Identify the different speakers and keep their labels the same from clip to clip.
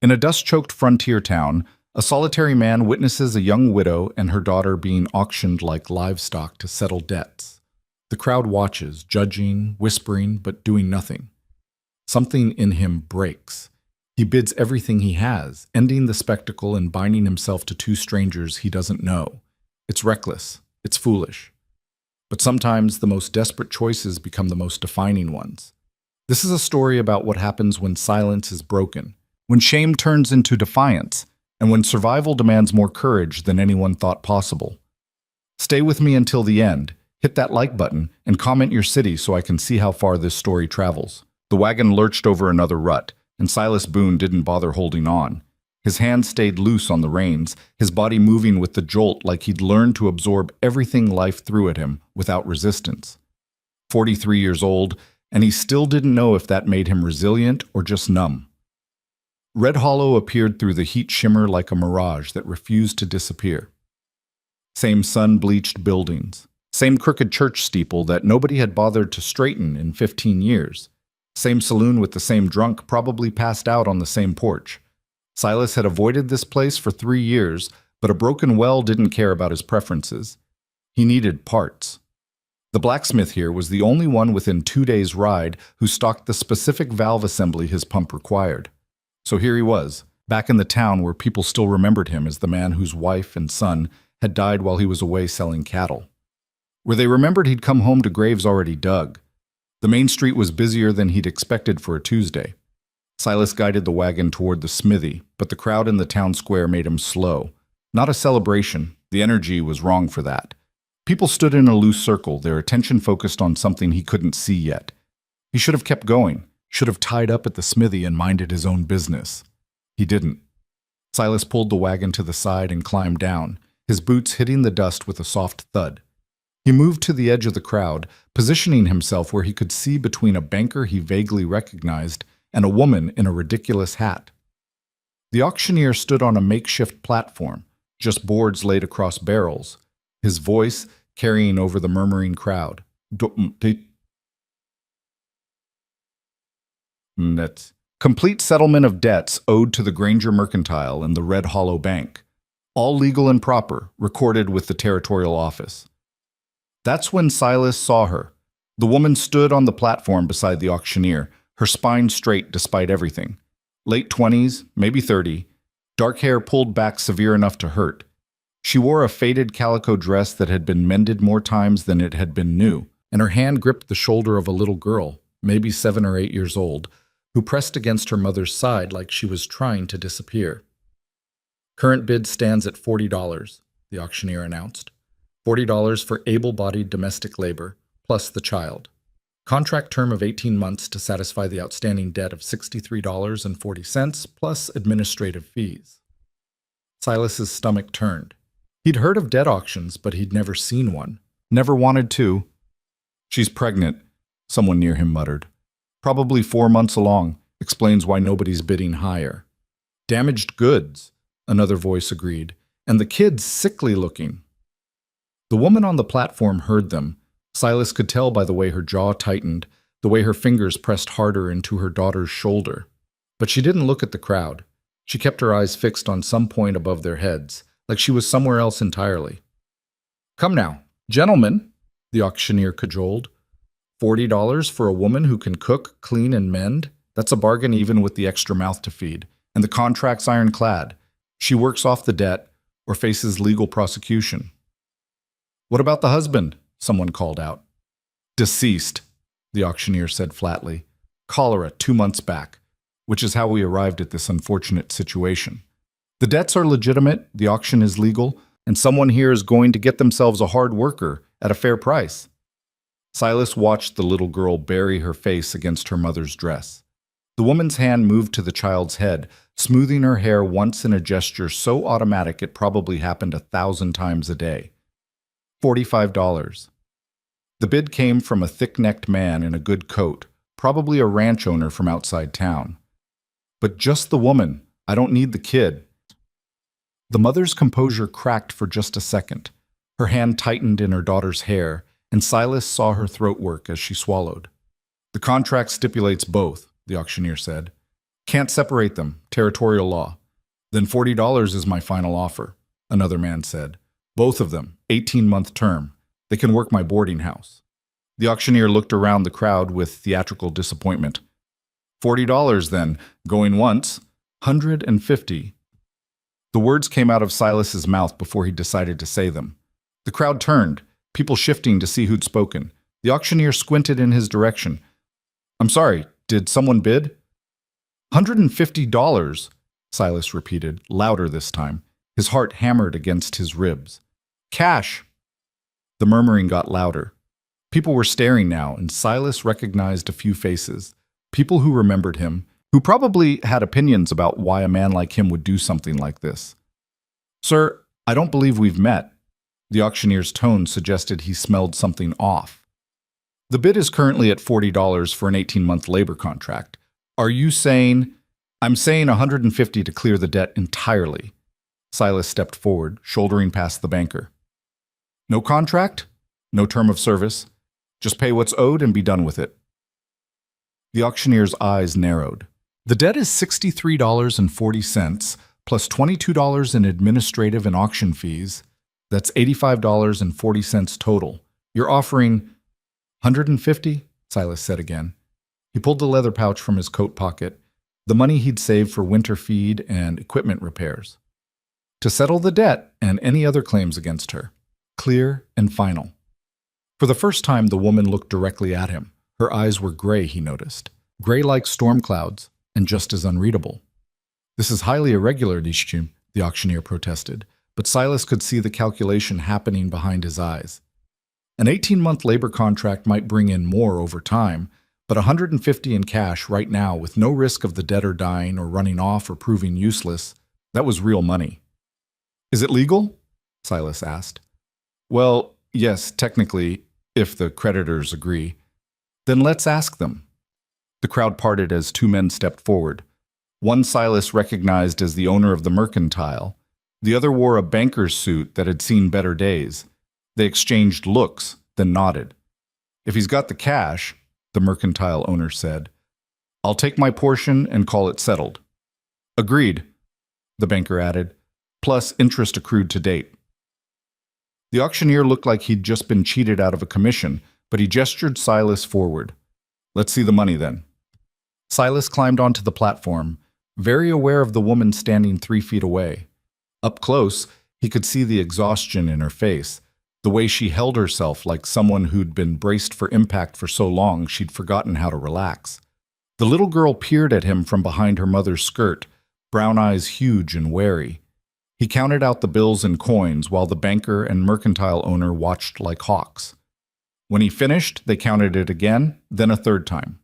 Speaker 1: In a dust-choked frontier town, a solitary man witnesses a young widow and her daughter being auctioned like livestock to settle debts. The crowd watches, judging, whispering, but doing nothing. Something in him breaks. He bids everything he has, ending the spectacle and binding himself to two strangers he doesn't know. It's reckless. It's foolish. But sometimes the most desperate choices become the most defining ones. This is a story about what happens when silence is broken, when shame turns into defiance, and when survival demands more courage than anyone thought possible. Stay with me until the end. Hit that like button and comment your city so I can see how far this story travels. The wagon lurched over another rut, and Silas Boone didn't bother holding on. His hands stayed loose on the reins, his body moving with the jolt like he'd learned to absorb everything life threw at him without resistance. 43 years old, and he still didn't know if that made him resilient or just numb. Red Hollow appeared through the heat shimmer like a mirage that refused to disappear. Same sun-bleached buildings, same crooked church steeple that nobody had bothered to straighten in 15 years, same saloon with the same drunk probably passed out on the same porch. Silas had avoided this place for 3 years, but a broken well didn't care about his preferences. He needed parts. The blacksmith here was the only one within 2 days' ride who stocked the specific valve assembly his pump required. So here he was, back in the town where people still remembered him as the man whose wife and son had died while he was away selling cattle. Where they remembered he'd come home to graves already dug. The main street was busier than he'd expected for a Tuesday. Silas guided the wagon toward the smithy, but the crowd in the town square made him slow. Not a celebration, the energy was wrong for that. People stood in a loose circle, their attention focused on something he couldn't see yet. He should have kept going, should have tied up at the smithy and minded his own business. He didn't. Silas pulled the wagon to the side and climbed down, his boots hitting the dust with a soft thud. He moved to the edge of the crowd, positioning himself where he could see between a banker he vaguely recognized and a woman in a ridiculous hat. The auctioneer stood on a makeshift platform, just boards laid across barrels, his voice carrying over the murmuring crowd. That's complete settlement of debts owed to the Granger Mercantile and the Red Hollow Bank, all legal and proper, recorded with the territorial office. That's when Silas saw her. The woman stood on the platform beside the auctioneer, her spine straight despite everything. Late 20s, maybe 30, dark hair pulled back severe enough to hurt. She wore a faded calico dress that had been mended more times than it had been new, and her hand gripped the shoulder of a little girl, maybe 7 or 8 years old, who pressed against her mother's side like she was trying to disappear. Current bid stands at $40, the auctioneer announced. $40 for able-bodied domestic labor, plus the child. Contract term of 18 months to satisfy the outstanding debt of $63.40, plus administrative fees. Silas's stomach turned. He'd heard of debt auctions, but he'd never seen one. Never wanted to. She's pregnant, someone near him muttered. Probably 4 months along, explains why nobody's bidding higher. Damaged goods, another voice agreed, and the kid's sickly looking. The woman on the platform heard them. Silas could tell by the way her jaw tightened, the way her fingers pressed harder into her daughter's shoulder. But she didn't look at the crowd. She kept her eyes fixed on some point above their heads, like she was somewhere else entirely. Come now, gentlemen, the auctioneer cajoled. $40 for a woman who can cook, clean, and mend? That's a bargain even with the extra mouth to feed. And the contract's ironclad. She works off the debt or faces legal prosecution. What about the husband? Someone called out. Deceased, the auctioneer said flatly. Cholera 2 months back, which is how we arrived at this unfortunate situation. The debts are legitimate, the auction is legal, and someone here is going to get themselves a hard worker at a fair price. Silas watched the little girl bury her face against her mother's dress. The woman's hand moved to the child's head, smoothing her hair once in a gesture so automatic it probably happened 1,000 times a day. $45. The bid came from a thick-necked man in a good coat, probably a ranch owner from outside town. But just the woman. I don't need the kid. The mother's composure cracked for just a second. Her hand tightened in her daughter's hair, and Silas saw her throat work as she swallowed. The contract stipulates both, the auctioneer said. Can't separate them. Territorial law. Then $40 is my final offer, another man said. Both of them, 18-month term. They can work my boarding house. The auctioneer looked around the crowd with theatrical disappointment. $40 then, going once, 150. The words came out of Silas's mouth before he decided to say them. The crowd turned, people shifting to see who'd spoken. The auctioneer squinted in his direction. I'm sorry, did someone bid? $150, Silas repeated, louder this time. His heart hammered against his ribs. Cash! The murmuring got louder. People were staring now, and Silas recognized a few faces. People who remembered him, who probably had opinions about why a man like him would do something like this. Sir, I don't believe we've met. The auctioneer's tone suggested he smelled something off. The bid is currently at $40 for an 18-month labor contract. Are you saying... I'm saying $150 to clear the debt entirely. Silas stepped forward, shouldering past the banker. No contract? No term of service? Just pay what's owed and be done with it. The auctioneer's eyes narrowed. The debt is $63.40, plus $22 in administrative and auction fees. That's $85.40 total. You're offering $150? Silas said again. He pulled the leather pouch from his coat pocket, the money he'd saved for winter feed and equipment repairs. To settle the debt and any other claims against her. Clear and final. For the first time, the woman looked directly at him. Her eyes were gray, he noticed. Gray like storm clouds, and just as unreadable. This is highly irregular, Dishchim, the auctioneer protested, but Silas could see the calculation happening behind his eyes. An 18-month labor contract might bring in more over time, but $150 in cash right now with no risk of the debtor dying or running off or proving useless, that was real money. Is it legal? Silas asked. Well, yes, technically, if the creditors agree. Then let's ask them. The crowd parted as two men stepped forward. One Silas recognized as the owner of the mercantile. The other wore a banker's suit that had seen better days. They exchanged looks, then nodded. If he's got the cash, the mercantile owner said, I'll take my portion and call it settled. Agreed, the banker added, plus interest accrued to date. The auctioneer looked like he'd just been cheated out of a commission, but he gestured Silas forward. Let's see the money then. Silas climbed onto the platform, very aware of the woman standing 3 feet away. Up close, he could see the exhaustion in her face, the way she held herself like someone who'd been braced for impact for so long she'd forgotten how to relax. The little girl peered at him from behind her mother's skirt, brown eyes huge and wary. He counted out the bills and coins while the banker and mercantile owner watched like hawks. When he finished, they counted it again, then a third time.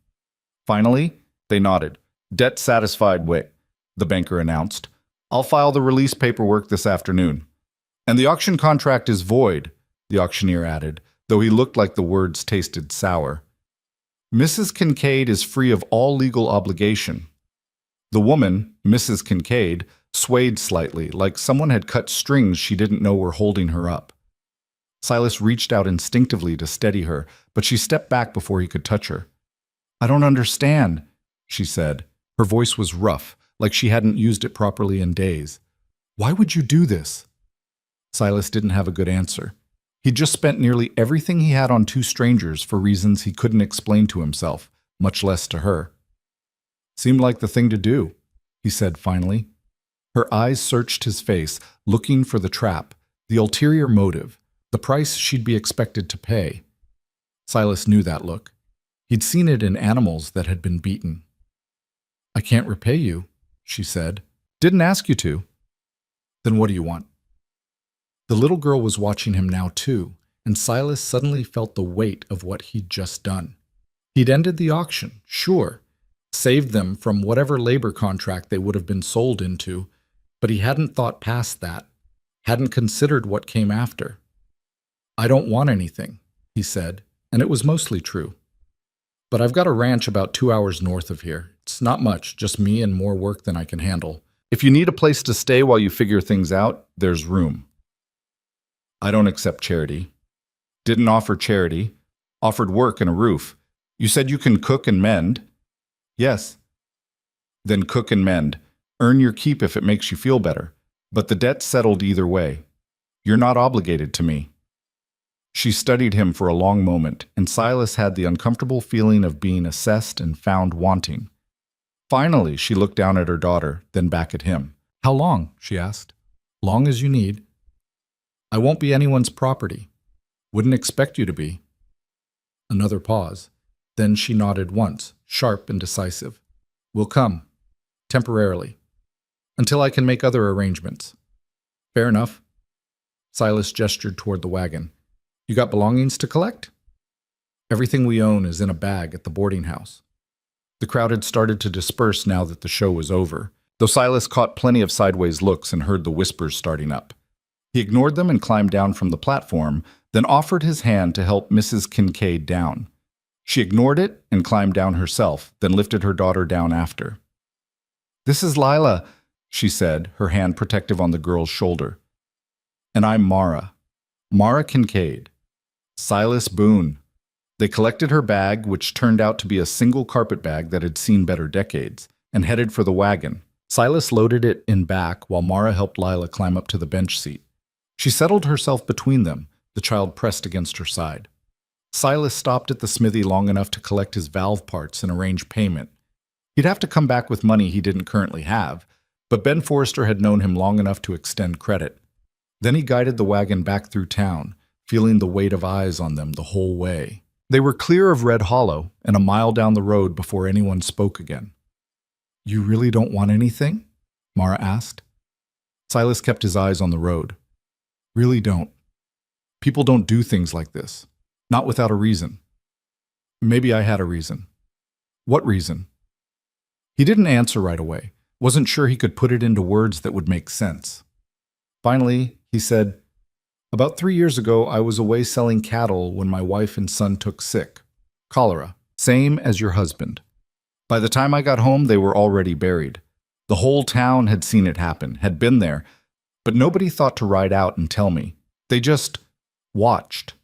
Speaker 1: Finally, they nodded. Debt satisfied, wait, the banker announced. I'll file the release paperwork this afternoon. And the auction contract is void, the auctioneer added, though he looked like the words tasted sour. Mrs. Kincaid is free of all legal obligation. The woman, Mrs. Kincaid, swayed slightly, like someone had cut strings she didn't know were holding her up. Silas reached out instinctively to steady her, but she stepped back before he could touch her. I don't understand, she said. Her voice was rough, like she hadn't used it properly in days. Why would you do this? Silas didn't have a good answer. He'd just spent nearly everything he had on two strangers for reasons he couldn't explain to himself, much less to her. Seemed like the thing to do, he said finally. Her eyes searched his face, looking for the trap, the ulterior motive, the price she'd be expected to pay. Silas knew that look. He'd seen it in animals that had been beaten. I can't repay you, she said. Didn't ask you to. Then what do you want? The little girl was watching him now too, and Silas suddenly felt the weight of what he'd just done. He'd ended the auction, sure, saved them from whatever labor contract they would have been sold into, but he hadn't thought past that, hadn't considered what came after. I don't want anything, he said, and it was mostly true. But I've got a ranch about 2 hours north of here. It's not much, just me and more work than I can handle. If you need a place to stay while you figure things out, there's room. I don't accept charity. Didn't offer charity. Offered work and a roof. You said you can cook and mend. Yes. Then cook and mend. Earn your keep if it makes you feel better. But the debt's settled either way. You're not obligated to me." She studied him for a long moment, and Silas had the uncomfortable feeling of being assessed and found wanting. Finally, she looked down at her daughter, then back at him. "How long?" she asked. "Long as you need. I won't be anyone's property. Wouldn't expect you to be." Another pause. Then she nodded once, sharp and decisive. "We'll come. Temporarily. Until I can make other arrangements." "Fair enough." Silas gestured toward the wagon. "You got belongings to collect?" "Everything we own is in a bag at the boarding house." The crowd had started to disperse now that the show was over, though Silas caught plenty of sideways looks and heard the whispers starting up. He ignored them and climbed down from the platform, then offered his hand to help Mrs. Kincaid down. She ignored it and climbed down herself, then lifted her daughter down after. "This is Lila," she said, her hand protective on the girl's shoulder. "And I'm Mara. Mara Kincaid. Silas Boone." They collected her bag, which turned out to be a single carpet bag that had seen better decades, and headed for the wagon. Silas loaded it in back while Mara helped Lila climb up to the bench seat. She settled herself between them, the child pressed against her side. Silas stopped at the smithy long enough to collect his valve parts and arrange payment. He'd have to come back with money he didn't currently have, but Ben Forrester had known him long enough to extend credit. Then he guided the wagon back through town, feeling the weight of eyes on them the whole way. They were clear of Red Hollow and a mile down the road before anyone spoke again. "You really don't want anything?" Mara asked. Silas kept his eyes on the road. "Really don't. People don't do things like this. Not without a reason." "Maybe I had a reason." "What reason?" He didn't answer right away. Wasn't sure he could put it into words that would make sense. Finally, he said, "About 3 years ago, I was away selling cattle when my wife and son took sick. Cholera. Same as your husband. By the time I got home, they were already buried. The whole town had seen it happen, had been there, but nobody thought to ride out and tell me. They just watched."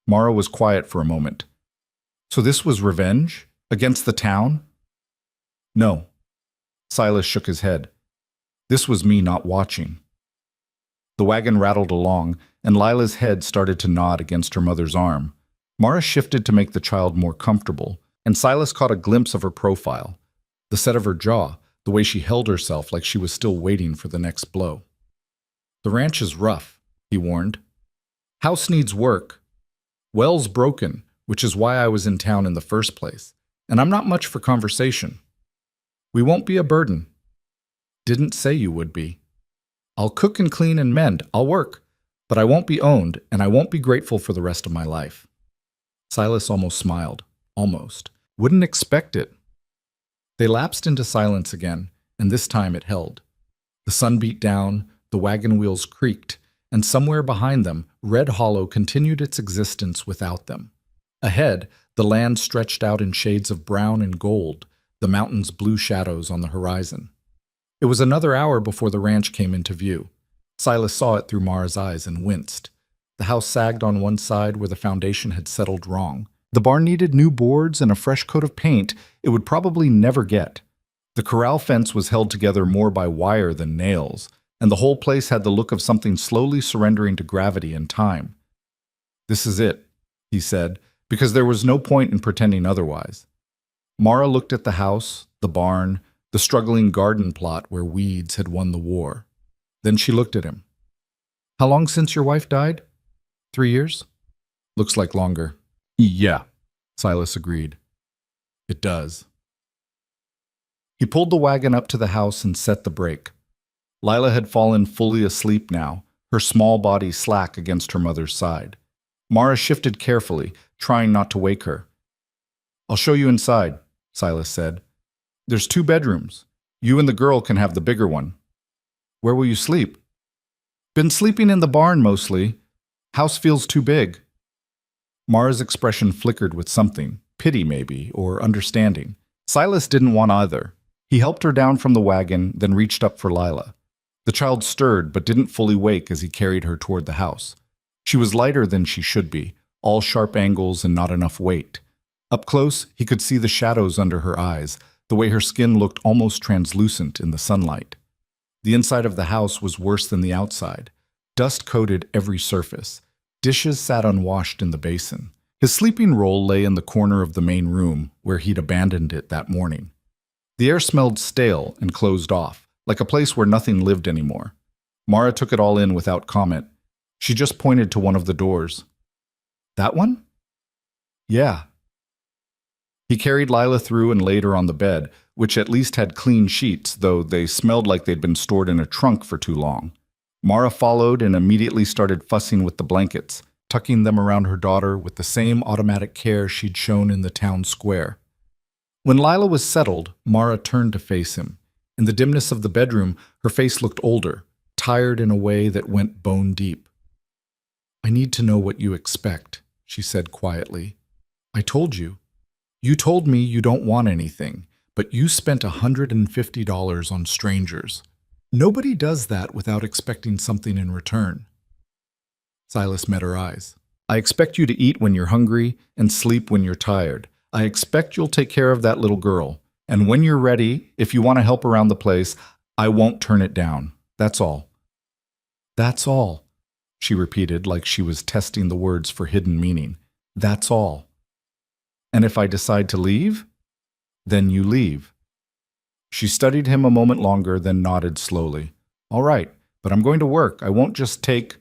Speaker 1: Mara was quiet for a moment. "So this was revenge? Against the town?" "No." Silas shook his head. "This was me not watching." The wagon rattled along, and Lila's head started to nod against her mother's arm. Mara shifted to make the child more comfortable, and Silas caught a glimpse of her profile, the set of her jaw, the way she held herself like she was still waiting for the next blow. "The ranch is rough," he warned. "House needs work. Well's broken, which is why I was in town in the first place, and I'm not much for conversation. We won't be a burden." "Didn't say you would be. I'll cook and clean and mend, I'll work, but I won't be owned, and I won't be grateful for the rest of my life." Silas almost smiled. Almost. Wouldn't expect it. They lapsed into silence again, and this time it held. The sun beat down, the wagon wheels creaked, and somewhere behind them, Red Hollow continued its existence without them. Ahead, the land stretched out in shades of brown and gold, the mountains blue shadows on the horizon. It was another hour before the ranch came into view. Silas saw it through Mara's eyes and winced. The house sagged on one side where the foundation had settled wrong. The barn needed new boards and a fresh coat of paint it would probably never get. The corral fence was held together more by wire than nails, and the whole place had the look of something slowly surrendering to gravity and time. "This is it," he said, because there was no point in pretending otherwise. Mara looked at the house, the barn, the struggling garden plot where weeds had won the war. Then she looked at him. "How long since your wife died?" 3 years? "Looks like longer." "Yeah," Silas agreed. "It does." He pulled the wagon up to the house and set the brake. Lila had fallen fully asleep now, her small body slack against her mother's side. Mara shifted carefully, trying not to wake her. "I'll show you inside," Silas said. "There's 2 bedrooms. You and the girl can have the bigger one." "Where will you sleep?" "Been sleeping in the barn mostly. House feels too big." Mara's expression flickered with something, pity maybe, or understanding. Silas didn't want either. He helped her down from the wagon, then reached up for Lila. The child stirred but didn't fully wake as he carried her toward the house. She was lighter than she should be, all sharp angles and not enough weight. Up close, he could see the shadows under her eyes, the way her skin looked almost translucent in the sunlight. The inside of the house was worse than the outside. Dust coated every surface. Dishes sat unwashed in the basin. His sleeping roll lay in the corner of the main room, where he'd abandoned it that morning. The air smelled stale and closed off, like a place where nothing lived anymore. Mara took it all in without comment. She just pointed to one of the doors. "That one?" "Yeah." He carried Lila through and laid her on the bed, which at least had clean sheets, though they smelled like they'd been stored in a trunk for too long. Mara followed and immediately started fussing with the blankets, tucking them around her daughter with the same automatic care she'd shown in the town square. When Lila was settled, Mara turned to face him. In the dimness of the bedroom, her face looked older, tired in a way that went bone deep. "I need to know what you expect," she said quietly. "I told you. You told me you don't want anything, but you spent $150 on strangers. Nobody does that without expecting something in return." Silas met her eyes. "I expect you to eat when you're hungry and sleep when you're tired. I expect you'll take care of that little girl. And when you're ready, if you want to help around the place, I won't turn it down. That's all." "That's all," she repeated like she was testing the words for hidden meaning. "That's all. And if I decide to leave, then you leave." She studied him a moment longer, then nodded slowly. "All right, but I'm going to work. I won't just take—"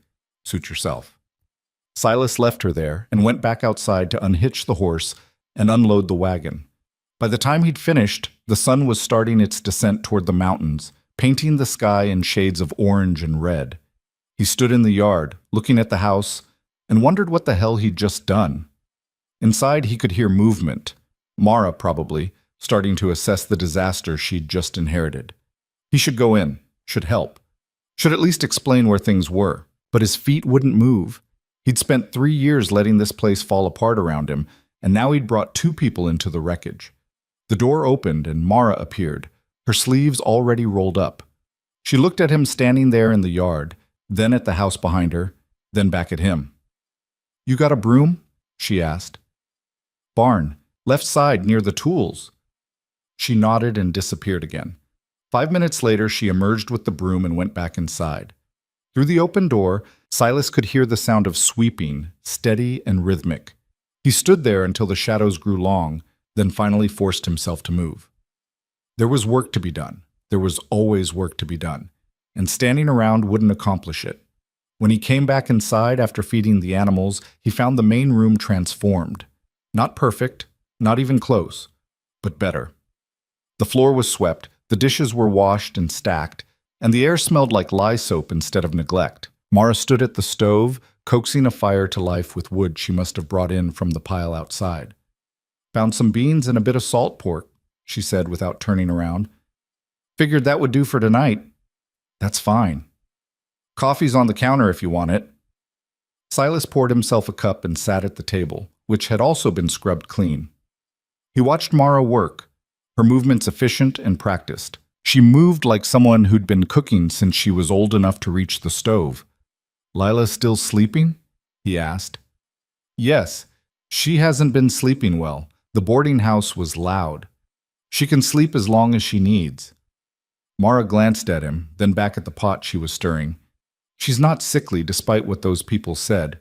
Speaker 1: "Suit yourself." Silas left her there and went back outside to unhitch the horse and unload the wagon. By the time he'd finished, the sun was starting its descent toward the mountains, painting the sky in shades of orange and red. He stood in the yard, looking at the house, and wondered what the hell he'd just done. Inside, he could hear movement. Mara, probably, starting to assess the disaster she'd just inherited. He should go in, should help, should at least explain where things were. But his feet wouldn't move. He'd spent 3 years letting this place fall apart around him, and now he'd brought 2 people into the wreckage. The door opened and Mara appeared, her sleeves already rolled up. She looked at him standing there in the yard, then at the house behind her, then back at him. "You got a broom?" she asked. "Barn, left side near the tools." She nodded and disappeared again. 5 minutes later, she emerged with the broom and went back inside. Through the open door, Silas could hear the sound of sweeping, steady and rhythmic. He stood there until the shadows grew long, then finally forced himself to move. There was work to be done. There was always work to be done, and standing around wouldn't accomplish it. When he came back inside after feeding the animals, he found the main room transformed. Not perfect, not even close, but better. The floor was swept, the dishes were washed and stacked, and the air smelled like lye soap instead of neglect. Mara stood at the stove, coaxing a fire to life with wood she must have brought in from the pile outside. "Found some beans and a bit of salt pork," she said without turning around. "Figured that would do for tonight." "That's fine. Coffee's on the counter if you want it." Silas poured himself a cup and sat at the table, which had also been scrubbed clean. He watched Mara work, her movements efficient and practiced. She moved like someone who'd been cooking since she was old enough to reach the stove. "Lila still sleeping?" he asked. "Yes, she hasn't been sleeping well. The boarding house was loud. She can sleep as long as she needs." Mara glanced at him, then back at the pot she was stirring. "She's not sickly despite what those people said.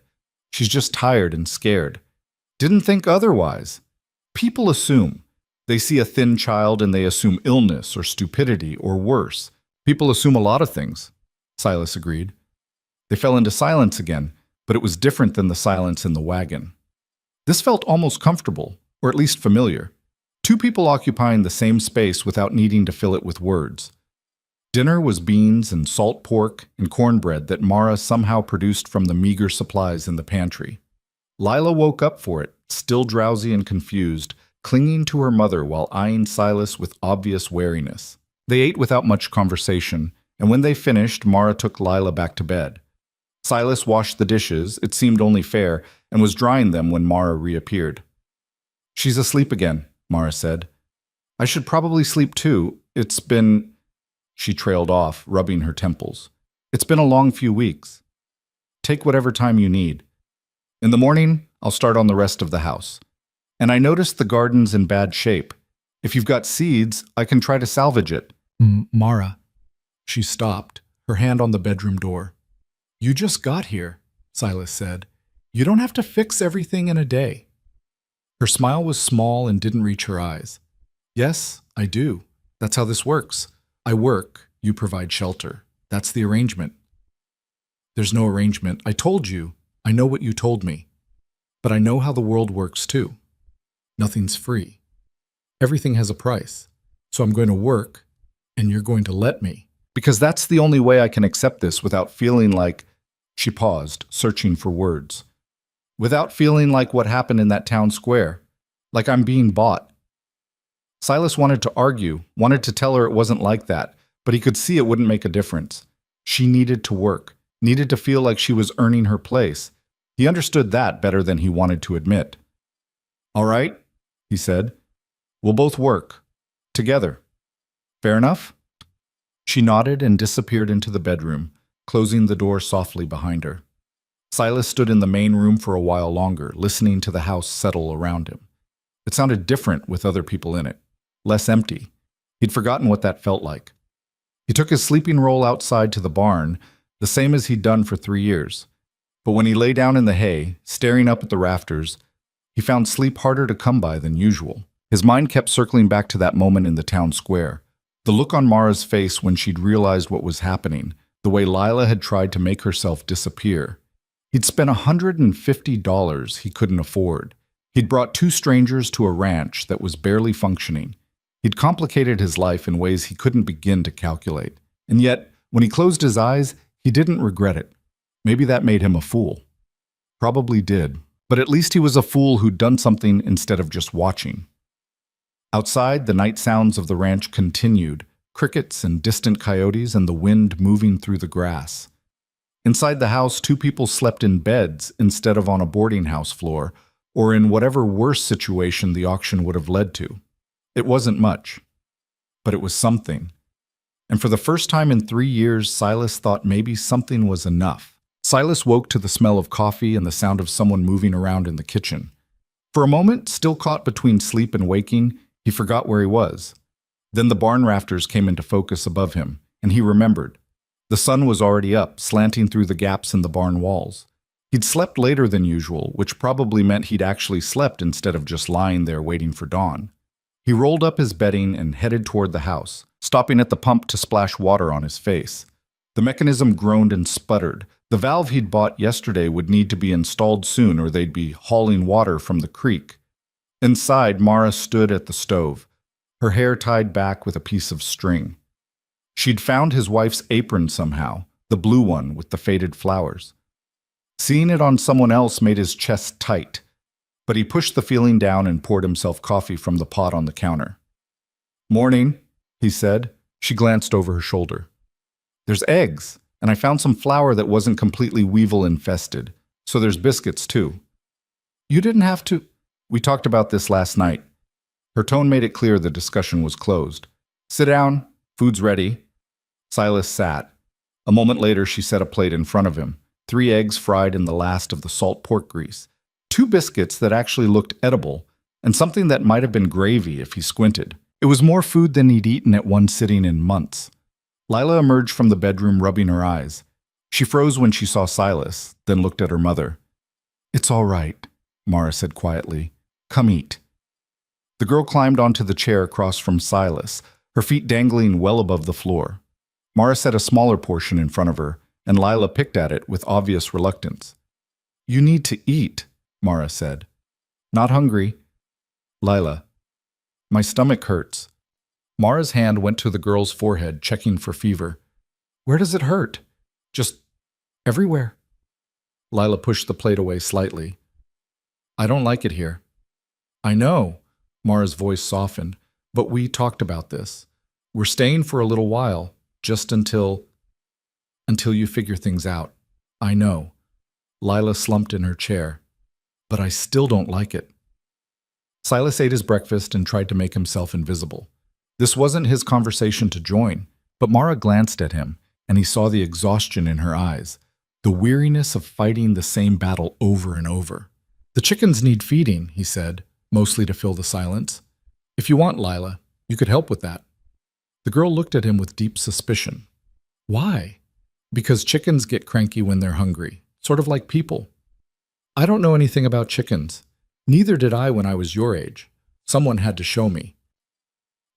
Speaker 1: She's just tired and scared. Didn't think otherwise. People assume. They see a thin child and they assume illness or stupidity or worse. People assume a lot of things," Silas agreed. They fell into silence again, but it was different than the silence in the wagon. This felt almost comfortable, or at least familiar. 2 people occupying the same space without needing to fill it with words. Dinner was beans and salt pork and cornbread that Mara somehow produced from the meager supplies in the pantry. Lila woke up for it, still drowsy and confused, clinging to her mother while eyeing Silas with obvious wariness. They ate without much conversation, and when they finished, Mara took Lila back to bed. Silas washed the dishes, it seemed only fair, and was drying them when Mara reappeared. "She's asleep again," Mara said. "I should probably sleep too. It's been—" She trailed off, rubbing her temples. "It's been a long few weeks. Take whatever time you need. In the morning, I'll start on the rest of the house. And I noticed the garden's in bad shape. If you've got seeds, I can try to salvage it.
Speaker 2: Mara. She stopped, her hand on the bedroom door. You just got here, Silas said. You don't have to fix everything in a day. Her smile was small and didn't reach her eyes. Yes, I do. That's how this works. I work, you provide shelter. That's the arrangement. There's no arrangement. I told you. I know what you told me. But I know how the world works too. Nothing's free. Everything has a price. So I'm going to work, and you're going to let me.
Speaker 1: Because that's the only way I can accept this without feeling like... She paused, searching for words. Without feeling like what happened in that town square. Like I'm being bought. Silas wanted to argue, wanted to tell her it wasn't like that, but he could see it wouldn't make a difference. She needed to work, needed to feel like she was earning her place. He understood that better than he wanted to admit. All right, he said. We'll both work. Together. Fair enough? She nodded and disappeared into the bedroom, closing the door softly behind her. Silas stood in the main room for a while longer, listening to the house settle around him. It sounded different with other people in it, less empty. He'd forgotten what that felt like. He took his sleeping roll outside to the barn, the same as he'd done for 3 years. But when he lay down in the hay, staring up at the rafters, he found sleep harder to come by than usual. His mind kept circling back to that moment in the town square. The look on Mara's face when she'd realized what was happening, the way Lila had tried to make herself disappear. He'd spent $150 he couldn't afford. He'd brought 2 strangers to a ranch that was barely functioning. He'd complicated his life in ways he couldn't begin to calculate. And yet, when he closed his eyes, he didn't regret it. Maybe that made him a fool. Probably did. But at least he was a fool who'd done something instead of just watching. Outside, the night sounds of the ranch continued, crickets and distant coyotes and the wind moving through the grass. Inside the house, 2 people slept in beds instead of on a boarding house floor, or in whatever worse situation the auction would have led to. It wasn't much, but it was something. And for the first time in 3 years, Silas thought maybe something was enough. Silas woke to the smell of coffee and the sound of someone moving around in the kitchen. For a moment, still caught between sleep and waking, he forgot where he was. Then the barn rafters came into focus above him, and he remembered. The sun was already up, slanting through the gaps in the barn walls. He'd slept later than usual, which probably meant he'd actually slept instead of just lying there waiting for dawn. He rolled up his bedding and headed toward the house, stopping at the pump to splash water on his face. The mechanism groaned and sputtered. The valve he'd bought yesterday would need to be installed soon or they'd be hauling water from the creek. Inside, Mara stood at the stove, her hair tied back with a piece of string. She'd found his wife's apron somehow, the blue one with the faded flowers. Seeing it on someone else made his chest tight, but he pushed the feeling down and poured himself coffee from the pot on the counter. "Morning," he said. She glanced over her shoulder. "There's eggs, and I found some flour that wasn't completely weevil-infested, so there's biscuits too." "You didn't have to..." "We talked about this last night." Her tone made it clear the discussion was closed. "Sit down. Food's ready." Silas sat. A moment later, she set a plate in front of him, 3 eggs fried in the last of the salt pork grease, 2 biscuits that actually looked edible, and something that might have been gravy if he squinted. It was more food than he'd eaten at one sitting in months. Lila emerged from the bedroom rubbing her eyes. She froze when she saw Silas, then looked at her mother. "It's all right," Mara said quietly. "Come eat." The girl climbed onto the chair across from Silas, her feet dangling well above the floor. Mara set a smaller portion in front of her, and Lila picked at it with obvious reluctance. "You need to eat," Mara said. "Not hungry." "Lila, my stomach hurts." Mara's hand went to the girl's forehead, checking for fever. "Where does it hurt?" "Just everywhere." Lila pushed the plate away slightly. "I don't like it here." "I know," Mara's voice softened, "but we talked about this. We're staying for a little while, just until you figure things out." "I know." Lila slumped in her chair. "But I still don't like it." Silas ate his breakfast and tried to make himself invisible. This wasn't his conversation to join, but Mara glanced at him, and he saw the exhaustion in her eyes, the weariness of fighting the same battle over and over. "The chickens need feeding," he said, mostly to fill the silence.
Speaker 2: If you want, Lila, you could help with that. The girl looked at him with deep suspicion. Why? Because chickens get cranky when they're hungry, sort of like people. I don't know anything about chickens. Neither did I when I was your age. Someone had to show me.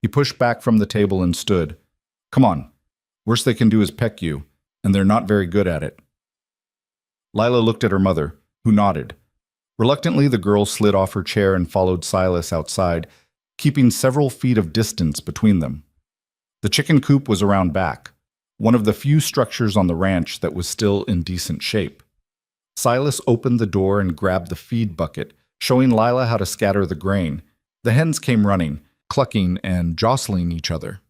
Speaker 1: He pushed back from the table and stood. Come on. Worst they can do is peck you, and they're not very good at it. Lila looked at her mother, who nodded. Reluctantly, the girl slid off her chair and followed Silas outside, keeping several feet of distance between them. The chicken coop was around back, one of the few structures on the ranch that was still in decent shape. Silas opened the door and grabbed the feed bucket, showing Lila how to scatter the grain. The hens came running, clucking and jostling each other.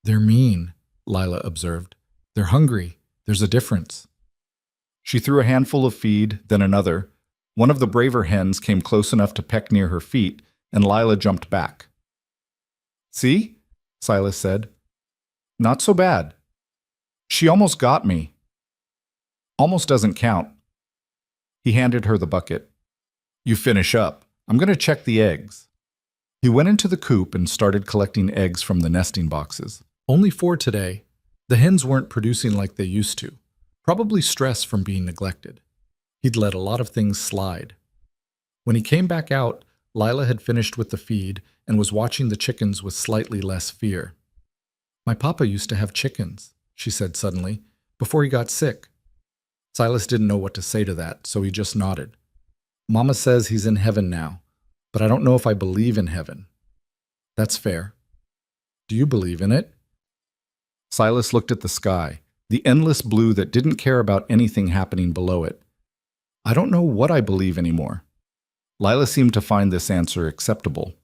Speaker 2: They're mean, Lila observed. They're hungry. There's a difference.
Speaker 1: She threw a handful of feed, then another. One of the braver hens came close enough to peck near her feet, and Lila jumped back. See? Silas said. Not so bad. She almost got me. Almost doesn't count. He handed her the bucket. You finish up. I'm going to check the eggs. He went into the coop and started collecting eggs from the nesting boxes.
Speaker 2: Only 4 today. The hens weren't producing like they used to. Probably stress from being neglected. He'd let a lot of things slide. When he came back out, Lila had finished with the feed and was watching the chickens with slightly less fear. My papa used to have chickens, she said suddenly, before he got sick. Silas didn't know what to say to that, so he just nodded. Mama says he's in heaven now, but I don't know if I believe in heaven. That's fair. Do you believe in it?
Speaker 1: Silas looked at the sky, the endless blue that didn't care about anything happening below it. I don't know what I believe anymore. Lila seemed to find this answer acceptable.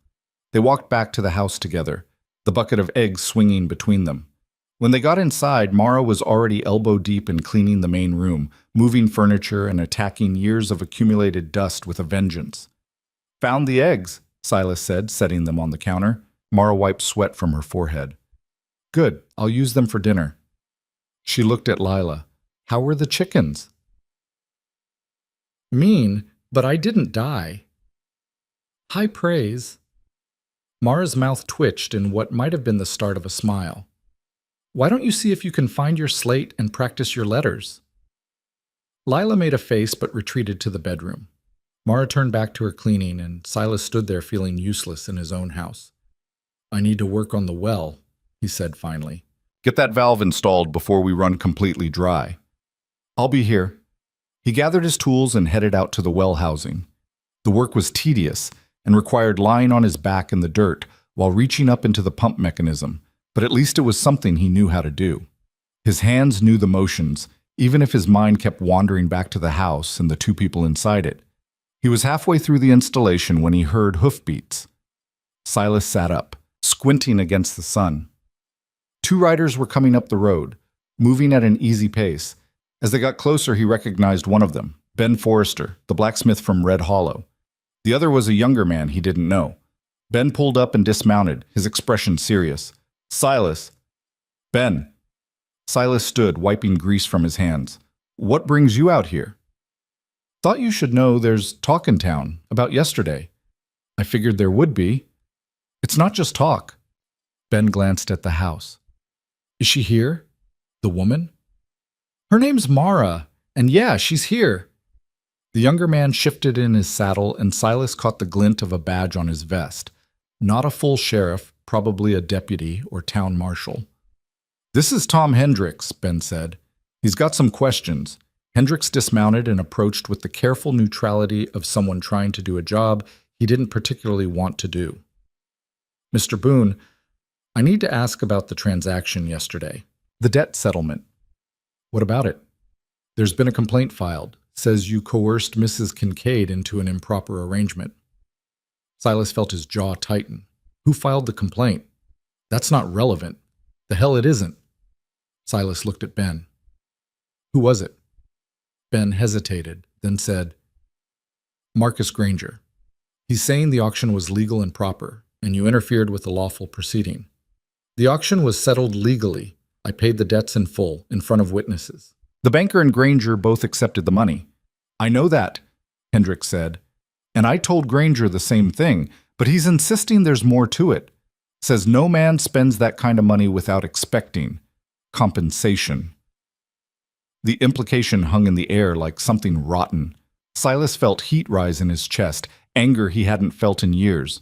Speaker 1: They walked back to the house together, the bucket of eggs swinging between them. When they got inside, Mara was already elbow-deep in cleaning the main room, moving furniture and attacking years of accumulated dust with a vengeance. Found the eggs, Silas said, setting them on the counter. Mara wiped sweat from her forehead. Good, I'll use them for dinner. She looked at Lila. How were the chickens?
Speaker 2: Mean, but I didn't die. High praise. Mara's mouth twitched in what might have been the start of a smile. Why don't you see if you can find your slate and practice your letters? Lila made a face but retreated to the bedroom. Mara turned back to her cleaning, and Silas stood there feeling useless in his own house. I need to work on the well, he said finally. Get that valve installed before we run completely dry. I'll be here. He gathered his tools and headed out to the well housing. The work was tedious and required lying on his back in the dirt while reaching up into the pump mechanism, but at least it was something he knew how to do. His hands knew the motions, even if his mind kept wandering back to the house and the 2 people inside it. He was halfway through the installation when he heard hoofbeats. Silas sat up, squinting against the sun. 2 riders were coming up the road, moving at an easy pace. As they got closer, he recognized one of them, Ben Forrester, the blacksmith from Red Hollow. The other was a younger man he didn't know. Ben pulled up and dismounted, his expression serious. Silas. Ben. Silas stood, wiping grease from his hands. What brings you out here? Thought you should know there's talk in town about yesterday. I figured there would be. It's not just talk. Ben glanced at the house. Is she here? The woman? Her name's Mara, and yeah, she's here. The younger man shifted in his saddle, and Silas caught the glint of a badge on his vest. Not a full sheriff, probably a deputy or town marshal. This is Tom Hendricks, Ben said. He's got some questions. Hendricks dismounted and approached with the careful neutrality of someone trying to do a job he didn't particularly want to do. Mr. Boone, I need to ask about the transaction yesterday. The debt settlement. What about it? There's been a complaint filed. Says you coerced Mrs. Kincaid into an improper arrangement. Silas felt his jaw tighten. Who filed the complaint? That's not relevant. The hell it isn't. Silas looked at Ben. Who was it? Ben hesitated, then said, Marcus Granger. He's saying the auction was legal and proper, and you interfered with the lawful proceeding. The auction was settled legally. I paid the debts in full, in front of witnesses. The banker and Granger both accepted the money. I know that, Hendricks said, and I told Granger the same thing,
Speaker 1: But he's insisting there's more to it. Says no man spends that kind of money without expecting compensation. The implication hung in the air like something rotten. Silas felt heat rise in his chest, anger he hadn't felt in years.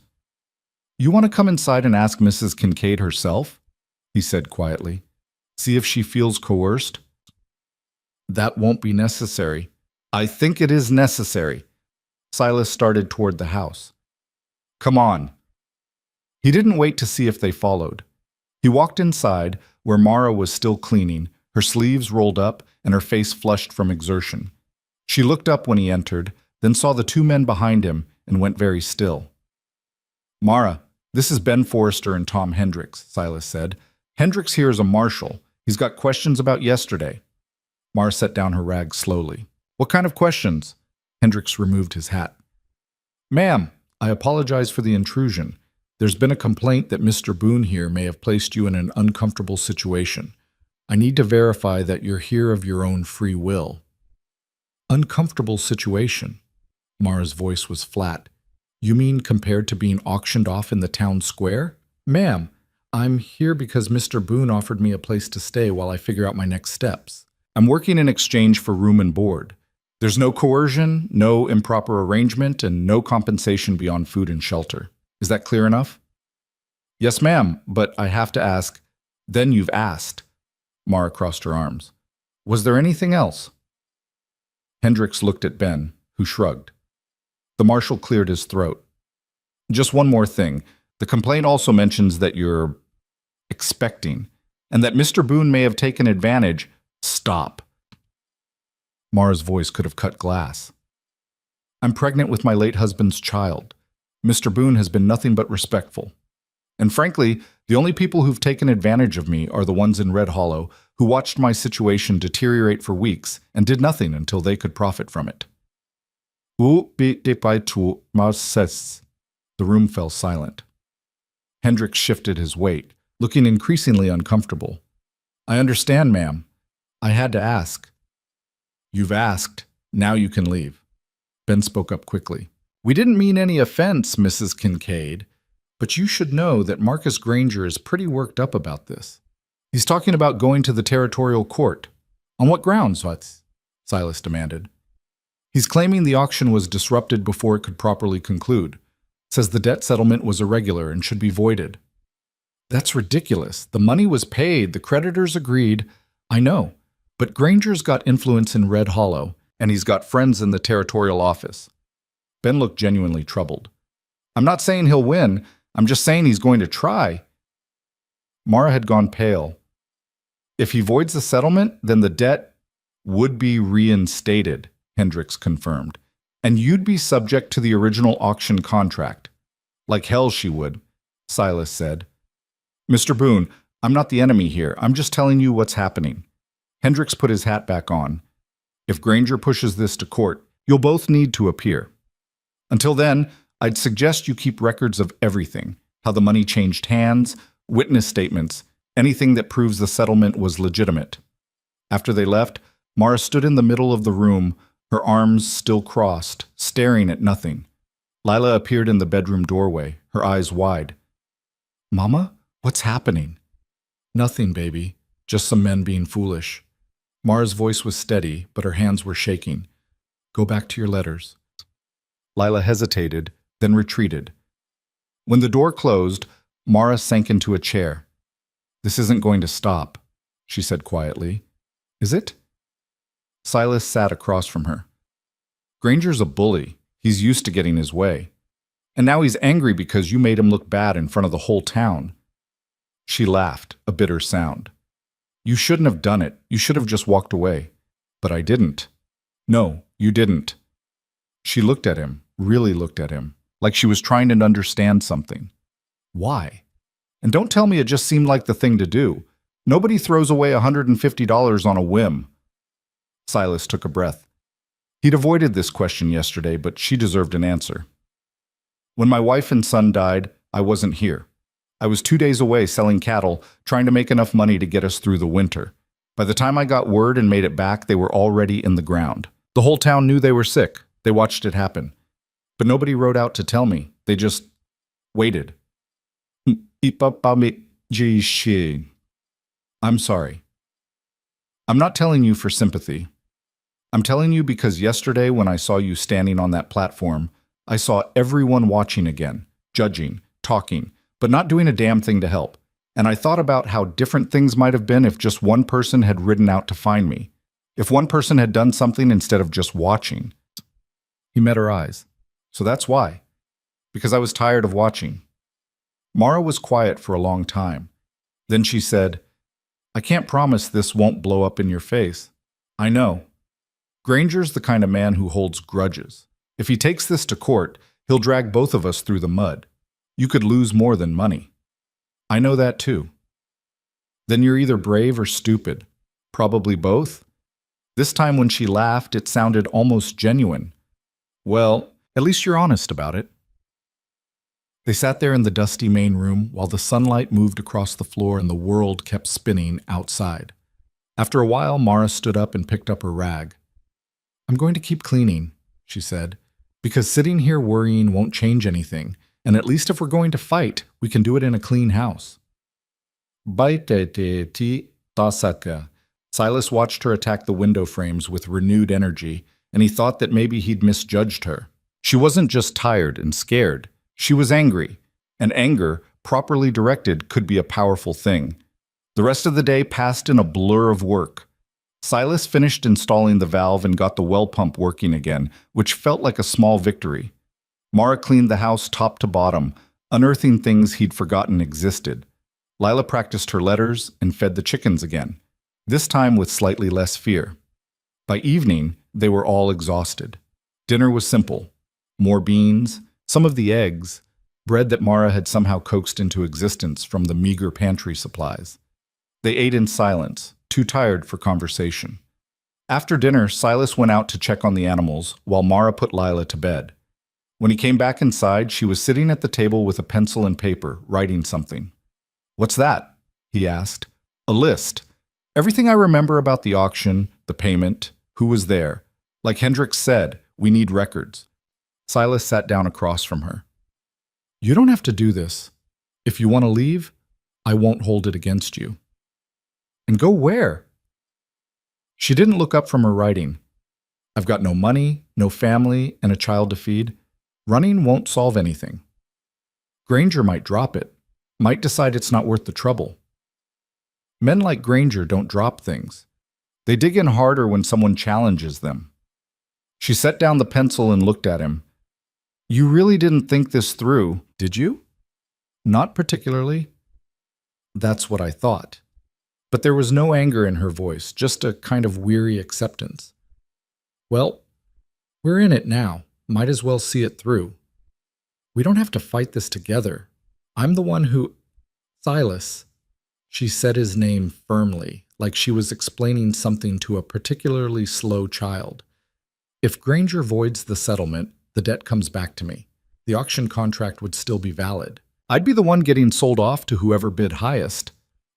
Speaker 1: "You want to come inside and ask Mrs. Kincaid herself?" he said quietly. "See if she feels coerced?" "That won't be necessary." "I think it is necessary." Silas started toward the house. "Come on." He didn't wait to see if they followed. He walked inside, where Mara was still cleaning, her sleeves rolled up and her face flushed from exertion. She looked up when he entered, then saw the two men behind him and went very still. "Mara, this is Ben Forrester and Tom Hendricks," Silas said. "Hendricks here is a marshal. He's got questions about yesterday." Mara set down her rags slowly. "What kind of questions?" Hendricks removed his hat. "Ma'am, I apologize for the intrusion. There's been a complaint that Mr. Boone here may have placed you in an uncomfortable situation. I need to verify that you're here of your own free will." "Uncomfortable situation?" Mara's voice was flat. "You mean compared to being auctioned off in the town square?" "Ma'am, I'm here because Mr. Boone offered me a place to stay while I figure out my next steps. I'm working in exchange for room and board. There's no coercion, no improper arrangement, and no compensation beyond food and shelter. Is that clear enough?" "Yes, ma'am, but I have to ask." "Then you've asked." Mara crossed her arms. "Was there anything else?" Hendricks looked at Ben, who shrugged. The marshal cleared his throat. "Just one more thing. The complaint also mentions that you're expecting, and that Mr. Boone may have taken advantage." "Stop." Mara's voice could have cut glass. "I'm pregnant with my late husband's child. Mr. Boone has been nothing but respectful. And frankly, the only people who've taken advantage of me are the ones in Red Hollow who watched my situation deteriorate for weeks and did nothing until they could profit from it." The room fell silent. Hendricks shifted his weight, looking increasingly uncomfortable. "I understand, ma'am. I had to ask." "You've asked. Now you can leave." Ben spoke up quickly. "We didn't mean any offense, Mrs. Kincaid, but you should know that Marcus Granger is pretty worked up about this. He's talking about going to the territorial court." "On what grounds, what?" Silas demanded. "He's claiming the auction was disrupted before it could properly conclude. Says the debt settlement was irregular and should be voided." "That's ridiculous. The money was paid. The creditors agreed." "I know, but Granger's got influence in Red Hollow, and he's got friends in the territorial office." Ben looked genuinely troubled. "I'm not saying he'll win. I'm just saying he's going to try." Mara had gone pale. "If he voids the settlement, then the debt would be reinstated," Hendricks confirmed. "And you'd be subject to the original auction contract." "Like hell she would," Silas said. "Mr. Boone, I'm not the enemy here. I'm just telling you what's happening." Hendricks put his hat back on. "If Granger pushes this to court, you'll both need to appear. Until then, I'd suggest you keep records of everything, how the money changed hands, witness statements, anything that proves the settlement was legitimate." After they left, Mara stood in the middle of the room, her arms still crossed, staring at nothing. Lila appeared in the bedroom doorway, her eyes wide. "Mama, what's happening?" "Nothing, baby. Just some men being foolish." Mara's voice was steady, but her hands were shaking. "Go back to your letters." Lila hesitated, then retreated. When the door closed, Mara sank into a chair. "This isn't going to stop," she said quietly. "Is it?" Silas sat across from her. "Granger's a bully. He's used to getting his way. And now he's angry because you made him look bad in front of the whole town." She laughed, a bitter sound. "You shouldn't have done it. You should have just walked away." "But I didn't." "No, you didn't." She looked at him, really looked at him, like she was trying to understand something. "Why? And don't tell me it just seemed like the thing to do. Nobody throws away $150 on a whim." Silas took a breath. He'd avoided this question yesterday, but she deserved an answer. "When my wife and son died, I wasn't here. I was 2 days away selling cattle, trying to make enough money to get us through the winter. By the time I got word and made it back, they were already in the ground. The whole town knew they were sick. They watched it happen. But nobody rode out to tell me. They just waited. I'm sorry. I'm not telling you for sympathy. I'm telling you because yesterday when I saw you standing on that platform, I saw everyone watching again, judging, talking, but not doing a damn thing to help. And I thought about how different things might have been if just one person had ridden out to find me. If one person had done something instead of just watching. He met her eyes. So that's why. Because I was tired of watching. Mara was quiet for a long time. Then she said, I can't promise this won't blow up in your face. I know. Granger's the kind of man who holds grudges. If he takes this to court, he'll drag both of us through the mud. You could lose more than money. I know that too. Then you're either brave or stupid. Probably both. This time when she laughed, it sounded almost genuine. Well, at least you're honest about it. They sat there in the dusty main room while the sunlight moved across the floor and the world kept spinning outside. After a while, Mara stood up and picked up her rag. I'm going to keep cleaning, she said, because sitting here worrying won't change anything, and at least if we're going to fight, we can do it in a clean house. Baitete tasaka. Silas watched her attack the window frames with renewed energy, and he thought that maybe he'd misjudged her. She wasn't just tired and scared. She was angry, and anger, properly directed, could be a powerful thing. The rest of the day passed in a blur of work. Silas finished installing the valve and got the well pump working again, which felt like a small victory. Mara cleaned the house top to bottom, unearthing things he'd forgotten existed. Lila practiced her letters and fed the chickens again, this time with slightly less fear. By evening, they were all exhausted. Dinner was simple. More beans, some of the eggs, bread that Mara had somehow coaxed into existence from the meager pantry supplies. They ate in silence, too tired for conversation. After dinner, Silas went out to check on the animals while Mara put Lila to bed. When he came back inside, she was sitting at the table with a pencil and paper, writing something. What's that? He asked. A list. Everything I remember about the auction, the payment, who was there. Like Hendricks said, we need records. Silas sat down across from her. You don't have to do this. If you want to leave, I won't hold it against you. And go where? She didn't look up from her writing. I've got no money, no family, and a child to feed. Running won't solve anything. Granger might drop it, might decide it's not worth the trouble. Men like Granger don't drop things. They dig in harder when someone challenges them. She set down the pencil and looked at him. You really didn't think this through, did you? Not particularly. That's what I thought. But there was no anger in her voice, just a kind of weary acceptance. Well, we're in it now. Might as well see it through. We don't have to fight this together. I'm the one who... Silas. She said his name firmly, like she was explaining something to a particularly slow child. If Granger voids the settlement, the debt comes back to me. The auction contract would still be valid. I'd be the one getting sold off to whoever bid highest.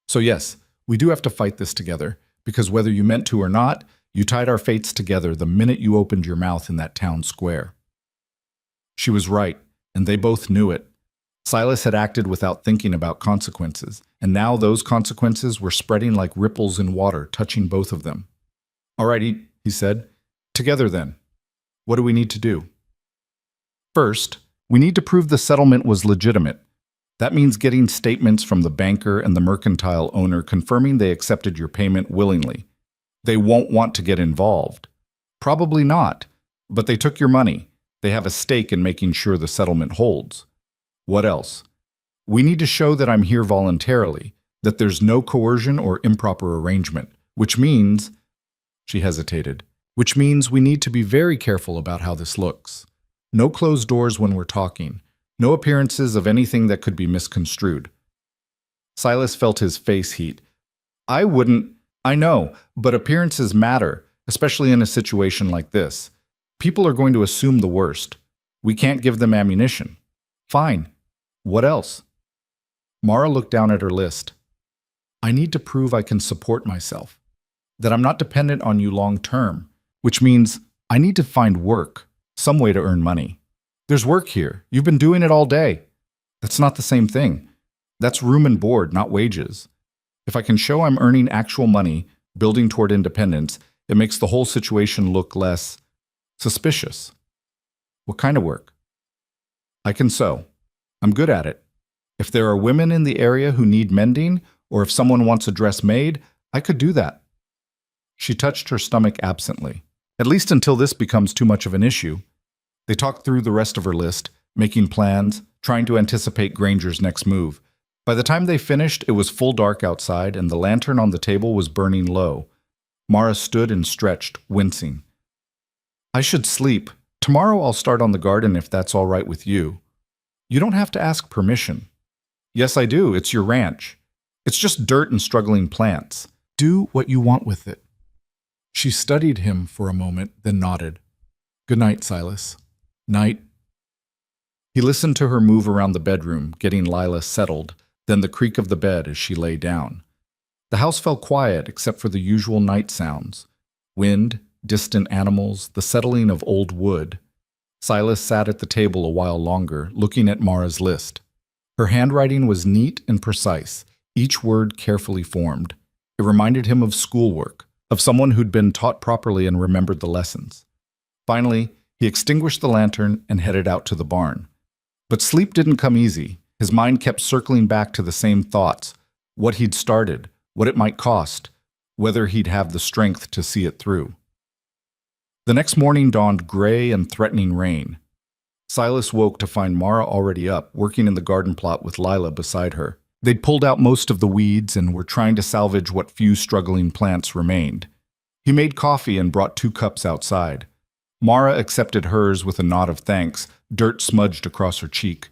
Speaker 1: So yes, we do have to fight this together, because whether you meant to or not, you tied our fates together the minute you opened your mouth in that town square. She was right, and they both knew it. Silas had acted without thinking about consequences, and now those consequences were spreading like ripples in water, touching both of them. All right, he said. Together then. What do we need to do? First, we need to prove the settlement was legitimate. That means getting statements from the banker and the mercantile owner confirming they accepted your payment willingly. They won't want to get involved. Probably not, but they took your money. They have a stake in making sure the settlement holds. What else? We need to show that I'm here voluntarily, that there's no coercion or improper arrangement, which means, she hesitated, which means we need to be very careful about how this looks. No closed doors when we're talking. No appearances of anything that could be misconstrued. Silas felt his face heat. I know, but appearances matter, especially in a situation like this. People are going to assume the worst. We can't give them ammunition. Fine. What else? Mara looked down at her list. I need to prove I can support myself, that I'm not dependent on you long term, which means I need to find work, some way to earn money. There's work here. You've been doing it all day. That's not the same thing. That's room and board, not wages. If I can show I'm earning actual money, building toward independence, it makes the whole situation look less suspicious. What kind of work? I can sew. I'm good at it. If there are women in the area who need mending, or if someone wants a dress made, I could do that. She touched her stomach absently. At least until this becomes too much of an issue. They talked through the rest of her list, making plans, trying to anticipate Granger's next move. By the time they finished, it was full dark outside, and the lantern on the table was burning low. Mara stood and stretched, wincing. I should sleep. Tomorrow I'll start on the garden if that's all right with you. You don't have to ask permission. Yes, I do. It's your ranch. It's just dirt and struggling plants. Do what you want with it. She studied him for a moment, then nodded. Good night, Silas. Night. He listened to her move around the bedroom, getting Lila settled, then the creak of the bed as she lay down. The house fell quiet except for the usual night sounds. Wind, distant animals, the settling of old wood. Silas sat at the table a while longer, looking at Mara's list. Her handwriting was neat and precise, each word carefully formed. It reminded him of schoolwork, of someone who'd been taught properly and remembered the lessons. Finally, he extinguished the lantern and headed out to the barn. But sleep didn't come easy. His mind kept circling back to the same thoughts, what he'd started, what it might cost, whether he'd have the strength to see it through. The next morning dawned gray and threatening rain. Silas woke to find Mara already up, working in the garden plot with Lila beside her. They'd pulled out most of the weeds and were trying to salvage what few struggling plants remained. He made coffee and brought 2 cups outside. Mara accepted hers with a nod of thanks, dirt smudged across her cheek.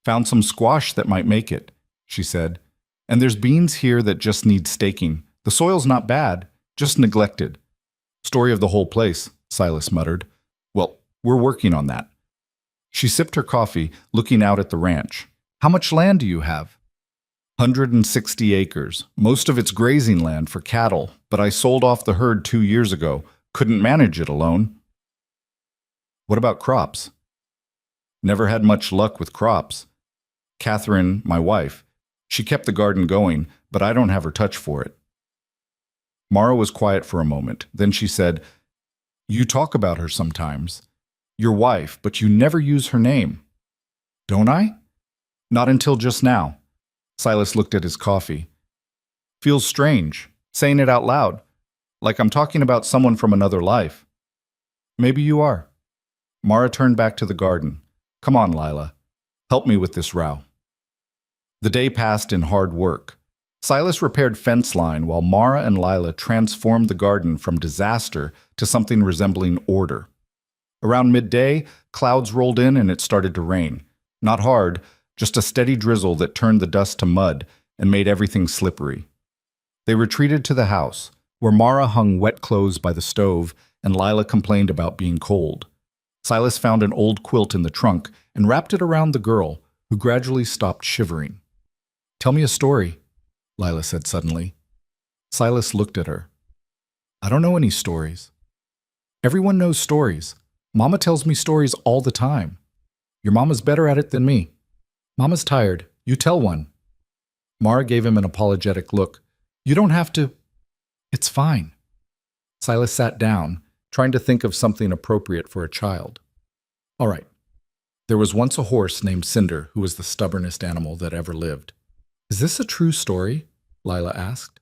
Speaker 1: Found some squash that might make it, she said. And there's beans here that just need staking. The soil's not bad, just neglected. Story of the whole place, Silas muttered. Well, we're working on that. She sipped her coffee, looking out at the ranch. How much land do you have? 160 acres. Most of it's grazing land for cattle, but I sold off the herd 2 years ago. Couldn't manage it alone. What about crops? Never had much luck with crops. Catherine, my wife, she kept the garden going, but I don't have her touch for it. Mara was quiet for a moment. Then she said, You talk about her sometimes. Your wife, but you never use her name. Don't I? Not until just now. Silas looked at his coffee. Feels strange, saying it out loud, like I'm talking about someone from another life. Maybe you are. Mara turned back to the garden. Come on, Lila. Help me with this row. The day passed in hard work. Silas repaired fence line while Mara and Lila transformed the garden from disaster to something resembling order. Around midday, clouds rolled in and it started to rain. Not hard, just a steady drizzle that turned the dust to mud and made everything slippery. They retreated to the house, where Mara hung wet clothes by the stove and Lila complained about being cold. Silas found an old quilt in the trunk and wrapped it around the girl, who gradually stopped shivering. Tell me a story, Lila said suddenly. Silas looked at her. I don't know any stories. Everyone knows stories. Mama tells me stories all the time. Your mama's better at it than me. Mama's tired. You tell one. Mara gave him an apologetic look. You don't have to. It's fine. Silas sat down, trying to think of something appropriate for a child. All right. There was once a horse named Cinder who was the stubbornest animal that ever lived. Is this a true story? Lila asked.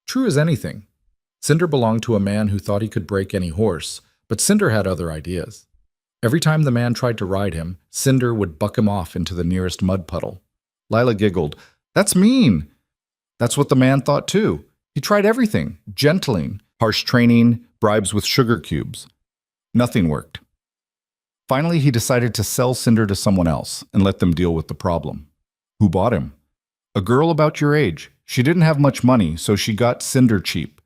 Speaker 1: True as anything. Cinder belonged to a man who thought he could break any horse, but Cinder had other ideas. Every time the man tried to ride him, Cinder would buck him off into the nearest mud puddle. Lila giggled. That's mean. That's what the man thought too. He tried everything, gentling, harsh training, bribes with sugar cubes. Nothing worked. Finally, he decided to sell Cinder to someone else and let them deal with the problem. Who bought him? A girl about your age. She didn't have much money, so she got Cinder cheap.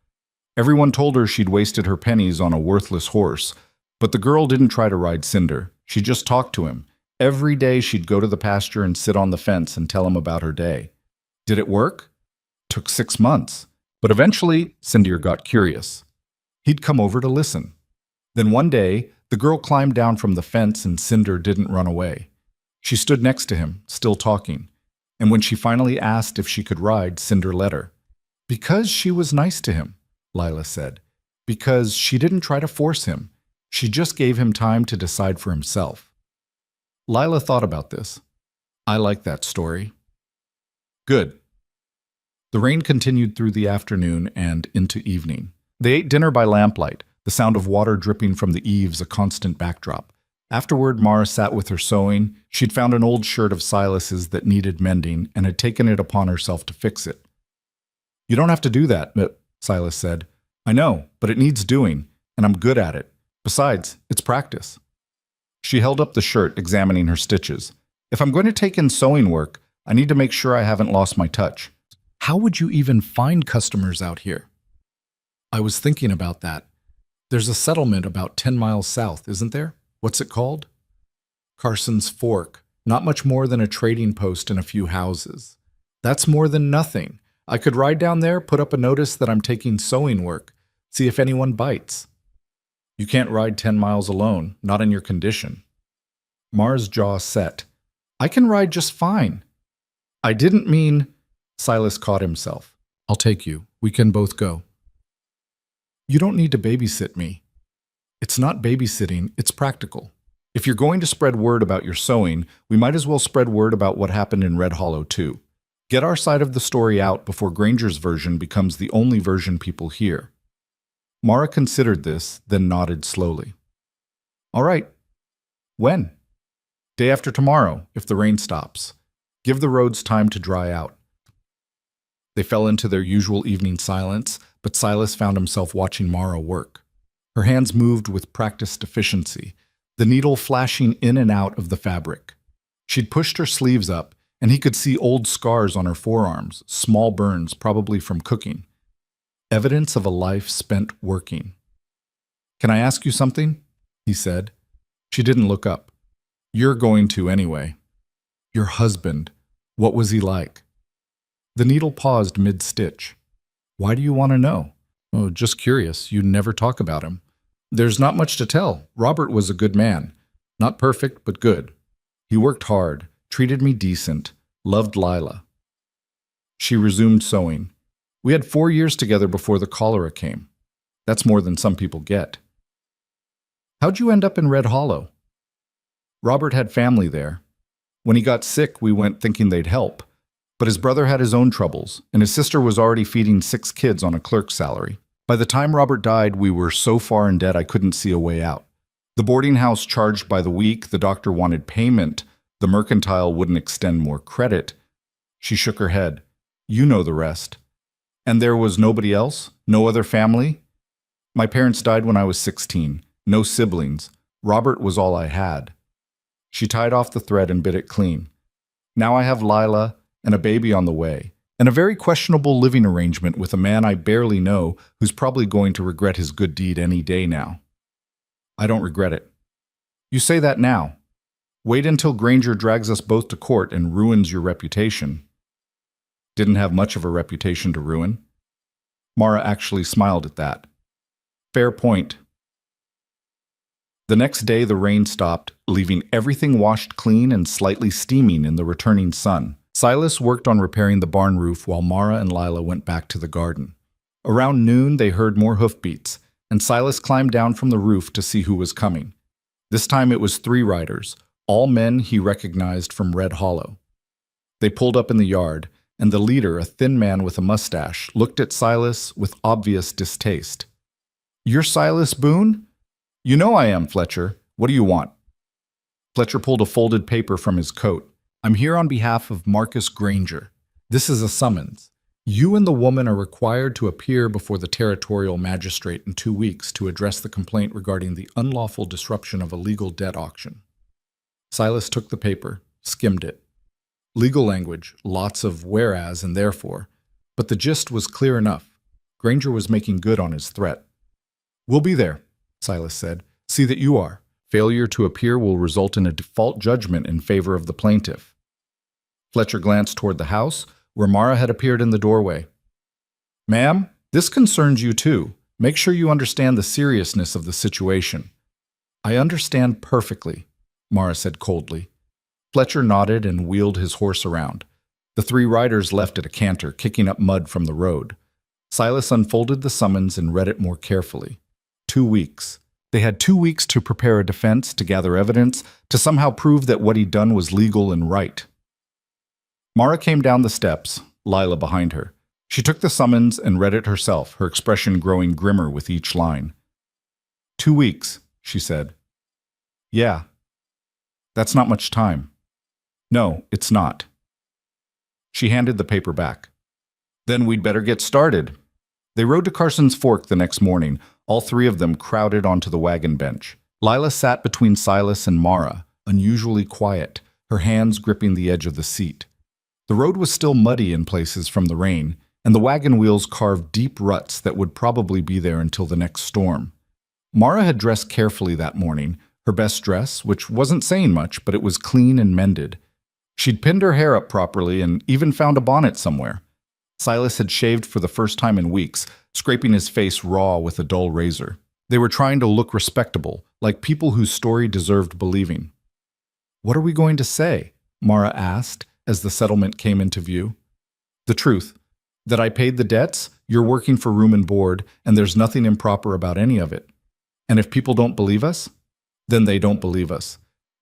Speaker 1: Everyone told her she'd wasted her pennies on a worthless horse, but the girl didn't try to ride Cinder. She just talked to him. Every day she'd go to the pasture and sit on the fence and tell him about her day. Did it work? Took 6 months. But eventually, Cinder got curious. He'd come over to listen. Then one day, the girl climbed down from the fence and Cinder didn't run away. She stood next to him, still talking, and when she finally asked if she could ride, Cinder let her. Because she was nice to him, Lila said. Because she didn't try to force him. She just gave him time to decide for himself. Lila thought about this. I like that story. Good. The rain continued through the afternoon and into evening. They ate dinner by lamplight, the sound of water dripping from the eaves a constant backdrop. Afterward, Mara sat with her sewing. She'd found an old shirt of Silas's that needed mending and had taken it upon herself to fix it. You don't have to do that, Silas said. I know, but it needs doing, and I'm good at it. Besides, it's practice. She held up the shirt, examining her stitches. If I'm going to take in sewing work, I need to make sure I haven't lost my touch. How would you even find customers out here? I was thinking about that. There's a settlement about 10 miles south, isn't there? What's it called? Carson's Fork. Not much more than a trading post and a few houses. That's more than nothing. I could ride down there, put up a notice that I'm taking sewing work, see if anyone bites. You can't ride 10 miles alone, not in your condition. Mara's jaw set. I can ride just fine. I didn't mean... Silas caught himself. I'll take you. We can both go. You don't need to babysit me. It's not babysitting, it's practical. If you're going to spread word about your sewing, we might as well spread word about what happened in Red Hollow too. Get our side of the story out before Granger's version becomes the only version people hear. Mara considered this, then nodded slowly. All right. When? Day after tomorrow, if the rain stops. Give the roads time to dry out. They fell into their usual evening silence, but Silas found himself watching Mara work. Her hands moved with practiced efficiency, the needle flashing in and out of the fabric. She'd pushed her sleeves up, and he could see old scars on her forearms, small burns probably from cooking. Evidence of a life spent working. Can I ask you something? He said. She didn't look up. You're going to anyway. Your husband, what was he like? The needle paused mid-stitch. Why do you want to know? Oh, just curious. You never talk about him. There's not much to tell. Robert was a good man. Not perfect, but good. He worked hard, treated me decent, loved Lila. She resumed sewing. We had 4 years together before the cholera came. That's more than some people get. How'd you end up in Red Hollow? Robert had family there. When he got sick, we went thinking they'd help. But his brother had his own troubles, and his sister was already feeding 6 kids on a clerk's salary. By the time Robert died, we were so far in debt I couldn't see a way out. The boarding house charged by the week, the doctor wanted payment, the mercantile wouldn't extend more credit. She shook her head. You know the rest. And there was nobody else? No other family? My parents died when I was 16. No siblings. Robert was all I had. She tied off the thread and bit it clean. Now I have Lila and a baby on the way, and a very questionable living arrangement with a man I barely know who's probably going to regret his good deed any day now. I don't regret it. You say that now. Wait until Granger drags us both to court and ruins your reputation. Didn't have much of a reputation to ruin. Mara actually smiled at that. Fair point. The next day the rain stopped, leaving everything washed clean and slightly steaming in the returning sun. Silas worked on repairing the barn roof while Mara and Lila went back to the garden. Around noon, they heard more hoofbeats, and Silas climbed down from the roof to see who was coming. This time it was 3 riders, all men he recognized from Red Hollow. They pulled up in the yard, and the leader, a thin man with a mustache, looked at Silas with obvious distaste. You're Silas Boone? You know I am, Fletcher. What do you want? Fletcher pulled a folded paper from his coat. I'm here on behalf of Marcus Granger. This is a summons. You and the woman are required to appear before the territorial magistrate in 2 weeks to address the complaint regarding the unlawful disruption of a legal debt auction. Silas took the paper, skimmed it. Legal language, lots of whereas and therefore, but the gist was clear enough. Granger was making good on his threat. We'll be there, Silas said. See that you are. Failure to appear will result in a default judgment in favor of the plaintiff. Fletcher glanced toward the house, where Mara had appeared in the doorway. Ma'am, this concerns you too. Make sure you understand the seriousness of the situation. I understand perfectly, Mara said coldly. Fletcher nodded and wheeled his horse around. The three riders left at a canter, kicking up mud from the road. Silas unfolded the summons and read it more carefully. 2 weeks. They had 2 weeks to prepare a defense, to gather evidence, to somehow prove that what he'd done was legal and right. Mara came down the steps, Lila behind her. She took the summons and read it herself, her expression growing grimmer with each line. 2 weeks, she said. Yeah. That's not much time. No, it's not. She handed the paper back. Then we'd better get started. They rode to Carson's Fork the next morning, all three of them crowded onto the wagon bench. Lila sat between Silas and Mara, unusually quiet, her hands gripping the edge of the seat. The road was still muddy in places from the rain, and the wagon wheels carved deep ruts that would probably be there until the next storm. Mara had dressed carefully that morning, her best dress, which wasn't saying much, but it was clean and mended. She'd pinned her hair up properly and even found a bonnet somewhere. Silas had shaved for the first time in weeks, scraping his face raw with a dull razor. They were trying to look respectable, like people whose story deserved believing. "What are we going to say?" Mara asked as the settlement came into view. "The truth. That I paid the debts, you're working for room and board, and there's nothing improper about any of it. And if people don't believe us, then they don't believe us.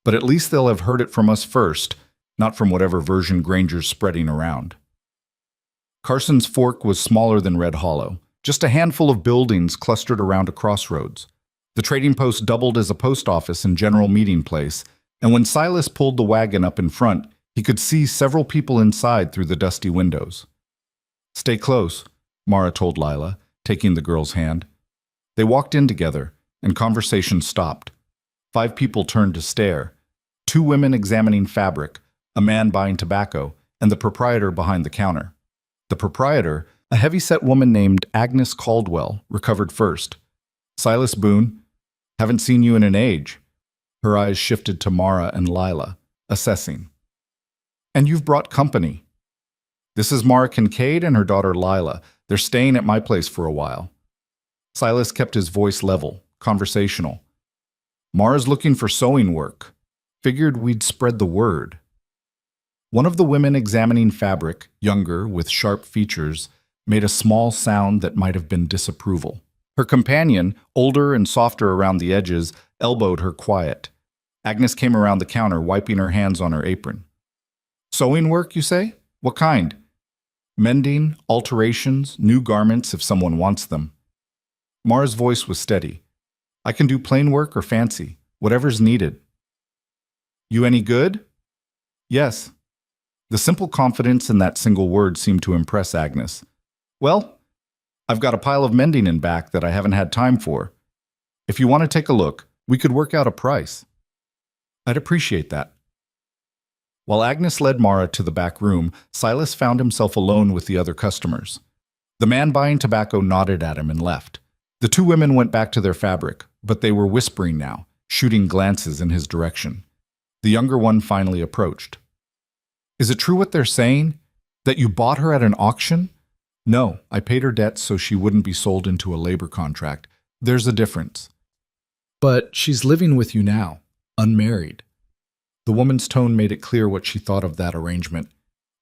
Speaker 1: But at least they'll have heard it from us first, not from whatever version Granger's spreading around." Carson's Fork was smaller than Red Hollow, just a handful of buildings clustered around a crossroads. The trading post doubled as a post office and general meeting place, and when Silas pulled the wagon up in front, he could see several people inside through the dusty windows. "Stay close," Mara told Lila, taking the girl's hand. They walked in together, and conversation stopped. 5 people turned to stare. 2 women examining fabric, a man buying tobacco, and the proprietor behind the counter. The proprietor, a heavy-set woman named Agnes Caldwell, recovered first. "Silas Boone, haven't seen you in an age." Her eyes shifted to Mara and Lila, assessing. "And you've brought company." "This is Mara Kincaid and her daughter Lila. They're staying at my place for a while." Silas kept his voice level, conversational. "Mara's looking for sewing work. Figured we'd spread the word." One of the women examining fabric, younger, with sharp features, made a small sound that might have been disapproval. Her companion, older and softer around the edges, elbowed her quiet. Agnes came around the counter, wiping her hands on her apron. "Sewing work, you say? What kind?" "Mending, alterations, new garments if someone wants them." Mara's voice was steady. "I can do plain work or fancy, whatever's needed." "You any good?" "Yes." The simple confidence in that single word seemed to impress Agnes. "Well, I've got a pile of mending in back that I haven't had time for. If you want to take a look, we could work out a price." "I'd appreciate that." While Agnes led Mara to the back room, Silas found himself alone with the other customers. The man buying tobacco nodded at him and left. The 2 women went back to their fabric, but they were whispering now, shooting glances in his direction. The younger one finally approached. "Is it true what they're saying? That you bought her at an auction?" "No, I paid her debts so she wouldn't be sold into a labor contract. There's a difference." "But she's living with you now, unmarried." The woman's tone made it clear what she thought of that arrangement.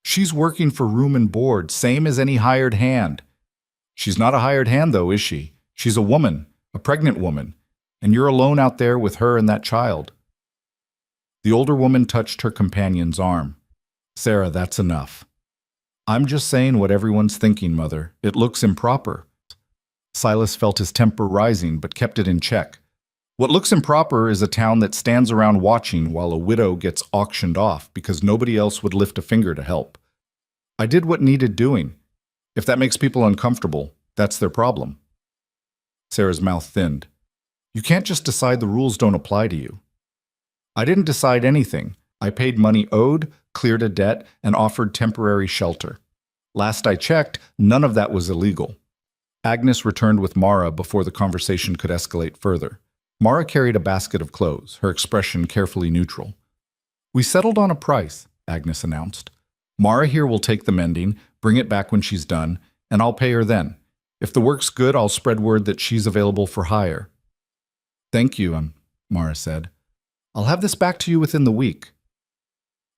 Speaker 1: "She's working for room and board, same as any hired hand." "She's not a hired hand, though, is she? She's a woman, a pregnant woman, and you're alone out there with her and that child." The older woman touched her companion's arm. "Sarah, that's enough." "I'm just saying what everyone's thinking, Mother. It looks improper." Silas felt his temper rising, but kept it in check. "What looks improper is a town that stands around watching while a widow gets auctioned off because nobody else would lift a finger to help. I did what needed doing. If that makes people uncomfortable, that's their problem." Sarah's mouth thinned. "You can't just decide the rules don't apply to you." "I didn't decide anything. I paid money owed, cleared a debt, and offered temporary shelter. Last I checked, none of that was illegal." Agnes returned with Mara before the conversation could escalate further. Mara carried a basket of clothes, her expression carefully neutral. "We settled on a price," Agnes announced. "Mara here will take the mending, bring it back when she's done, and I'll pay her then. If the work's good, I'll spread word that she's available for hire." "Thank you," Mara said. "I'll have this back to you within the week."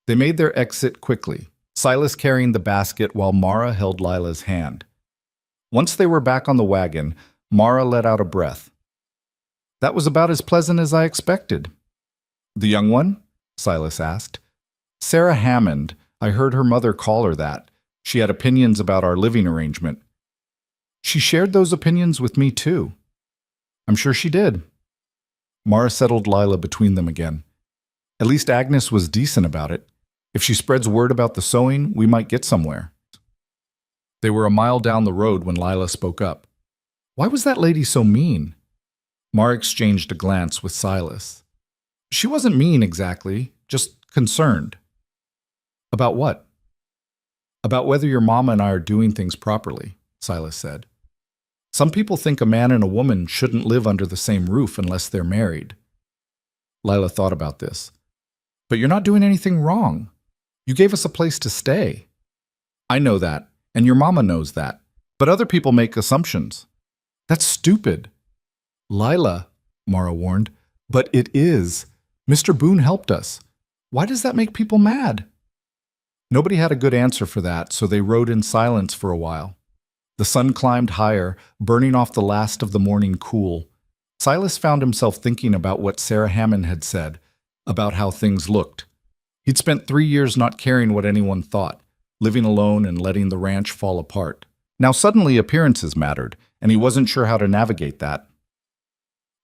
Speaker 1: They made their exit quickly, Silas carrying the basket while Mara held Lila's hand. Once they were back on the wagon, Mara let out a breath. That was about as pleasant as I expected. The young one? Silas asked. Sarah Hammond. I heard her mother call her that. She had opinions about our living arrangement. She shared those opinions with me too. I'm sure she did. Mara settled Lila between them again. At least Agnes was decent about it. If she spreads word about the sewing, we might get somewhere. They were a mile down the road when Lila spoke up. Why was that lady so mean? Mara exchanged a glance with Silas. She wasn't mean exactly, just concerned. About what? About whether your mama and I are doing things properly, Silas said. Some people think a man and a woman shouldn't live under the same roof unless they're married. Lila thought about this. But you're not doing anything wrong. You gave us a place to stay. I know that, and your mama knows that. But other people make assumptions. That's stupid. Lila, Mara warned, but it is. Mr. Boone helped us. Why does that make people mad? Nobody had a good answer for that, so they rode in silence for a while. The sun climbed higher, burning off the last of the morning cool. Silas found himself thinking about what Sarah Hammond had said, about how things looked. He'd spent 3 years not caring what anyone thought, living alone and letting the ranch fall apart. Now suddenly appearances mattered, and he wasn't sure how to navigate that.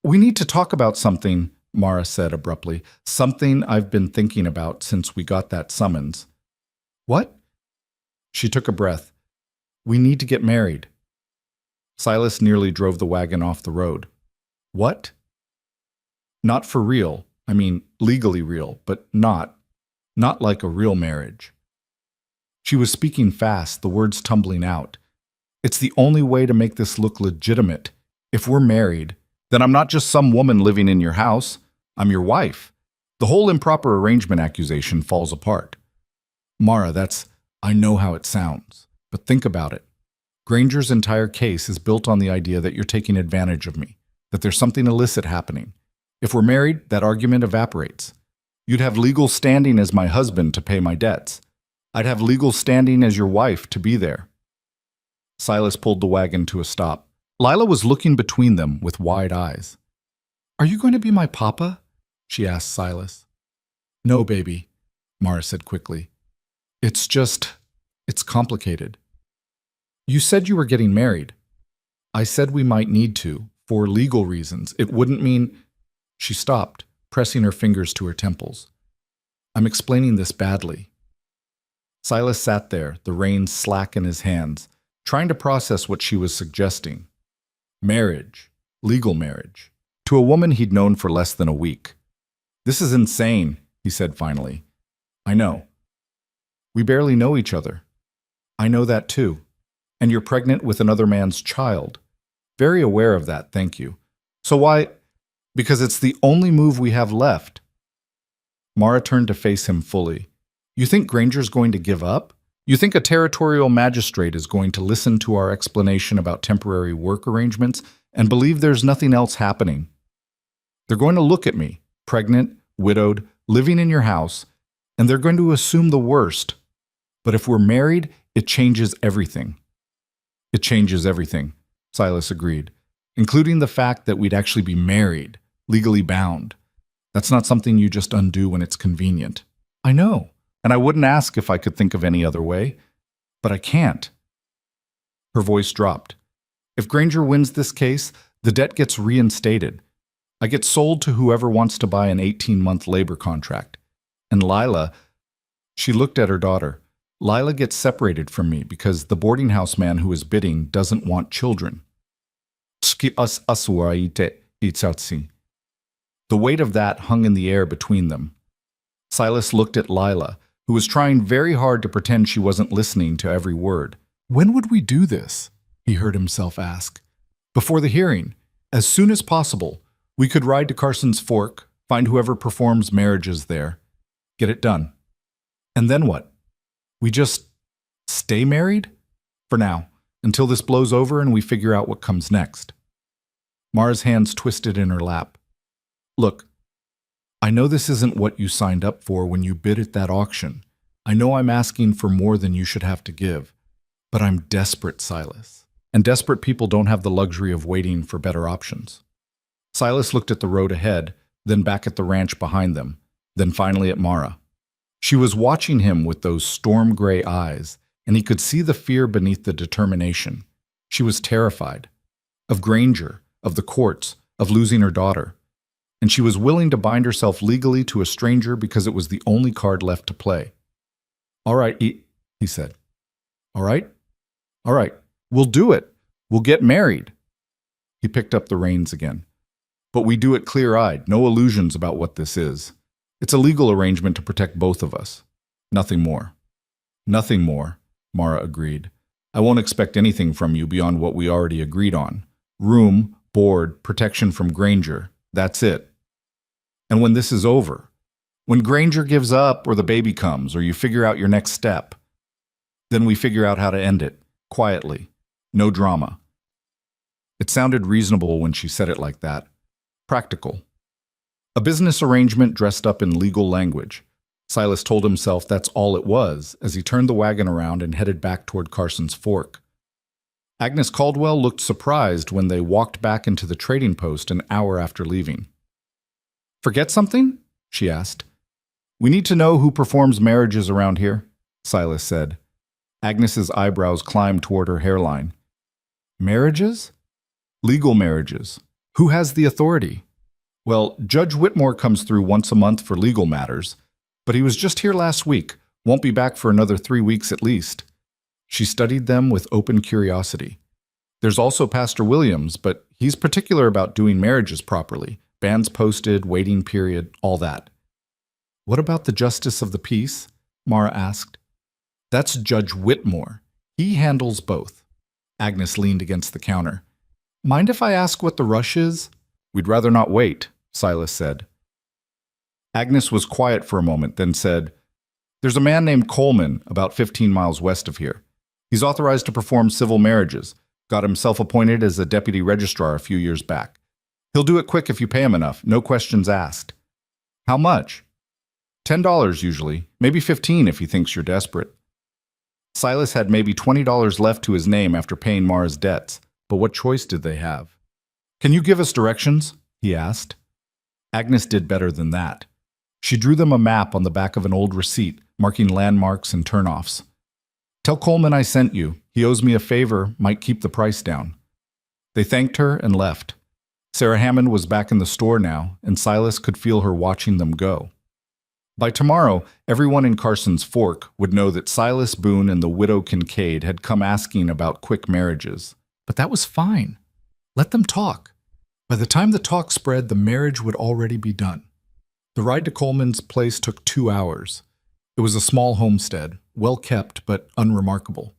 Speaker 1: We need to talk about something, Mara said abruptly. Something I've been thinking about since we got that summons. What? She took a breath. We need to get married. Silas nearly drove the wagon off the road. What? Not for real. I mean, legally real, but not like a real marriage. She was speaking fast, the words tumbling out. It's the only way to make this look legitimate. If we're married, then I'm not just some woman living in your house. I'm your wife. The whole improper arrangement accusation falls apart. Mara, I know how it sounds, but think about it. Granger's entire case is built on the idea that you're taking advantage of me, that there's something illicit happening. If we're married, that argument evaporates. You'd have legal standing as my husband to pay my debts. I'd have legal standing as your wife to be there. Silas pulled the wagon to a stop. Lila was looking between them with wide eyes. Are you going to be my papa? She asked Silas. No, baby, Mara said quickly. It's complicated. You said you were getting married. I said we might need to, for legal reasons. It wouldn't mean... She stopped, pressing her fingers to her temples. I'm explaining this badly. Silas sat there, the reins slack in his hands, trying to process what she was suggesting. Marriage, legal marriage, to a woman he'd known for less than a week. This is insane, he said finally. I know. We barely know each other. I know that too. And you're pregnant with another man's child. Very aware of that, thank you. So why... Because it's the only move we have left. Mara turned to face him fully. You think Granger's going to give up? You think a territorial magistrate is going to listen to our explanation about temporary work arrangements and believe there's nothing else happening? They're going to look at me, pregnant, widowed, living in your house, and they're going to assume the worst. But if we're married, it changes everything. It changes everything, Silas agreed, including the fact that we'd actually be married, legally bound. That's not something you just undo when it's convenient. I know, and I wouldn't ask if I could think of any other way, but I can't. Her voice dropped. If Granger wins this case, the debt gets reinstated. I get sold to whoever wants to buy an 18-month labor contract. And Lila, she looked at her daughter. Lila gets separated from me because the boarding house man who is bidding doesn't want children. The weight of that hung in the air between them. Silas looked at Lila, who was trying very hard to pretend she wasn't listening to every word. When would we do this? He heard himself ask. Before the hearing, as soon as possible. We could ride to Carson's Fork, find whoever performs marriages there, get it done. And then what? We just stay married? For now, until this blows over and we figure out what comes next. Mara's hands twisted in her lap. Look,
Speaker 2: I know this isn't what you signed up for when you bid at that auction. I know I'm asking for more than you should have to give. But I'm desperate, Silas. And desperate people don't have the luxury of waiting for better options. Silas looked at the road ahead, then back at the ranch behind them, then finally at Mara. She was watching him with those storm-gray eyes, and he could see the fear beneath the determination. She was terrified. Of Granger, of the courts, of losing her daughter. And she was willing to bind herself legally to a stranger because it was the only card left to play. "All right," he said. "All right? All right. We'll do it. We'll get married." He picked up the reins again. "But we do it clear-eyed, no illusions about what this is. It's a legal arrangement to protect both of us. Nothing more." "Nothing more," Mara agreed. "I won't expect anything from you beyond what we already agreed on. Room, board, protection from Granger. That's it. And when this is over, when Granger gives up or the baby comes or you figure out your next step, then we figure out how to end it, quietly. No drama." It sounded reasonable when she said it like that. Practical. A business arrangement dressed up in legal language. Silas told himself that's all it was as he turned the wagon around and headed back toward Carson's Fork. Agnes Caldwell looked surprised when they walked back into the trading post an hour after leaving. "Forget something?" she asked. "We need to know who performs marriages around here," Silas said. Agnes's eyebrows climbed toward her hairline. "Marriages?" "Legal marriages. Who has the authority?" "Well, Judge Whitmore comes through once a month for legal matters, but he was just here last week, won't be back for another 3 weeks at least." She studied them with open curiosity. "There's also Pastor Williams, but he's particular about doing marriages properly. Banns posted, waiting period, all that." "What about the Justice of the Peace?" Mara asked. "That's Judge Whitmore. He handles both." Agnes leaned against the counter. "Mind if I ask what the rush is?" "We'd rather not wait," Silas said. Agnes was quiet for a moment, then said, "There's a man named Coleman, about 15 miles west of here. He's authorized to perform civil marriages, got himself appointed as a deputy registrar a few years back. He'll do it quick if you pay him enough, no questions asked." "How much?" $10 usually, maybe 15 if he thinks you're desperate. Silas had maybe $20 left to his name after paying Mara's debts, but what choice did they have? "Can you give us directions?" he asked. Agnes did better than that. She drew them a map on the back of an old receipt, marking landmarks and turnoffs. "Tell Coleman I sent you. He owes me a favor, might keep the price down." They thanked her and left. Sarah Hammond was back in the store now, and Silas could feel her watching them go. By tomorrow, everyone in Carson's Fork would know that Silas Boone and the widow Kincaid had come asking about quick marriages. But that was fine. Let them talk. By the time the talk spread, the marriage would already be done. The ride to Coleman's place took 2 hours. It was a small homestead, well kept but unremarkable.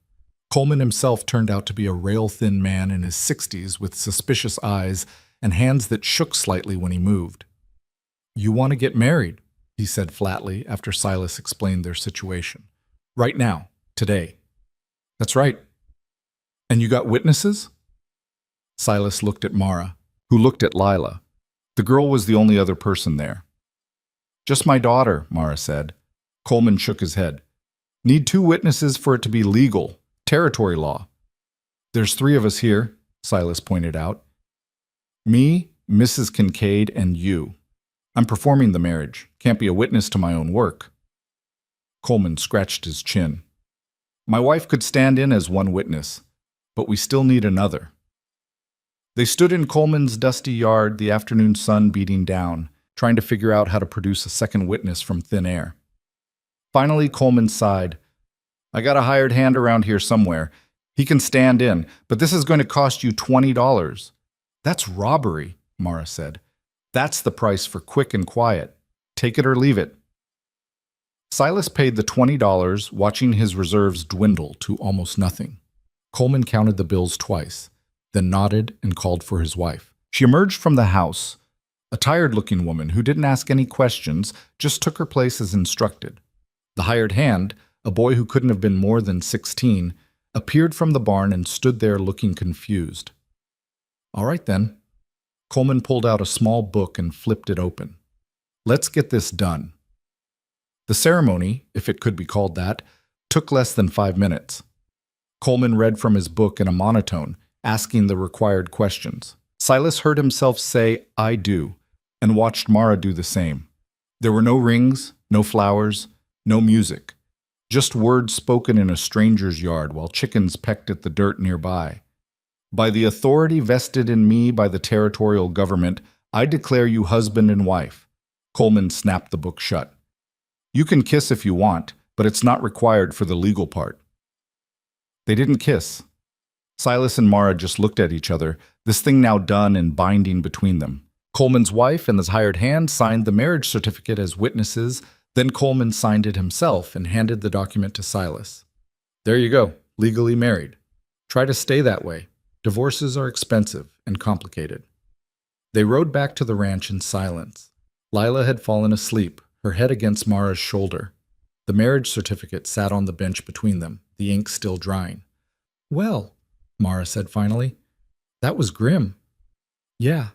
Speaker 2: Coleman himself turned out to be a rail-thin man in his 60s with suspicious eyes and hands that shook slightly when he moved. "You want to get married," he said flatly after Silas explained their situation. "Right now, today." "That's right." "And you got witnesses?" Silas looked at Mara, who looked at Lila. The girl was the only other person there. "Just my daughter," Mara said. Coleman shook his head. "Need 2 witnesses for it to be legal. Territory law." "There's 3 of us here," Silas pointed out. "Me, Mrs. Kincaid, and you. I'm performing the marriage. Can't be a witness to my own work." Coleman scratched his chin. "My wife could stand in as one witness, but we still need another." They stood in Coleman's dusty yard, the afternoon sun beating down, trying to figure out how to produce a second witness from thin air. Finally, Coleman sighed. "I got a hired hand around here somewhere. He can stand in, but this is going to cost you $20. "That's robbery," Mara said. "That's the price for quick and quiet. Take it or leave it." Silas paid the $20, watching his reserves dwindle to almost nothing. Coleman counted the bills twice, then nodded and called for his wife. She emerged from the house, a tired-looking woman who didn't ask any questions, just took her place as instructed. The hired hand, a boy who couldn't have been more than 16, appeared from the barn and stood there looking confused. "All right, then." Coleman pulled out a small book and flipped it open. Let's get this done. The ceremony, if it could be called that, took less than 5 minutes. Coleman read from his book in a monotone, asking the required questions. Silas heard himself say, "I do," and watched Mara do the same. There were no rings, no flowers, no music, just words spoken in a stranger's yard while chickens pecked at the dirt nearby. "By the authority vested in me by the territorial government, I declare you husband and wife." Coleman snapped the book shut. "You can kiss if you want, but it's not required for the legal part." They didn't kiss. Silas and Mara just looked at each other, this thing now done and binding between them. Coleman's wife and his hired hand signed the marriage certificate as witnesses, then Coleman signed it himself and handed the document to Silas. "There you go, legally married. Try to stay that way. Divorces are expensive and complicated." They rode back to the ranch in silence. Lila had fallen asleep, her head against Mara's shoulder. The marriage certificate sat on the bench between them, the ink still drying. "Well," Mara said finally, "that was grim." "Yeah.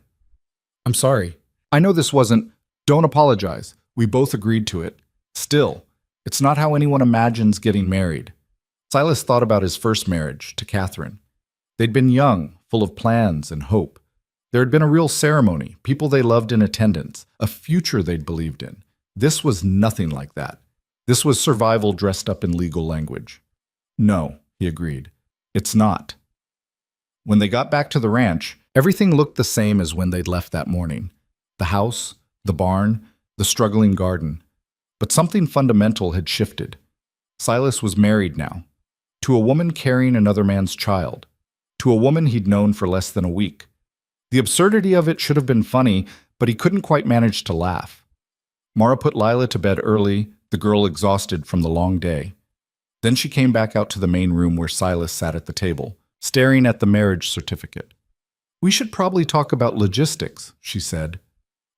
Speaker 2: I'm sorry. I know this wasn't—" "Don't apologize. We both agreed to it. Still, it's not how anyone imagines getting married." Silas thought about his first marriage, to Catherine. They'd been young, full of plans and hope. There had been a real ceremony, people they loved in attendance, a future they'd believed in. This was nothing like that. This was survival dressed up in legal language. "No," he agreed. "It's not." When they got back to the ranch, everything looked the same as when they'd left that morning. The house, the barn, the struggling garden. But something fundamental had shifted. Silas was married now, to a woman carrying another man's child, to a woman he'd known for less than a week. The absurdity of it should have been funny, but he couldn't quite manage to laugh. Mara put Lila to bed early, the girl exhausted from the long day. Then she came back out to the main room where Silas sat at the table, staring at the marriage certificate. "We should probably talk about logistics," she said.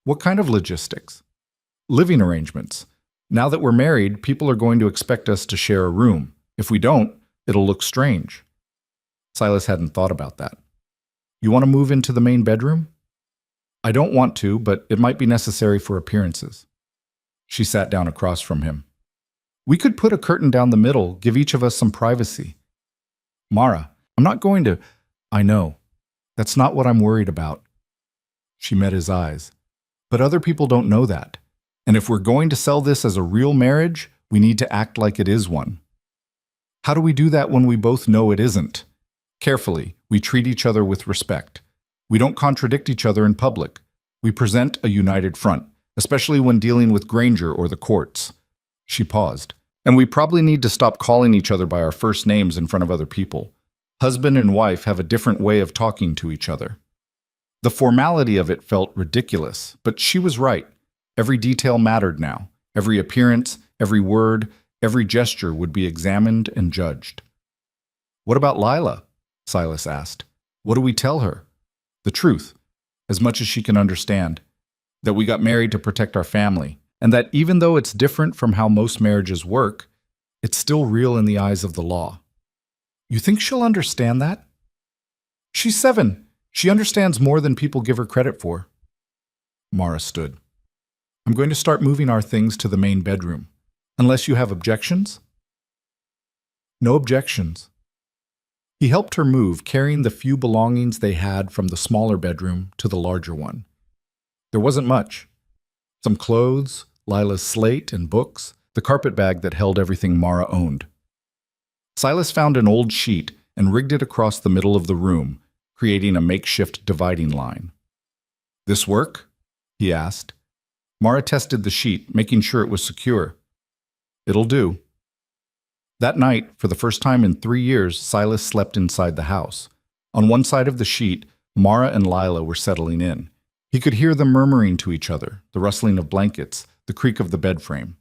Speaker 2: "What kind of logistics?" "Living arrangements. Now that we're married, people are going to expect us to share a room. If we don't, it'll look strange." Silas hadn't thought about that. "You want to move into the main bedroom?" "I don't want to, but it might be necessary for appearances." She sat down across from him. "We could put a curtain down the middle, give each of us some privacy." "Mara, I'm not going to—" "I know. That's not what I'm worried about." She met his eyes. "But other people don't know that. And if we're going to sell this as a real marriage, we need to act like it is one." "How do we do that when we both know it isn't?" "Carefully, we treat each other with respect. We don't contradict each other in public. We present a united front, especially when dealing with Granger or the courts." She paused. "And we probably need to stop calling each other by our first names in front of other people. Husband and wife have a different way of talking to each other." The formality of it felt ridiculous, but she was right. Every detail mattered now. Every appearance, every word, every gesture would be examined and judged. "What about Lila?" Silas asked. "What do we tell her?" "The truth, as much as she can understand. That we got married to protect our family, and that even though it's different from how most marriages work, it's still real in the eyes of the law." "You think she'll understand that?" "She's 7. She understands more than people give her credit for." Mara stood. "I'm going to start moving our things to the main bedroom. Unless you have objections?" "No objections." He helped her move, carrying the few belongings they had from the smaller bedroom to the larger one. There wasn't much. Some clothes, Lila's slate and books, the carpet bag that held everything Mara owned. Silas found an old sheet and rigged it across the middle of the room, creating a makeshift dividing line. "This work?" he asked. Mara tested the sheet, making sure it was secure. "It'll do." That night, for the first time in 3 years, Silas slept inside the house. On one side of the sheet, Mara and Lila were settling in. He could hear them murmuring to each other, the rustling of blankets, the creak of the bed frame.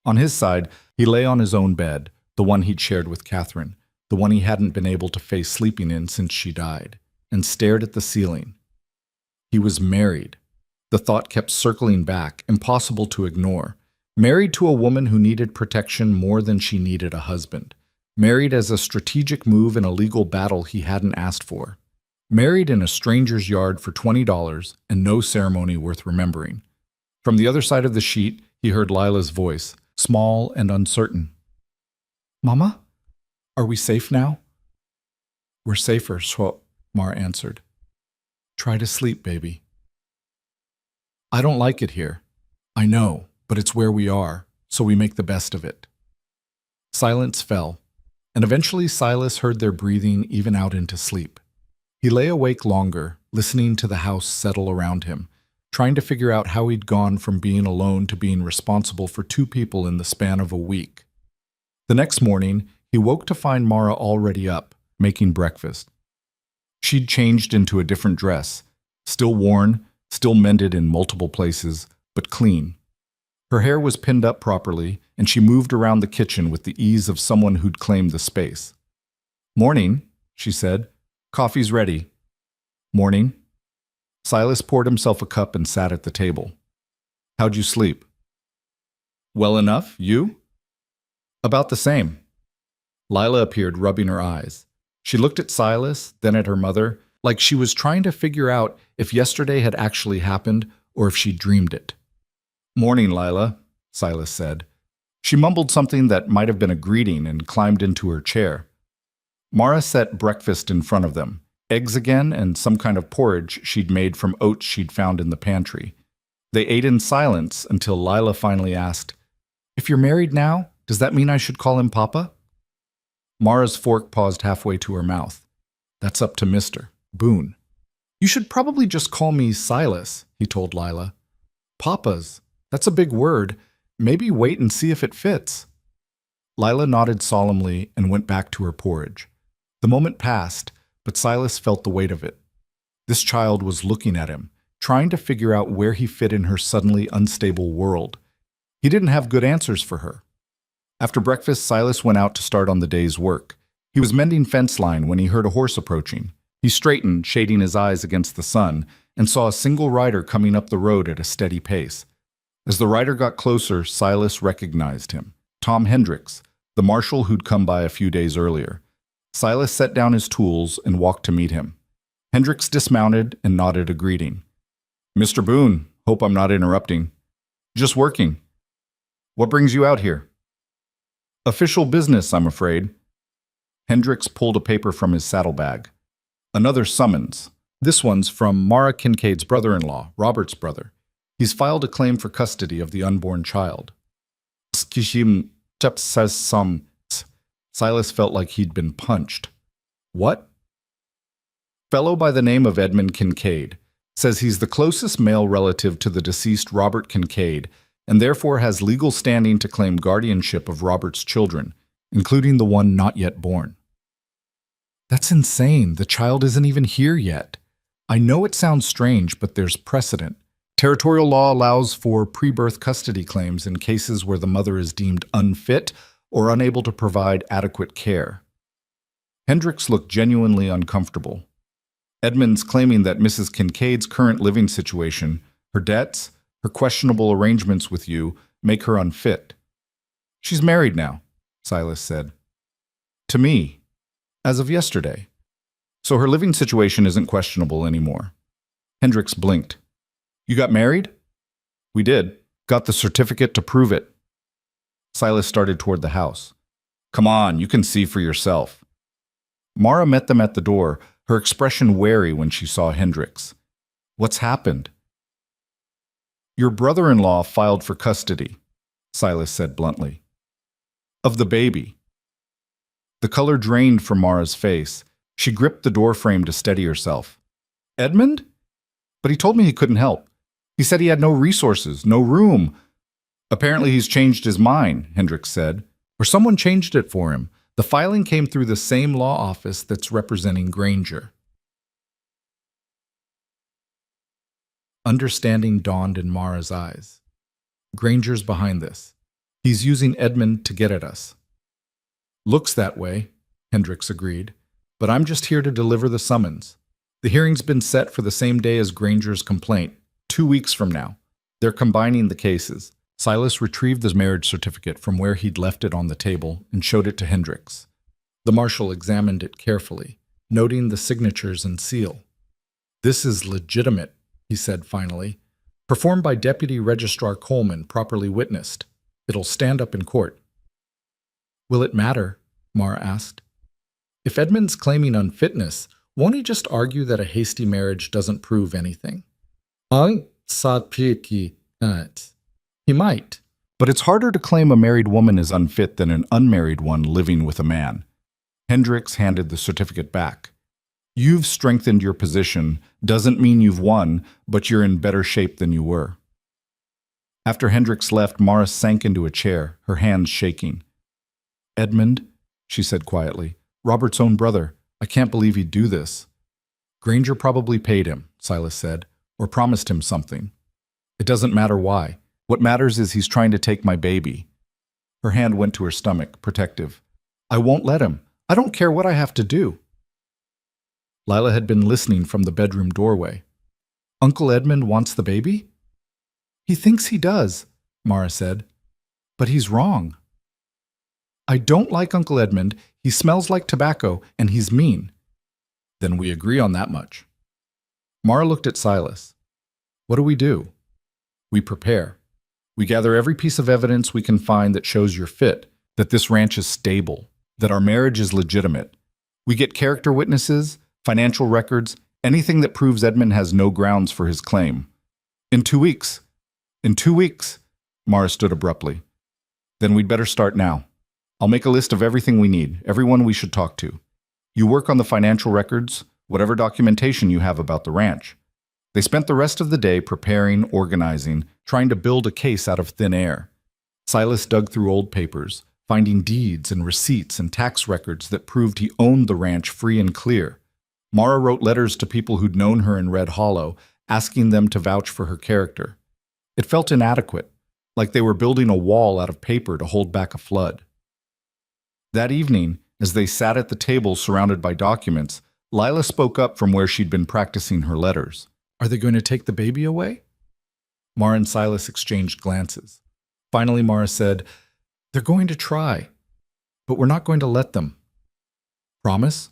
Speaker 2: On his side, he lay on his own bed, the one he'd shared with Catherine, the one he hadn't been able to face sleeping in since she died, and stared at the ceiling. He was married. The thought kept circling back, impossible to ignore. Married to a woman who needed protection more than she needed a husband. Married as a strategic move in a legal battle he hadn't asked for. Married in a stranger's yard for $20 and no ceremony worth remembering.
Speaker 1: From the other side of the sheet, he heard Lila's voice, small and uncertain.
Speaker 2: Mama? Are we safe now? We're safer, Mara answered. Try to sleep, baby. I don't like it here. I know, but it's where we are, so we make the best of it. Silence fell, and eventually Silas heard their breathing even out into sleep. He lay awake longer, listening to the house settle around him, trying to figure out how he'd gone from being alone to being responsible for two people in the span of a week. The next morning, he woke to find Mara already up, making breakfast. She'd changed into a different dress, still worn, still mended in multiple places, but clean. Her hair was pinned up properly, and she moved around the kitchen with the ease of someone who'd claimed the space. "Morning," she said. "Coffee's ready." "Morning." Silas poured himself a cup and sat at the table. "How'd you sleep?" "Well enough. You?" "About the same." Lila appeared, rubbing her eyes. She looked at Silas, then at her mother, like she was trying to figure out if yesterday had actually happened or if she dreamed it. "Morning, Lila," Silas said. She mumbled something that might have been a greeting and climbed into her chair. Mara set breakfast in front of them, eggs again and some kind of porridge she'd made from oats she'd found in the pantry. They ate in silence until Lila finally asked, "If you're married now, does that mean I should call him Papa?" Mara's fork paused halfway to her mouth. "That's up to Mr. Boone." "You should probably just call me Silas," he told Lila. "Papa's. That's a big word. Maybe wait and see if it fits." Lila nodded solemnly and went back to her porridge. The moment passed, but Silas felt the weight of it. This child was looking at him, trying to figure out where he fit in her suddenly unstable world. He didn't have good answers for her. After breakfast, Silas went out to start on the day's work. He was mending fence line when he heard a horse approaching. He straightened, shading his eyes against the sun, and saw a single rider coming up the road at a steady pace. As the rider got closer, Silas recognized him. Tom Hendricks, the marshal who'd come by a few days earlier. Silas set down his tools and walked to meet him. Hendricks dismounted and nodded a greeting. "Mr. Boone, hope I'm not interrupting." "Just working." "What brings you out here?" "Official business, I'm afraid." Hendricks pulled a paper from his saddlebag. "Another summons. This one's from Mara Kincaid's brother-in-law, Robert's brother. He's filed a claim for custody of the unborn child." Silas felt like he'd been punched. "What?" "Fellow by the name of Edmund Kincaid. Says he's the closest male relative to the deceased Robert Kincaid and therefore has legal standing to claim guardianship of Robert's children, including the one not yet born." "That's insane. The child isn't even here yet. I know it sounds strange, but there's precedent. Territorial law allows for pre-birth custody claims in cases where the mother is deemed unfit or unable to provide adequate care." Hendricks looked genuinely uncomfortable. "Edmund's claiming that Mrs. Kincaid's current living situation, her debts, her questionable arrangements with you, make her unfit." "She's married now," Silas said. "To me. As of yesterday. So her living situation isn't questionable anymore." Hendricks blinked. "You got married?" "We did. Got the certificate to prove it." Silas started toward the house. "Come on, you can see for yourself." Mara met them at the door, her expression wary when she saw Hendricks. "What's happened?" "Your brother-in-law filed for custody," Silas said bluntly. "Of the baby." The color drained from Mara's face. She gripped the doorframe to steady herself. "Edmund? But he told me he couldn't help. He said he had no resources, no room." "Apparently he's changed his mind," Hendricks said. "Or someone changed it for him. The filing came through the same law office that's representing Granger." Understanding dawned in Mara's eyes. "Granger's behind this. He's using Edmund to get at us." "Looks that way," Hendricks agreed. "But I'm just here to deliver the summons. The hearing's been set for the same day as Granger's complaint, 2 weeks from now. They're combining the cases." Silas retrieved the marriage certificate from where he'd left it on the table and showed it to Hendricks. The marshal examined it carefully, noting the signatures and seal. "This is legitimate," he said finally. Performed by Deputy Registrar Coleman, properly witnessed. It'll stand up in court. Will it matter? Mara asked. If Edmund's claiming unfitness, won't he just argue that a hasty marriage doesn't prove anything? He might.
Speaker 1: But it's harder to claim a married woman is unfit than an unmarried one living with a man. Hendricks handed the certificate back. You've strengthened your position, doesn't mean you've won, but you're in better shape than you were. After Hendricks left, Mara sank into a chair, her hands shaking. Edmund, she said quietly, Robert's own brother. I can't believe he'd do this. Granger probably paid him, Silas said, or promised him something. It doesn't matter why. What matters is he's trying to take my baby. Her hand went to her stomach, protective. I won't let him. I don't care what I have to do. Lila had been listening from the bedroom doorway. Uncle Edmund wants the baby? He thinks he does, Mara said. But he's wrong. I don't like Uncle Edmund. He smells like tobacco, and he's mean. Then we agree on that much. Mara looked at Silas. What do? We prepare. We gather every piece of evidence we can find that shows you're fit, that this ranch is stable, that our marriage is legitimate. We get character witnesses, financial records, anything that proves Edmund has no grounds for his claim. In 2 weeks. In 2 weeks, Mara stood abruptly. Then we'd better start now. I'll make a list of everything we need, everyone we should talk to. You work on the financial records, whatever documentation you have about the ranch. They spent the rest of the day preparing, organizing, trying to build a case out of thin air. Silas dug through old papers, finding deeds and receipts and tax records that proved he owned the ranch free and clear. Mara wrote letters to people who'd known her in Red Hollow, asking them to vouch for her character. It felt inadequate, like they were building a wall out of paper to hold back a flood. That evening, as they sat at the table surrounded by documents, Lila spoke up from where she'd been practicing her letters. Are they going to take the baby away? Mara and Silas exchanged glances. Finally, Mara said, They're going to try, but we're not going to let them. Promise?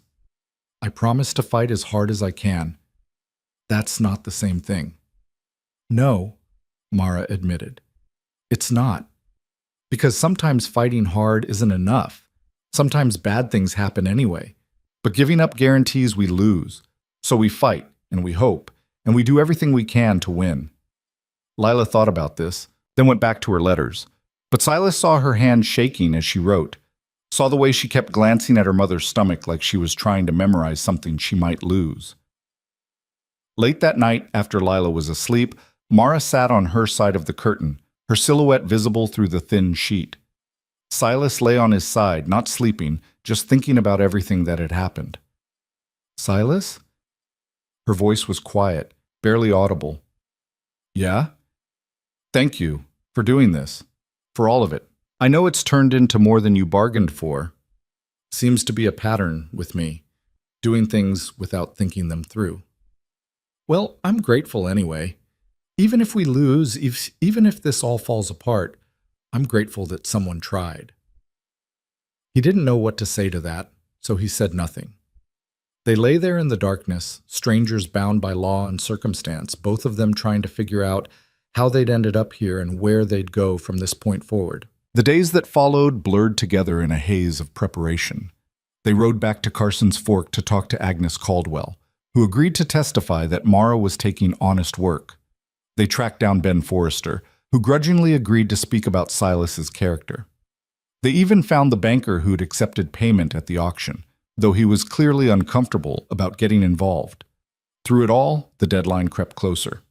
Speaker 1: I promise to fight as hard as I can. That's not the same thing. No, Mara admitted. It's not. Because sometimes fighting hard isn't enough. Sometimes bad things happen anyway. But giving up guarantees we lose. So we fight, and we hope, and we do everything we can to win. Lila thought about this, then went back to her letters. But Silas saw her hand shaking as she wrote, saw the way she kept glancing at her mother's stomach like she was trying to memorize something she might lose. Late that night, after Lila was asleep, Mara sat on her side of the curtain, her silhouette visible through the thin sheet. Silas lay on his side, not sleeping, just thinking about everything that had happened. Silas? Her voice was quiet, barely audible. Yeah? Thank you for doing this, for all of it. I know it's turned into more than you bargained for. Seems to be a pattern with me, doing things without thinking them through. Well, I'm grateful anyway. Even if we lose, even if this all falls apart, I'm grateful that someone tried. He didn't know what to say to that, so he said nothing. They lay there in the darkness, strangers bound by law and circumstance, both of them trying to figure out how they'd ended up here and where they'd go from this point forward. The days that followed blurred together in a haze of preparation. They rode back to Carson's Fork to talk to Agnes Caldwell, who agreed to testify that Mara was taking honest work. They tracked down Ben Forrester, who grudgingly agreed to speak about Silas's character. They even found the banker who'd accepted payment at the auction, though he was clearly uncomfortable about getting involved. Through it all, the deadline crept closer.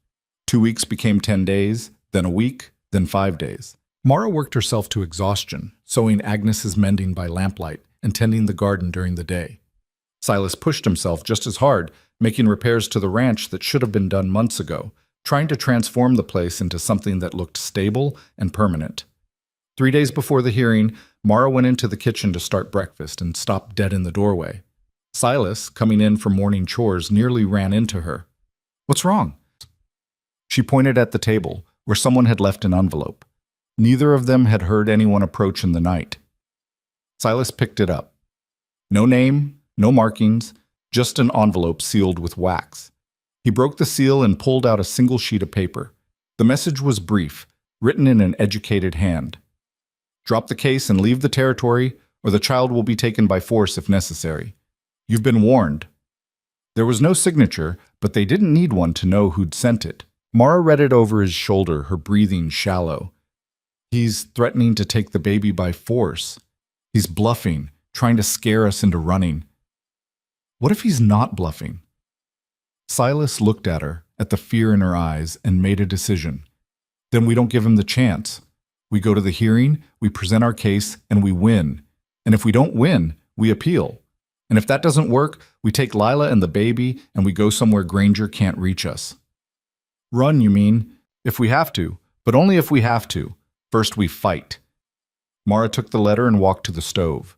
Speaker 1: 2 weeks became 10 days, then a week, then 5 days. Mara worked herself to exhaustion, sewing Agnes's mending by lamplight and tending the garden during the day. Silas pushed himself just as hard, making repairs to the ranch that should have been done months ago, trying to transform the place into something that looked stable and permanent. 3 days before the hearing, Mara went into the kitchen to start breakfast and stopped dead in the doorway. Silas, coming in from morning chores, nearly ran into her. What's wrong? She pointed at the table, where someone had left an envelope. Neither of them had heard anyone approach in the night. Silas picked it up. No name, no markings, just an envelope sealed with wax. He broke the seal and pulled out a single sheet of paper. The message was brief, written in an educated hand. Drop the case and leave the territory, or the child will be taken by force if necessary. You've been warned. There was no signature, but they didn't need one to know who'd sent it. Mara read it over his shoulder, her breathing shallow. He's threatening to take the baby by force. He's bluffing, trying to scare us into running. What if he's not bluffing? Silas looked at her, at the fear in her eyes, and made a decision. Then we don't give him the chance. We go to the hearing, we present our case, and we win. And if we don't win, we appeal. And if that doesn't work, we take Lila and the baby and we go somewhere Granger can't reach us. Run, you mean? If we have to, but only if we have to. First we fight. Mara took the letter and walked to the stove.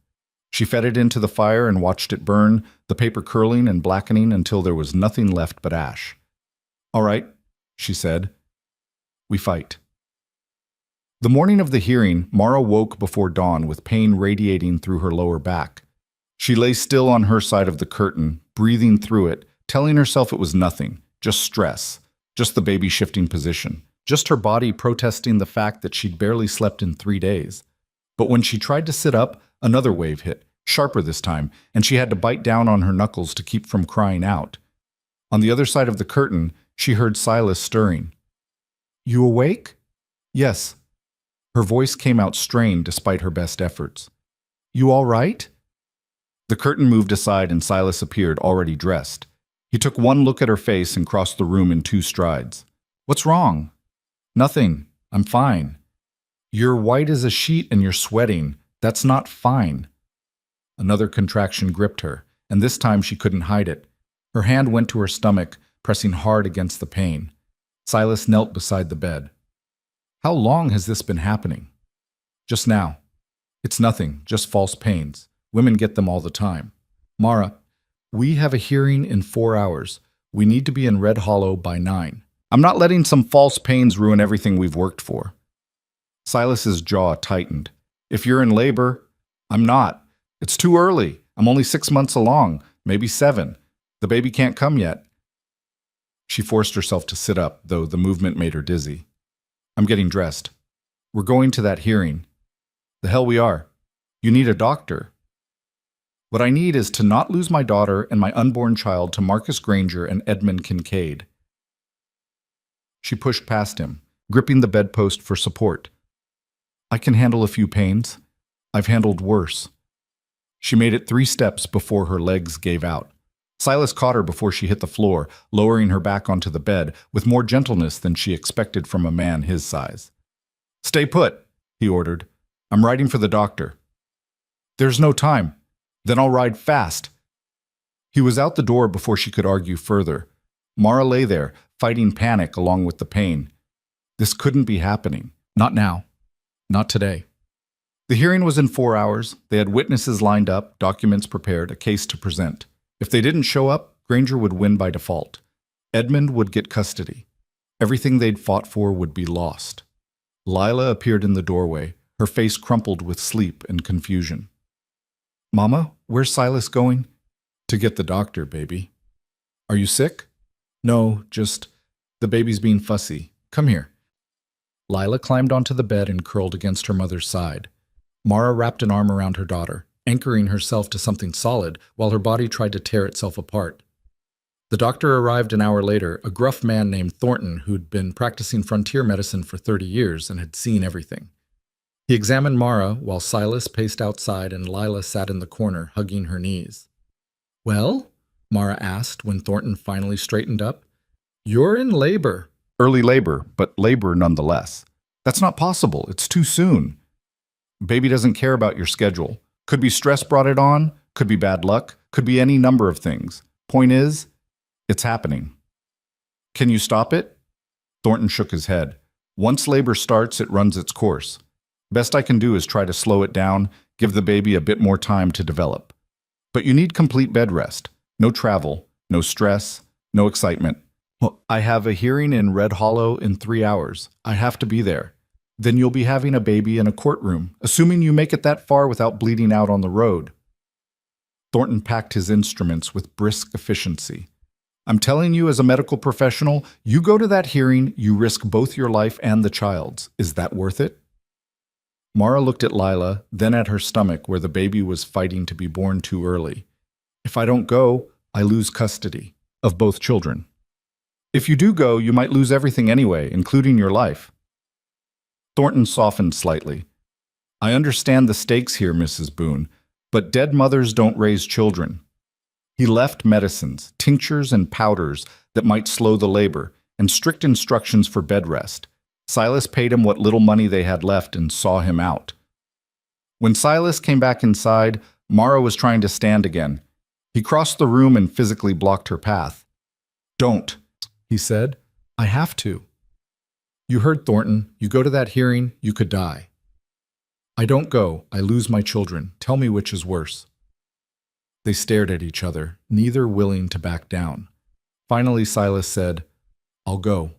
Speaker 1: She fed it into the fire and watched it burn, the paper curling and blackening until there was nothing left but ash. All right, she said. We fight. The morning of the hearing, Mara woke before dawn with pain radiating through her lower back. She lay still on her side of the curtain, breathing through it, telling herself it was nothing, just stress, just the baby shifting position, just her body protesting the fact that she'd barely slept in 3 days. But when she tried to sit up, another wave hit, sharper this time, and she had to bite down on her knuckles to keep from crying out. On the other side of the curtain, she heard Silas stirring. You awake? Yes. Her voice came out strained despite her best efforts. You all right? The curtain moved aside and Silas appeared, already dressed. He took one look at her face and crossed the room in 2 strides. What's wrong? Nothing. I'm fine. You're white as a sheet and you're sweating. That's not fine. Another contraction gripped her, and this time she couldn't hide it. Her hand went to her stomach, pressing hard against the pain. Silas knelt beside the bed. How long has this been happening? Just now. It's nothing, just false pains. Women get them all the time. Mara, we have a hearing in 4 hours. We need to be in Red Hollow by 9. I'm not letting some false pains ruin everything we've worked for. Silas's jaw tightened. If you're in labor, I'm not. It's too early. I'm only 6 months along, maybe 7. The baby can't come yet. She forced herself to sit up, though the movement made her dizzy. I'm getting dressed. We're going to that hearing. The hell we are. You need a doctor. What I need is to not lose my daughter and my unborn child to Marcus Granger and Edmund Kincaid. She pushed past him, gripping the bedpost for support. I can handle a few pains. I've handled worse. She made it 3 steps before her legs gave out. Silas caught her before she hit the floor, lowering her back onto the bed with more gentleness than she expected from a man his size. Stay put, he ordered. I'm riding for the doctor. There's no time. Then I'll ride fast. He was out the door before she could argue further. Mara lay there, fighting panic along with the pain. This couldn't be happening. Not now. Not today. The hearing was in 4 hours. They had witnesses lined up, documents prepared, a case to present. If they didn't show up, Granger would win by default. Edmund would get custody. Everything they'd fought for would be lost. Lila appeared in the doorway, her face crumpled with sleep and confusion. Mama, where's Silas going? To get the doctor, baby. Are you sick? No, just the baby's being fussy. Come here. Lila climbed onto the bed and curled against her mother's side. Mara wrapped an arm around her daughter, anchoring herself to something solid while her body tried to tear itself apart. The doctor arrived an hour later, a gruff man named Thornton who'd been practicing frontier medicine for 30 years and had seen everything. He examined Mara while Silas paced outside and Lila sat in the corner, hugging her knees. Well? Mara asked when Thornton finally straightened up. You're in labor. Early labor, but labor nonetheless. That's not possible. It's too soon. Baby doesn't care about your schedule. Could be stress brought it on, could be bad luck, could be any number of things. Point is, it's happening. Can you stop it? Thornton shook his head. Once labor starts, it runs its course. Best I can do is try to slow it down, give the baby a bit more time to develop. But you need complete bed rest. No travel, no stress, no excitement. Well, I have a hearing in Red Hollow in 3 hours. I have to be there. Then you'll be having a baby in a courtroom, assuming you make it that far without bleeding out on the road. Thornton packed his instruments with brisk efficiency. I'm telling you as a medical professional, you go to that hearing, you risk both your life and the child's. Is that worth it? Mara looked at Lila, then at her stomach where the baby was fighting to be born too early. If I don't go, I lose custody of both children. If you do go, you might lose everything anyway, including your life. Thornton softened slightly. I understand the stakes here, Mrs. Boone, but dead mothers don't raise children. He left medicines, tinctures and powders that might slow the labor, and strict instructions for bed rest. Silas paid him what little money they had left and saw him out. When Silas came back inside, Mara was trying to stand again. He crossed the room and physically blocked her path. Don't, he said. I have to. You heard Thornton. You go to that hearing, you could die. I don't go. I lose my children. Tell me which is worse. They stared at each other, neither willing to back down. Finally, Silas said, I'll go.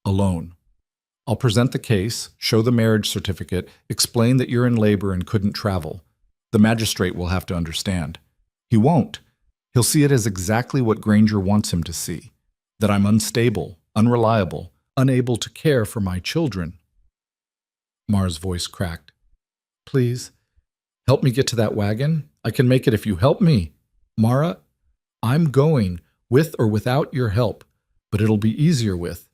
Speaker 1: Alone. I'll present the case, show the marriage certificate, explain that you're in labor and couldn't travel. The magistrate will have to understand. He won't. He'll see it as exactly what Granger wants him to see. That I'm unstable, unreliable, unable to care for my children. Mara's voice cracked. Please, help me get to that wagon. I can make it if you help me. Mara, I'm going, with or without your help, but it'll be easier with.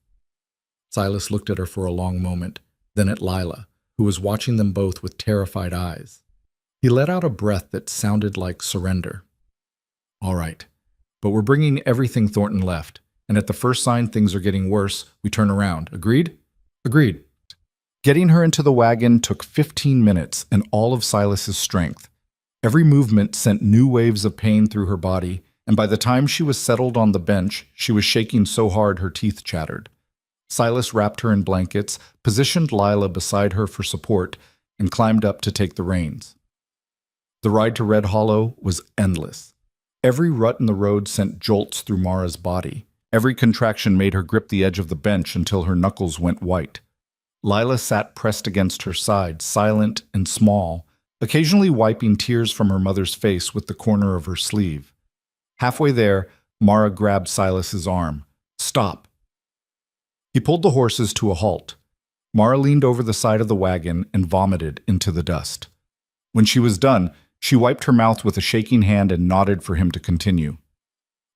Speaker 1: Silas looked at her for a long moment, then at Lila, who was watching them both with terrified eyes. He let out a breath that sounded like surrender. All right, but we're bringing everything Thornton left, and at the first sign things are getting worse, we turn around. Agreed? Agreed. Getting her into the wagon took 15 minutes and all of Silas's strength. Every movement sent new waves of pain through her body, and by the time she was settled on the bench, she was shaking so hard her teeth chattered. Silas wrapped her in blankets, positioned Lila beside her for support, and climbed up to take the reins. The ride to Red Hollow was endless. Every rut in the road sent jolts through Mara's body. Every contraction made her grip the edge of the bench until her knuckles went white. Lila sat pressed against her side, silent and small, occasionally wiping tears from her mother's face with the corner of her sleeve. Halfway there, Mara grabbed Silas's arm. Stop. He pulled the horses to a halt. Mara leaned over the side of the wagon and vomited into the dust. When she was done, she wiped her mouth with a shaking hand and nodded for him to continue.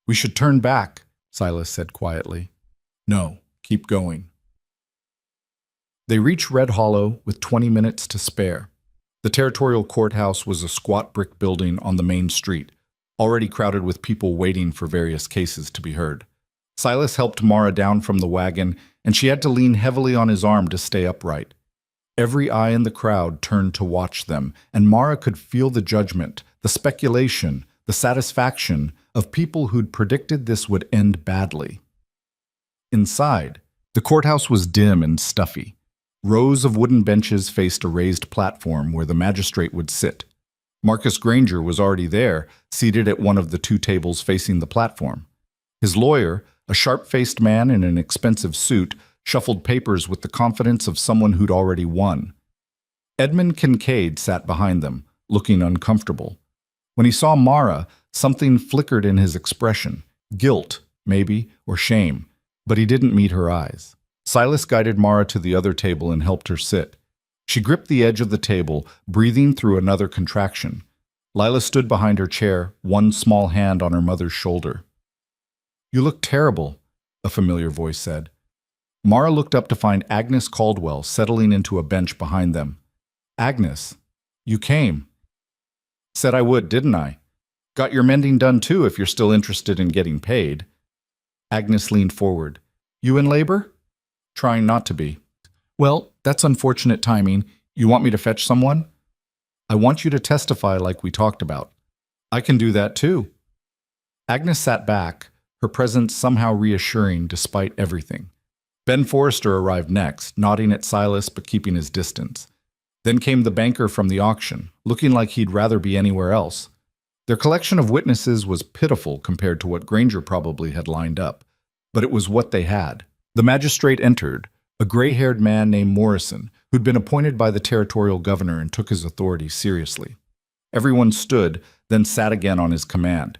Speaker 1: We should turn back, Silas said quietly. No, keep going. They reached Red Hollow with 20 minutes to spare. The territorial courthouse was a squat brick building on the main street, already crowded with people waiting for various cases to be heard. Silas helped Mara down from the wagon, and she had to lean heavily on his arm to stay upright. Every eye in the crowd turned to watch them, and Mara could feel the judgment, the speculation, the satisfaction of people who'd predicted this would end badly. Inside, the courthouse was dim and stuffy. Rows of wooden benches faced a raised platform where the magistrate would sit. Marcus Granger was already there, seated at one of the two tables facing the platform. His lawyer, a sharp-faced man in an expensive suit, shuffled papers with the confidence of someone who'd already won. Edmund Kincaid sat behind them, looking uncomfortable. When he saw Mara, something flickered in his expression. Guilt, maybe, or shame, but he didn't meet her eyes. Silas guided Mara to the other table and helped her sit. She gripped the edge of the table, breathing through another contraction. Lila stood behind her chair, one small hand on her mother's shoulder. You look terrible, a familiar voice said. Mara looked up to find Agnes Caldwell settling into a bench behind them. Agnes, you came. Said I would, didn't I? Got your mending done too if you're still interested in getting paid. Agnes leaned forward. You in labor? Trying not to be. Well, that's unfortunate timing. You want me to fetch someone? I want you to testify like we talked about. I can do that too. Agnes sat back, her presence somehow reassuring despite everything. Ben Forrester arrived next, nodding at Silas but keeping his distance. Then came the banker from the auction, looking like he'd rather be anywhere else. Their collection of witnesses was pitiful compared to what Granger probably had lined up, but it was what they had. The magistrate entered, a gray-haired man named Morrison, who'd been appointed by the territorial governor and took his authority seriously. Everyone stood, then sat again on his command.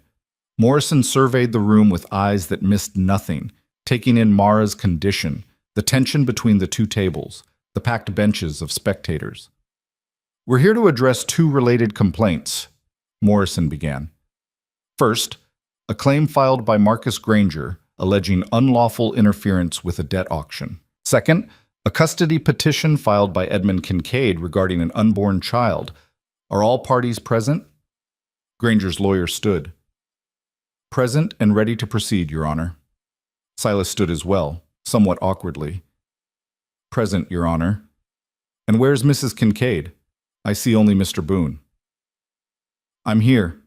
Speaker 1: Morrison surveyed the room with eyes that missed nothing, taking in Mara's condition, the tension between the two tables, the packed benches of spectators. "We're here to address two related complaints," Morrison began. "First, a claim filed by Marcus Granger alleging unlawful interference with a debt auction. Second, a custody petition filed by Edmund Kincaid regarding an unborn child. Are all parties present?" Granger's lawyer stood. "Present and ready to proceed, Your Honor." Silas stood as well, somewhat awkwardly. "Present, Your Honor." "And where's Mrs. Kincaid? I see only Mr. Boone." "I'm here."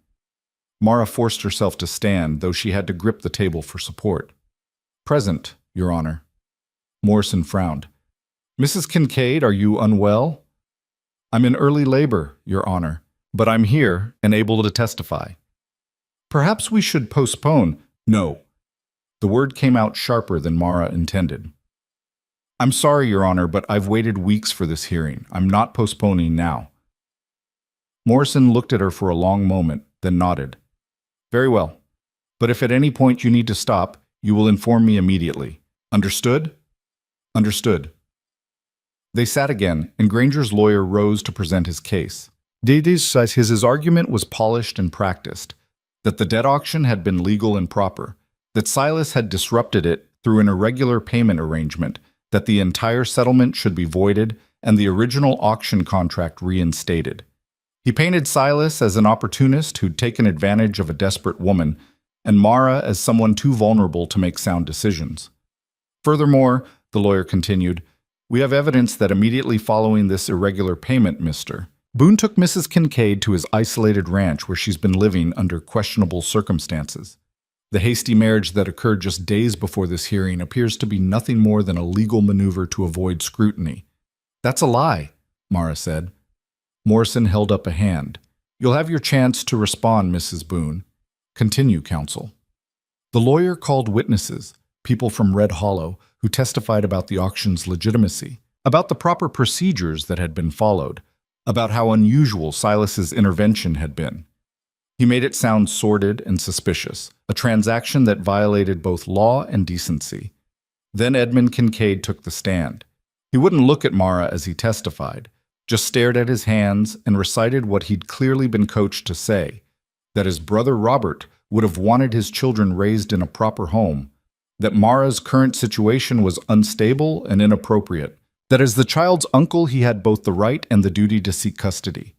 Speaker 1: Mara forced herself to stand, though she had to grip the table for support. "Present, Your Honor." Morrison frowned. "Mrs. Kincaid, are you unwell?" "I'm in early labor, Your Honor, but I'm here and able to testify." "Perhaps we should postpone." "No." The word came out sharper than Mara intended. "I'm sorry, Your Honor, but I've waited weeks for this hearing. I'm not postponing now." Morrison looked at her for a long moment, then nodded. "Very well. But if at any point you need to stop, you will inform me immediately. Understood?" "Understood." They sat again, and Granger's lawyer rose to present his case. His argument was polished and practiced, that the debt auction had been legal and proper, that Silas had disrupted it through an irregular payment arrangement, that the entire settlement should be voided and the original auction contract reinstated. He painted Silas as an opportunist who'd taken advantage of a desperate woman, and Mara as someone too vulnerable to make sound decisions. "Furthermore," the lawyer continued, "we have evidence that immediately following this irregular payment, Mr. Boone took Mrs. Kincaid to his isolated ranch where she's been living under questionable circumstances. The hasty marriage that occurred just days before this hearing appears to be nothing more than a legal maneuver to avoid scrutiny." "That's a lie," Mara said. Morrison held up a hand. "You'll have your chance to respond, Mrs. Boone. Continue, counsel." The lawyer called witnesses, people from Red Hollow, who testified about the auction's legitimacy, about the proper procedures that had been followed, about how unusual Silas's intervention had been. He made it sound sordid and suspicious, a transaction that violated both law and decency. Then Edmund Kincaid took the stand. He wouldn't look at Mara as he testified, just stared at his hands and recited what he'd clearly been coached to say, that his brother Robert would have wanted his children raised in a proper home, that Mara's current situation was unstable and inappropriate, that as the child's uncle he had both the right and the duty to seek custody.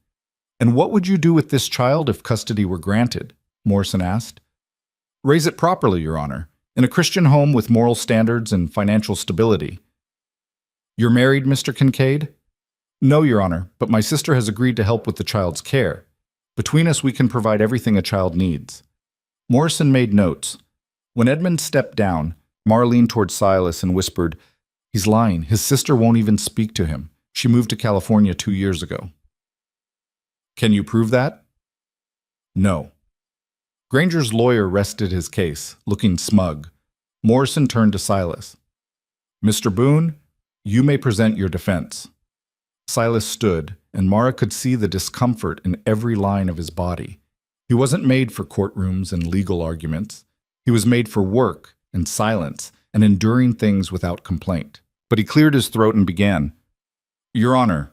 Speaker 1: "And what would you do with this child if custody were granted?" Morrison asked. "Raise it properly, Your Honor, in a Christian home with moral standards and financial stability." "You're married, Mr. Kincaid?" "No, Your Honor, but my sister has agreed to help with the child's care. Between us, we can provide everything a child needs." Morrison made notes. When Edmund stepped down, Mara leaned toward Silas and whispered, "He's lying. His sister won't even speak to him. She moved to California 2 years ago." "Can you prove that?" "No." Granger's lawyer rested his case, looking smug. Morrison turned to Silas. "Mr. Boone, you may present your defense." Silas stood, and Mara could see the discomfort in every line of his body. He wasn't made for courtrooms and legal arguments. He was made for work and silence and enduring things without complaint. But he cleared his throat and began, "Your Honor,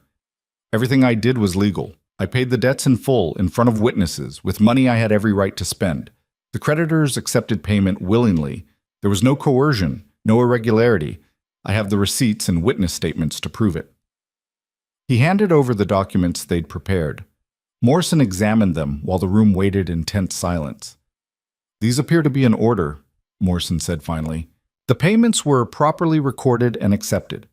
Speaker 1: everything I did was legal. I paid the debts in full, in front of witnesses, with money I had every right to spend. The creditors accepted payment willingly. There was no coercion, no irregularity. I have the receipts and witness statements to prove it." He handed over the documents they'd prepared. Morrison examined them while the room waited in tense silence. "These appear to be in order," Morrison said finally. "The payments were properly recorded and accepted.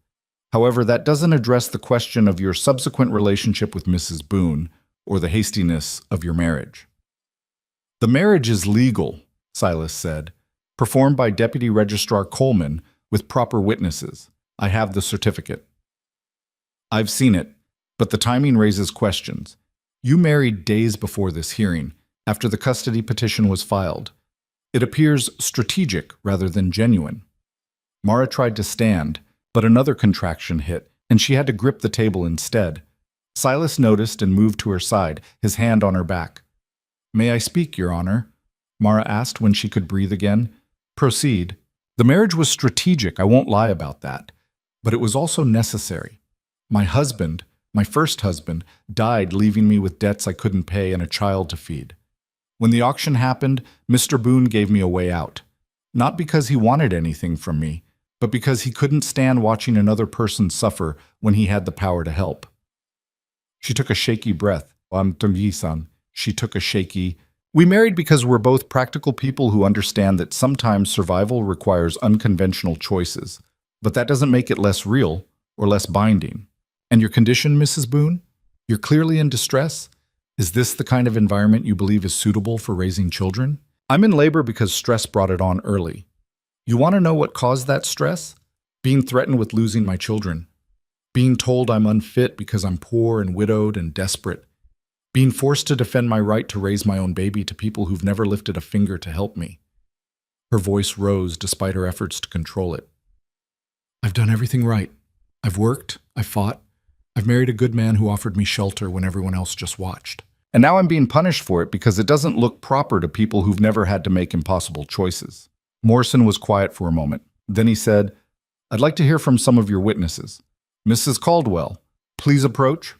Speaker 1: However, that doesn't address the question of your subsequent relationship with Mrs. Boone or the hastiness of your marriage." "The marriage is legal," Silas said, "performed by Deputy Registrar Coleman with proper witnesses. I have the certificate." "I've seen it, but the timing raises questions. You married days before this hearing, after the custody petition was filed. It appears strategic rather than genuine." Mara tried to stand, but another contraction hit, and she had to grip the table instead. Silas noticed and moved to her side, his hand on her back. "May I speak, Your Honor?" Mara asked when she could breathe again. Proceed. The marriage was strategic, I won't lie about that. But it was also necessary. My husband, my first husband, died leaving me with debts I couldn't pay and a child to feed. When the auction happened, Mr. Boone gave me a way out. Not because he wanted anything from me, but because he couldn't stand watching another person suffer when he had the power to help. She took a shaky breath. She took a shaky. We married because we're both practical people who understand that sometimes survival requires unconventional choices, but that doesn't make it less real or less binding. And your condition, Mrs. Boone? You're clearly in distress? Is this the kind of environment you believe is suitable for raising children? I'm in labor because stress brought it on early. You want to know what caused that stress? Being threatened with losing my children. Being told I'm unfit because I'm poor and widowed and desperate. Being forced to defend my right to raise my own baby to people who've never lifted a finger to help me. Her voice rose despite her efforts to control it. I've done everything right. I've worked, I've fought. I've married a good man who offered me shelter when everyone else just watched. And now I'm being punished for it because it doesn't look proper to people who've never had to make impossible choices. Morrison was quiet for a moment. Then he said, I'd like to hear from some of your witnesses. Mrs. Caldwell, please approach.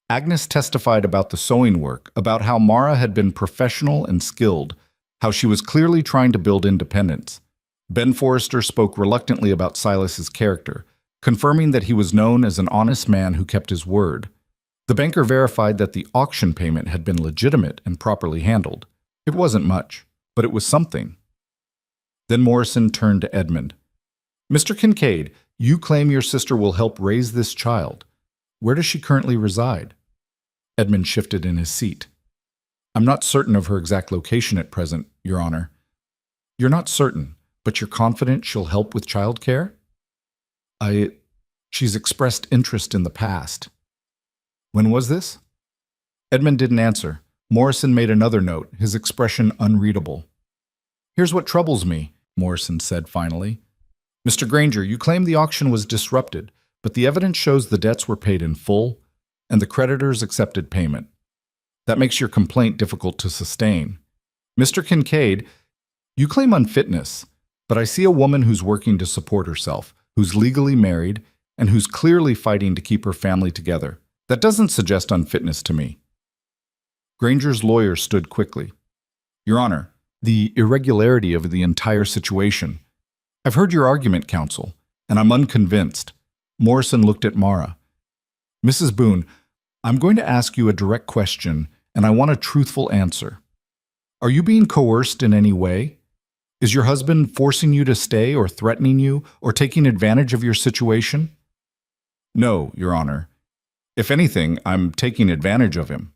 Speaker 1: Agnes testified about the sewing work, about how Mara had been professional and skilled, how she was clearly trying to build independence. Ben Forrester spoke reluctantly about Silas's character, confirming that he was known as an honest man who kept his word. The banker verified that the auction payment had been legitimate and properly handled. It wasn't much, but it was something. Then Morrison turned to Edmund. Mr. Kincaid, you claim your sister will help raise this child. Where does she currently reside? Edmund shifted in his seat. I'm not certain of her exact location at present, Your Honor. You're not certain, but you're confident she'll help with childcare? She's expressed interest in the past. When was this? Edmund didn't answer. Morrison made another note, his expression unreadable. Here's what troubles me, Morrison said finally. Mr. Granger, you claim the auction was disrupted, but the evidence shows the debts were paid in full, and the creditors accepted payment. That makes your complaint difficult to sustain. Mr. Kincaid, you claim unfitness, but I see a woman who's working to support herself, who's legally married, and who's clearly fighting to keep her family together. That doesn't suggest unfitness to me. Granger's lawyer stood quickly. Your Honor, the irregularity of the entire situation. I've heard your argument, counsel, and I'm unconvinced. Morrison looked at Mara. Mrs. Boone, I'm going to ask you a direct question, and I want a truthful answer. Are you being coerced in any way? Is your husband forcing you to stay or threatening you or taking advantage of your situation? No, Your Honor. If anything, I'm taking advantage of him.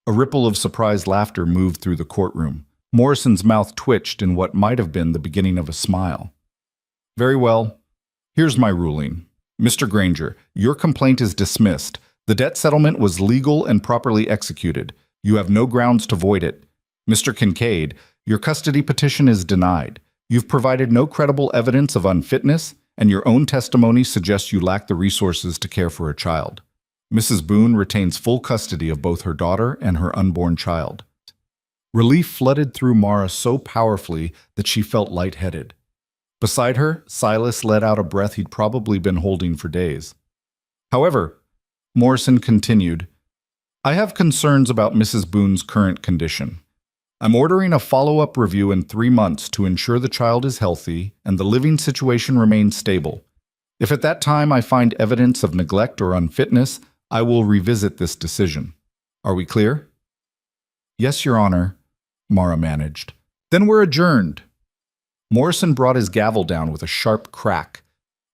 Speaker 1: A ripple of surprised laughter moved through the courtroom. Morrison's mouth twitched in what might have been the beginning of a smile. Very well. Here's my ruling. Mr. Granger, your complaint is dismissed. The debt settlement was legal and properly executed. You have no grounds to void it. Mr. Kincaid, your custody petition is denied. You've provided no credible evidence of unfitness, and your own testimony suggests you lack the resources to care for a child. Mrs. Boone retains full custody of both her daughter and her unborn child. Relief flooded through Mara so powerfully that she felt lightheaded. Beside her, Silas let out a breath he'd probably been holding for days. However, Morrison continued, I have concerns about Mrs. Boone's current condition. I'm ordering a follow-up review in 3 months to ensure the child is healthy and the living situation remains stable. If at that time I find evidence of neglect or unfitness, I will revisit this decision. Are we clear? Yes, Your Honor, Mara managed. Then we're adjourned. Morrison brought his gavel down with a sharp crack.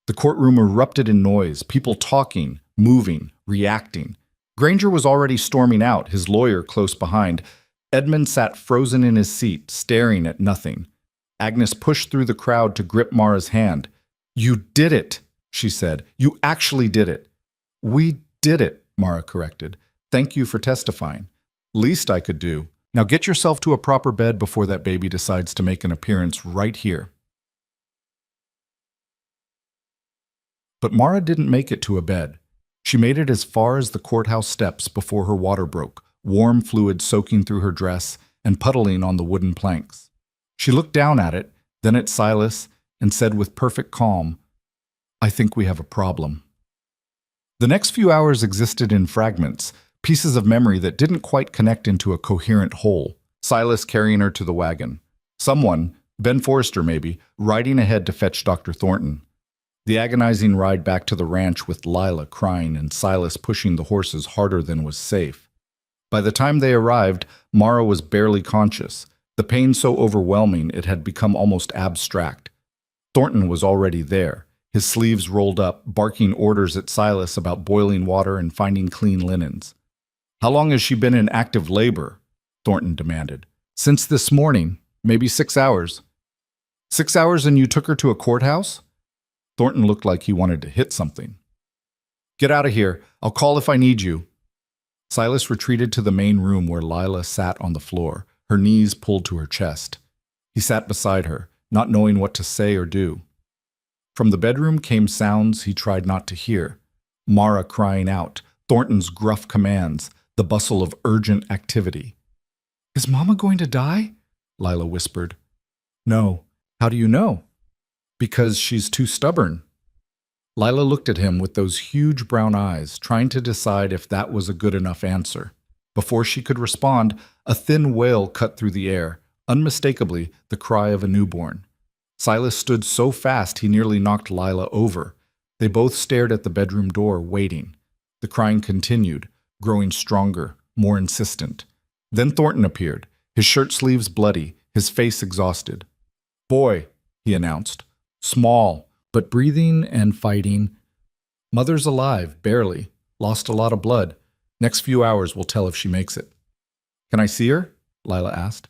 Speaker 1: The courtroom erupted in noise, people talking, moving, reacting. Granger was already storming out, his lawyer close behind. Edmund sat frozen in his seat, staring at nothing. Agnes pushed through the crowd to grip Mara's hand. You did it, she said. You actually did it. We did it, Mara corrected. Thank you for testifying. Least I could do. Now get yourself to a proper bed before that baby decides to make an appearance right here. But Mara didn't make it to a bed. She made it as far as the courthouse steps before her water broke, warm fluid soaking through her dress, and puddling on the wooden planks. She looked down at it, then at Silas, and said with perfect calm, "I think we have a problem." The next few hours existed in fragments, pieces of memory that didn't quite connect into a coherent whole. Silas carrying her to the wagon. Someone, Ben Forrester maybe, riding ahead to fetch Dr. Thornton. The agonizing ride back to the ranch with Lila crying and Silas pushing the horses harder than was safe. By the time they arrived, Mara was barely conscious, the pain so overwhelming it had become almost abstract. Thornton was already there, his sleeves rolled up, barking orders at Silas about boiling water and finding clean linens. "How long has she been in active labor?" Thornton demanded. "Since this morning, maybe 6 hours." 6 hours and you took her to a courthouse? Thornton looked like he wanted to hit something. "Get out of here. I'll call if I need you." Silas retreated to the main room where Lila sat on the floor, her knees pulled to her chest. He sat beside her, not knowing what to say or do. From the bedroom came sounds he tried not to hear. Mara crying out, Thornton's gruff commands, the bustle of urgent activity. "Is Mama going to die?" Lila whispered. "No. How do you know?" "Because she's too stubborn." Lila looked at him with those huge brown eyes, trying to decide if that was a good enough answer. Before she could respond, a thin wail cut through the air, unmistakably the cry of a newborn. Silas stood so fast he nearly knocked Lila over. They both stared at the bedroom door, waiting. The crying continued, growing stronger, more insistent. Then Thornton appeared, his shirt sleeves bloody, his face exhausted. "Boy," he announced. "Small, but breathing and fighting. Mother's alive, barely. Lost a lot of blood. Next few hours will tell if she makes it." "Can I see her?" Lila asked.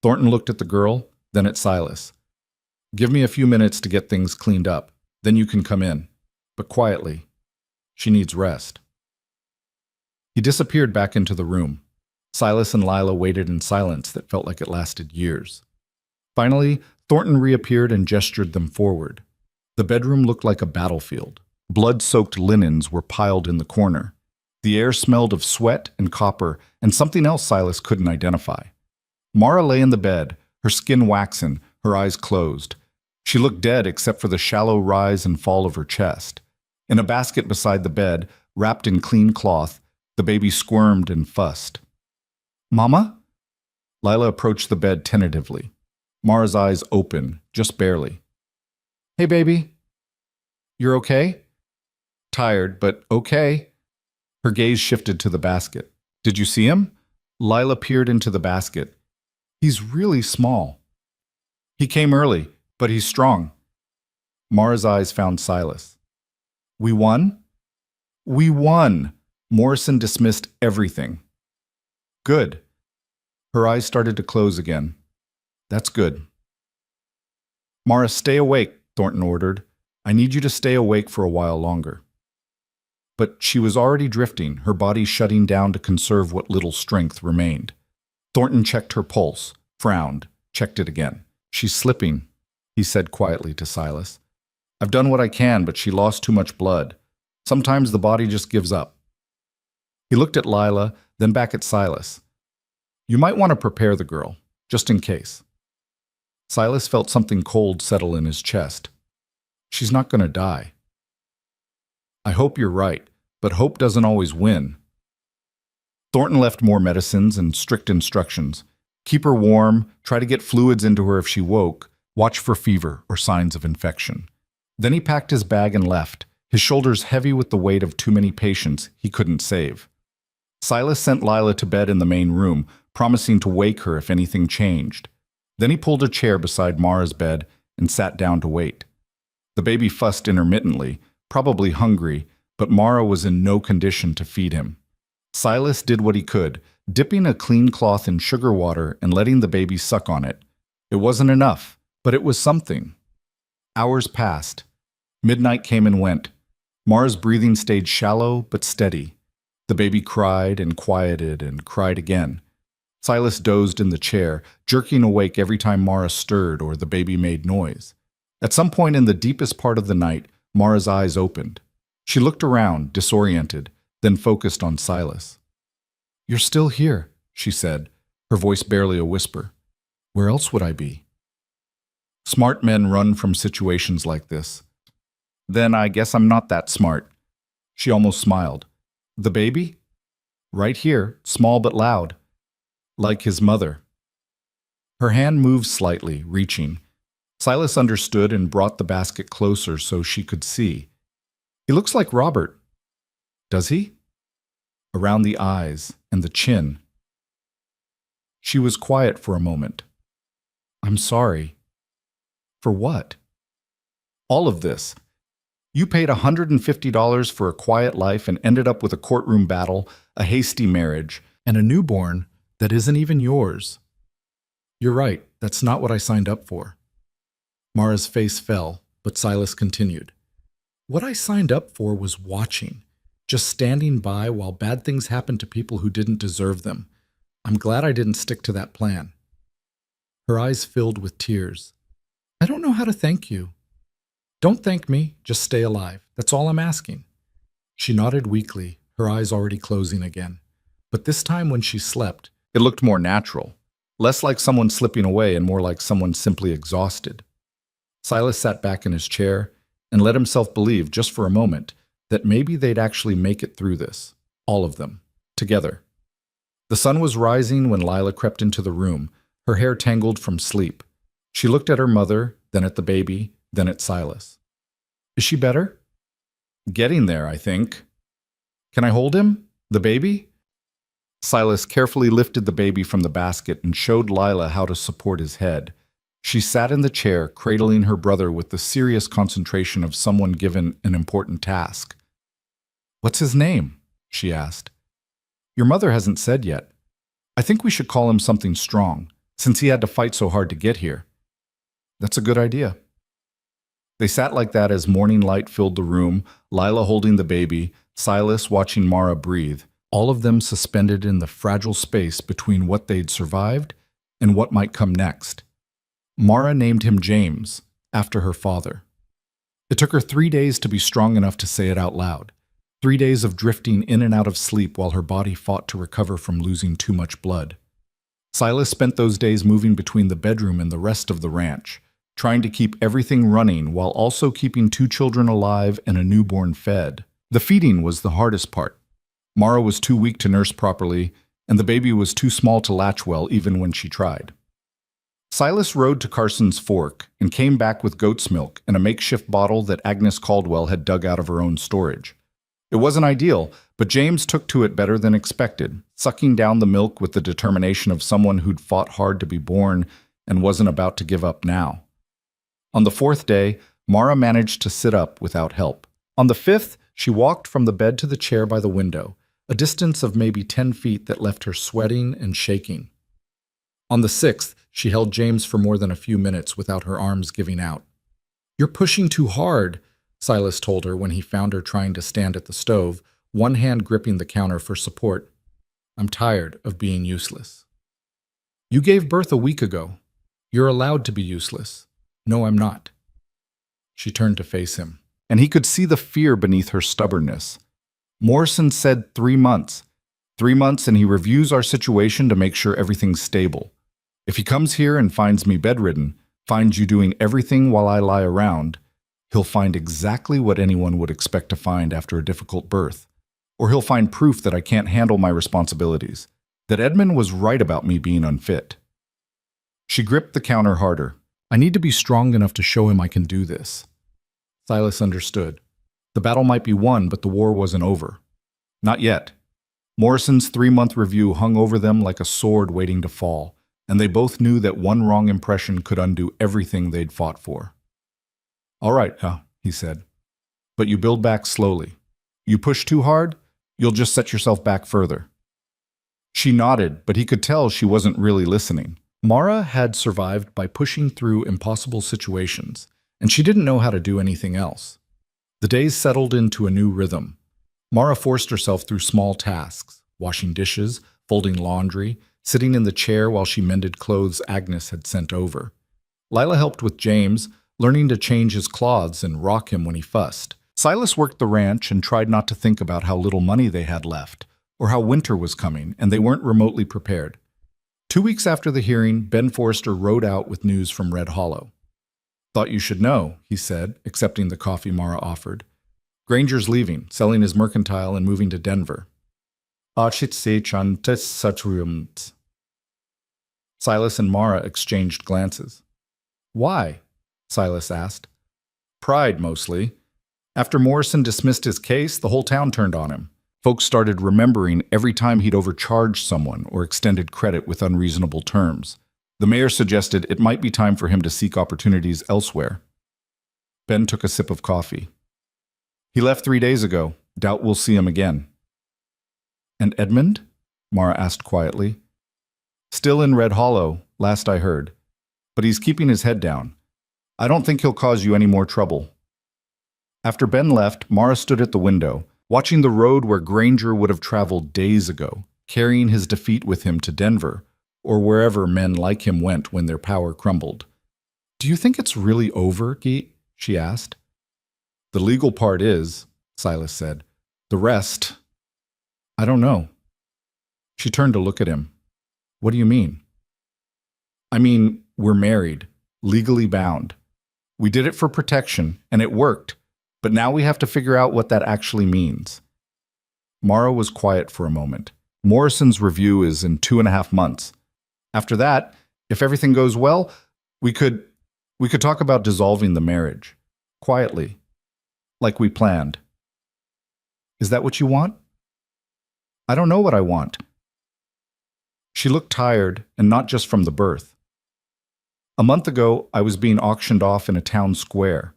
Speaker 1: Thornton looked at the girl, then at Silas. "Give me a few minutes to get things cleaned up. Then you can come in. But quietly. She needs rest." He disappeared back into the room. Silas and Lila waited in silence that felt like it lasted years. Finally, Thornton reappeared and gestured them forward. The bedroom looked like a battlefield. Blood-soaked linens were piled in the corner. The air smelled of sweat and copper and something else Silas couldn't identify. Mara lay in the bed, her skin waxen, her eyes closed. She looked dead except for the shallow rise and fall of her chest. In a basket beside the bed, wrapped in clean cloth, the baby squirmed and fussed. "Mama?" Lila approached the bed tentatively. Mara's eyes open, just barely. "Hey, baby. You're okay?" "Tired, but okay." Her gaze shifted to the basket. "Did you see him?" Lila peered into the basket. "He's really small." "He came early, but he's strong." Mara's eyes found Silas. "We won?" "We won!" Morrison dismissed everything. "Good." Her eyes started to close again. "That's good." "Mara, stay awake," Thornton ordered. "I need you to stay awake for a while longer." But she was already drifting, her body shutting down to conserve what little strength remained. Thornton checked her pulse, frowned, checked it again. "She's slipping," he said quietly to Silas. "I've done what I can, but she lost too much blood. Sometimes the body just gives up." He looked at Lila, then back at Silas. "You might want to prepare the girl, just in case." Silas felt something cold settle in his chest. "She's not going to die." "I hope you're right, but hope doesn't always win." Thornton left more medicines and strict instructions. Keep her warm, try to get fluids into her if she woke, watch for fever or signs of infection. Then he packed his bag and left, his shoulders heavy with the weight of too many patients he couldn't save. Silas sent Lila to bed in the main room, promising to wake her if anything changed. Then he pulled a chair beside Mara's bed and sat down to wait. The baby fussed intermittently, probably hungry, but Mara was in no condition to feed him. Silas did what he could, dipping a clean cloth in sugar water and letting the baby suck on it. It wasn't enough, but it was something. Hours passed. Midnight came and went. Mara's breathing stayed shallow but steady. The baby cried and quieted and cried again. Silas dozed in the chair, jerking awake every time Mara stirred or the baby made noise. At some point in the deepest part of the night, Mara's eyes opened. She looked around, disoriented, then focused on Silas. "You're still here," she said, her voice barely a whisper. Where else would I be? Smart men run from situations like this. Then I guess I'm not that smart. She almost smiled. The baby? Right here, small but loud. Like his mother. Her hand moved slightly, reaching. Silas understood and brought the basket closer so she could see. He looks like Robert. Does he? Around the eyes and the chin. She was quiet for a moment. I'm sorry. For what? All of this. You paid $150 for a quiet life and ended up with a courtroom battle, a hasty marriage, and a newborn that isn't even yours. You're right, that's not what I signed up for. Mara's face fell, but Silas continued. What I signed up for was watching, just standing by while bad things happened to people who didn't deserve them. I'm glad I didn't stick to that plan. Her eyes filled with tears. I don't know how to thank you. Don't thank me, just stay alive. That's all I'm asking. She nodded weakly, her eyes already closing again. But this time when she slept, it looked more natural. Less like someone slipping away and more like someone simply exhausted. Silas sat back in his chair and let himself believe, just for a moment, that maybe they'd actually make it through this. All of them. Together. The sun was rising when Lila crept into the room, her hair tangled from sleep. She looked at her mother, then at the baby, then at Silas. Is she better? Getting there, I think. Can I hold him? The baby? Silas carefully lifted the baby from the basket and showed Lila how to support his head. She sat in the chair, cradling her brother with the serious concentration of someone given an important task. What's his name? She asked. Your mother hasn't said yet. I think we should call him something strong, since he had to fight so hard to get here. That's a good idea. They sat like that as morning light filled the room, Lila holding the baby, Silas watching Mara breathe, all of them suspended in the fragile space between what they'd survived and what might come next. Mara named him James, after her father. It took her 3 days to be strong enough to say it out loud. 3 days of drifting in and out of sleep while her body fought to recover from losing too much blood. Silas spent those days moving between the bedroom and the rest of the ranch, trying to keep everything running while also keeping 2 children alive and a newborn fed. The feeding was the hardest part. Mara was too weak to nurse properly, and the baby was too small to latch well even when she tried. Silas rode to Carson's Fork and came back with goat's milk and a makeshift bottle that Agnes Caldwell had dug out of her own storage. It wasn't ideal, but James took to it better than expected, sucking down the milk with the determination of someone who'd fought hard to be born and wasn't about to give up now. On the 4th day, Mara managed to sit up without help. On the 5th, she walked from the bed to the chair by the window, a distance of maybe 10 feet that left her sweating and shaking. On the 6th, she held James for more than a few minutes without her arms giving out. You're pushing too hard, Silas told her when he found her trying to stand at the stove, one hand gripping the counter for support. I'm tired of being useless. You gave birth a week ago. You're allowed to be useless. No, I'm not. She turned to face him, and he could see the fear beneath her stubbornness. Morrison said 3 months. 3 months and he reviews our situation to make sure everything's stable. If he comes here and finds me bedridden, finds you doing everything while I lie around, he'll find exactly what anyone would expect to find after a difficult birth. Or he'll find proof that I can't handle my responsibilities, that Edmund was right about me being unfit. She gripped the counter harder. I need to be strong enough to show him I can do this. Silas understood. The battle might be won, but the war wasn't over. Not yet. Morrison's 3-month review hung over them like a sword waiting to fall, and they both knew that one wrong impression could undo everything they'd fought for. All right, he said. But you build back slowly. You push too hard, you'll just set yourself back further. She nodded, but he could tell she wasn't really listening. Mara had survived by pushing through impossible situations, and she didn't know how to do anything else. The days settled into a new rhythm. Mara forced herself through small tasks, washing dishes, folding laundry, sitting in the chair while she mended clothes Agnes had sent over. Lila helped with James, learning to change his cloths and rock him when he fussed. Silas worked the ranch and tried not to think about how little money they had left, or how winter was coming and they weren't remotely prepared.
Speaker 2: 2 weeks after the hearing, Ben Forrester rode out with news from Red Hollow. "Thought you should know," he said, accepting the coffee Mara offered. "Granger's leaving, selling his mercantile and moving to Denver." Silas and Mara exchanged glances. "Why?" Silas asked. "Pride, mostly. After Morrison dismissed his case, the whole town turned on him. Folks started remembering every time he'd overcharged someone or extended credit with unreasonable terms. The mayor suggested it might be time for him to seek opportunities elsewhere." Ben took a sip of coffee. "He left 3 days ago. Doubt we'll see him again." "And Edmund?" Mara asked quietly. "Still in Red Hollow, last I heard. But he's keeping his head down. I don't think he'll cause you any more trouble." After Ben left, Mara stood at the window, watching the road where Granger would have traveled days ago, carrying his defeat with him to Denver, or wherever men like him went when their power crumbled. "Do you think it's really over, Geet?" she asked. "The legal part is," Silas said. "The rest, I don't know." She turned to look at him. "What do you mean?" "I mean, we're married, legally bound. We did it for protection, and it worked, but now we have to figure out what that actually means." Mara was quiet for a moment. "Morrison's review is in 2.5 months. After that, if everything goes well, we could talk about dissolving the marriage. Quietly. Like we planned." "Is that what you want?" "I don't know what I want." She looked tired, and not just from the birth. "A month ago, I was being auctioned off in a town square.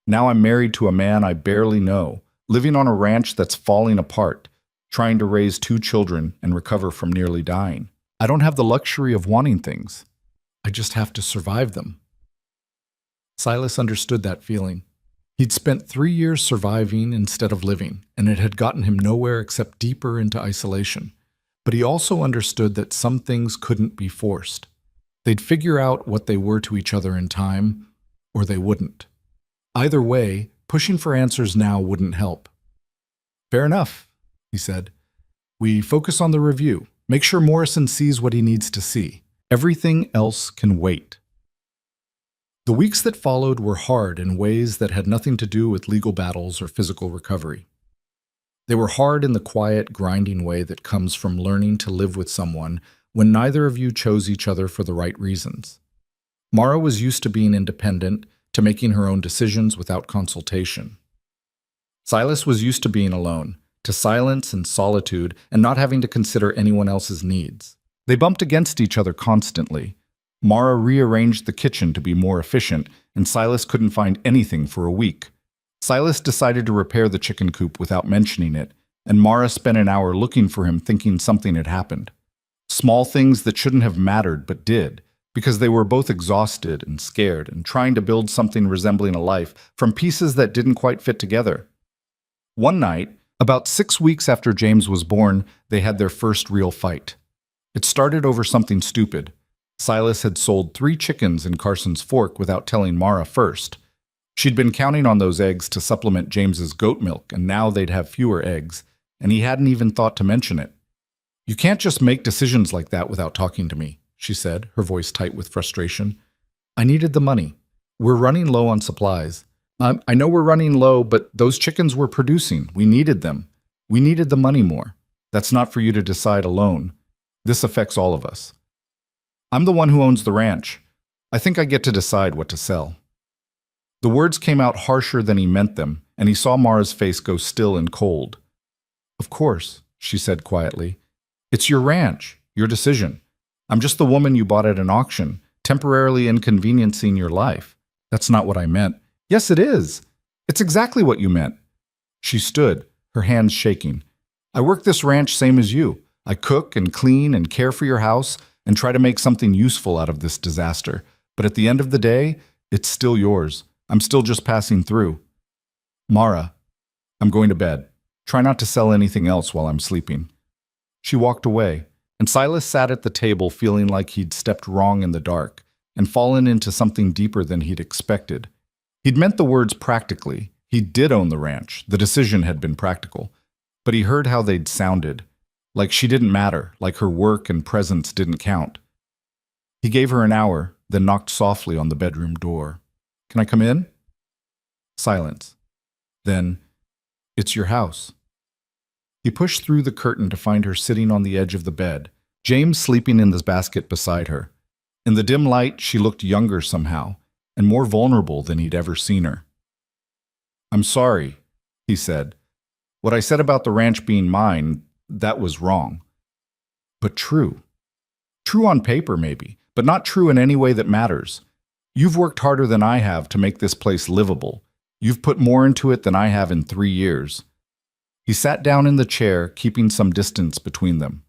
Speaker 2: Now I'm married to a man I barely know, living on a ranch that's falling apart, trying to raise 2 children and recover from nearly dying. I don't have the luxury of wanting things. I just have to survive them." Silas understood that feeling. He'd spent 3 years surviving instead of living, and it had gotten him nowhere except deeper into isolation. But he also understood that some things couldn't be forced. They'd figure out what they were to each other in time, or they wouldn't. Either way, pushing for answers now wouldn't help. "Fair enough," he said. "We focus on the review. Make sure Morrison sees what he needs to see. Everything else can wait." The weeks that followed were hard in ways that had nothing to do with legal battles or physical recovery. They were hard in the quiet, grinding way that comes from learning to live with someone when neither of you chose each other for the right reasons. Mara was used to being independent, to making her own decisions without consultation. Silas was used to being alone, to silence and solitude, and not having to consider anyone else's needs. They bumped against each other constantly. Mara rearranged the kitchen to be more efficient, and Silas couldn't find anything for a week. Silas decided to repair the chicken coop without mentioning it, and Mara spent an hour looking for him thinking something had happened. Small things that shouldn't have mattered but did, because they were both exhausted and scared and trying to build something resembling a life from pieces that didn't quite fit together. One night, about 6 weeks after James was born, they had their first real fight. It started over something stupid. Silas had sold 3 chickens in Carson's Fork without telling Mara first. She'd been counting on those eggs to supplement James's goat milk, and now they'd have fewer eggs, and he hadn't even thought to mention it. "You can't just make decisions like that without talking to me," she said, her voice tight with frustration. "I needed the money. We're running low on supplies. I know we're running low, but those chickens were producing. We needed them. We needed the money more. That's not for you to decide alone. This affects all of us. I'm the one who owns the ranch. I think I get to decide what to sell." The words came out harsher than he meant them, and he saw Mara's face go still and cold. "Of course," she said quietly. "It's your ranch, your decision. I'm just the woman you bought at an auction, temporarily inconveniencing your life. That's not what I meant." "Yes, it is. It's exactly what you meant." She stood, her hands shaking. "I work this ranch same as you. I cook and clean and care for your house and try to make something useful out of this disaster. But at the end of the day, it's still yours. I'm still just passing through. Mara, I'm going to bed. Try not to sell anything else while I'm sleeping." She walked away, and Silas sat at the table feeling like he'd stepped wrong in the dark and fallen into something deeper than he'd expected. He'd meant the words practically. He did own the ranch. The decision had been practical. But he heard how they'd sounded. Like she didn't matter, like her work and presence didn't count.
Speaker 1: He gave her an hour, then knocked softly on the bedroom door. "Can I come in?" Silence. Then, "It's your house." He pushed through the curtain to find her sitting on the edge of the bed, James sleeping in the basket beside her. In the dim light, she looked younger somehow, and more vulnerable than he'd ever seen her. "I'm sorry," he said. "What I said about the ranch being mine, that was wrong. But true. True on paper, maybe, but not true in any way that matters. You've worked harder than I have to make this place livable. You've put more into it than I have in 3 years." He sat down in the chair, keeping some distance between them.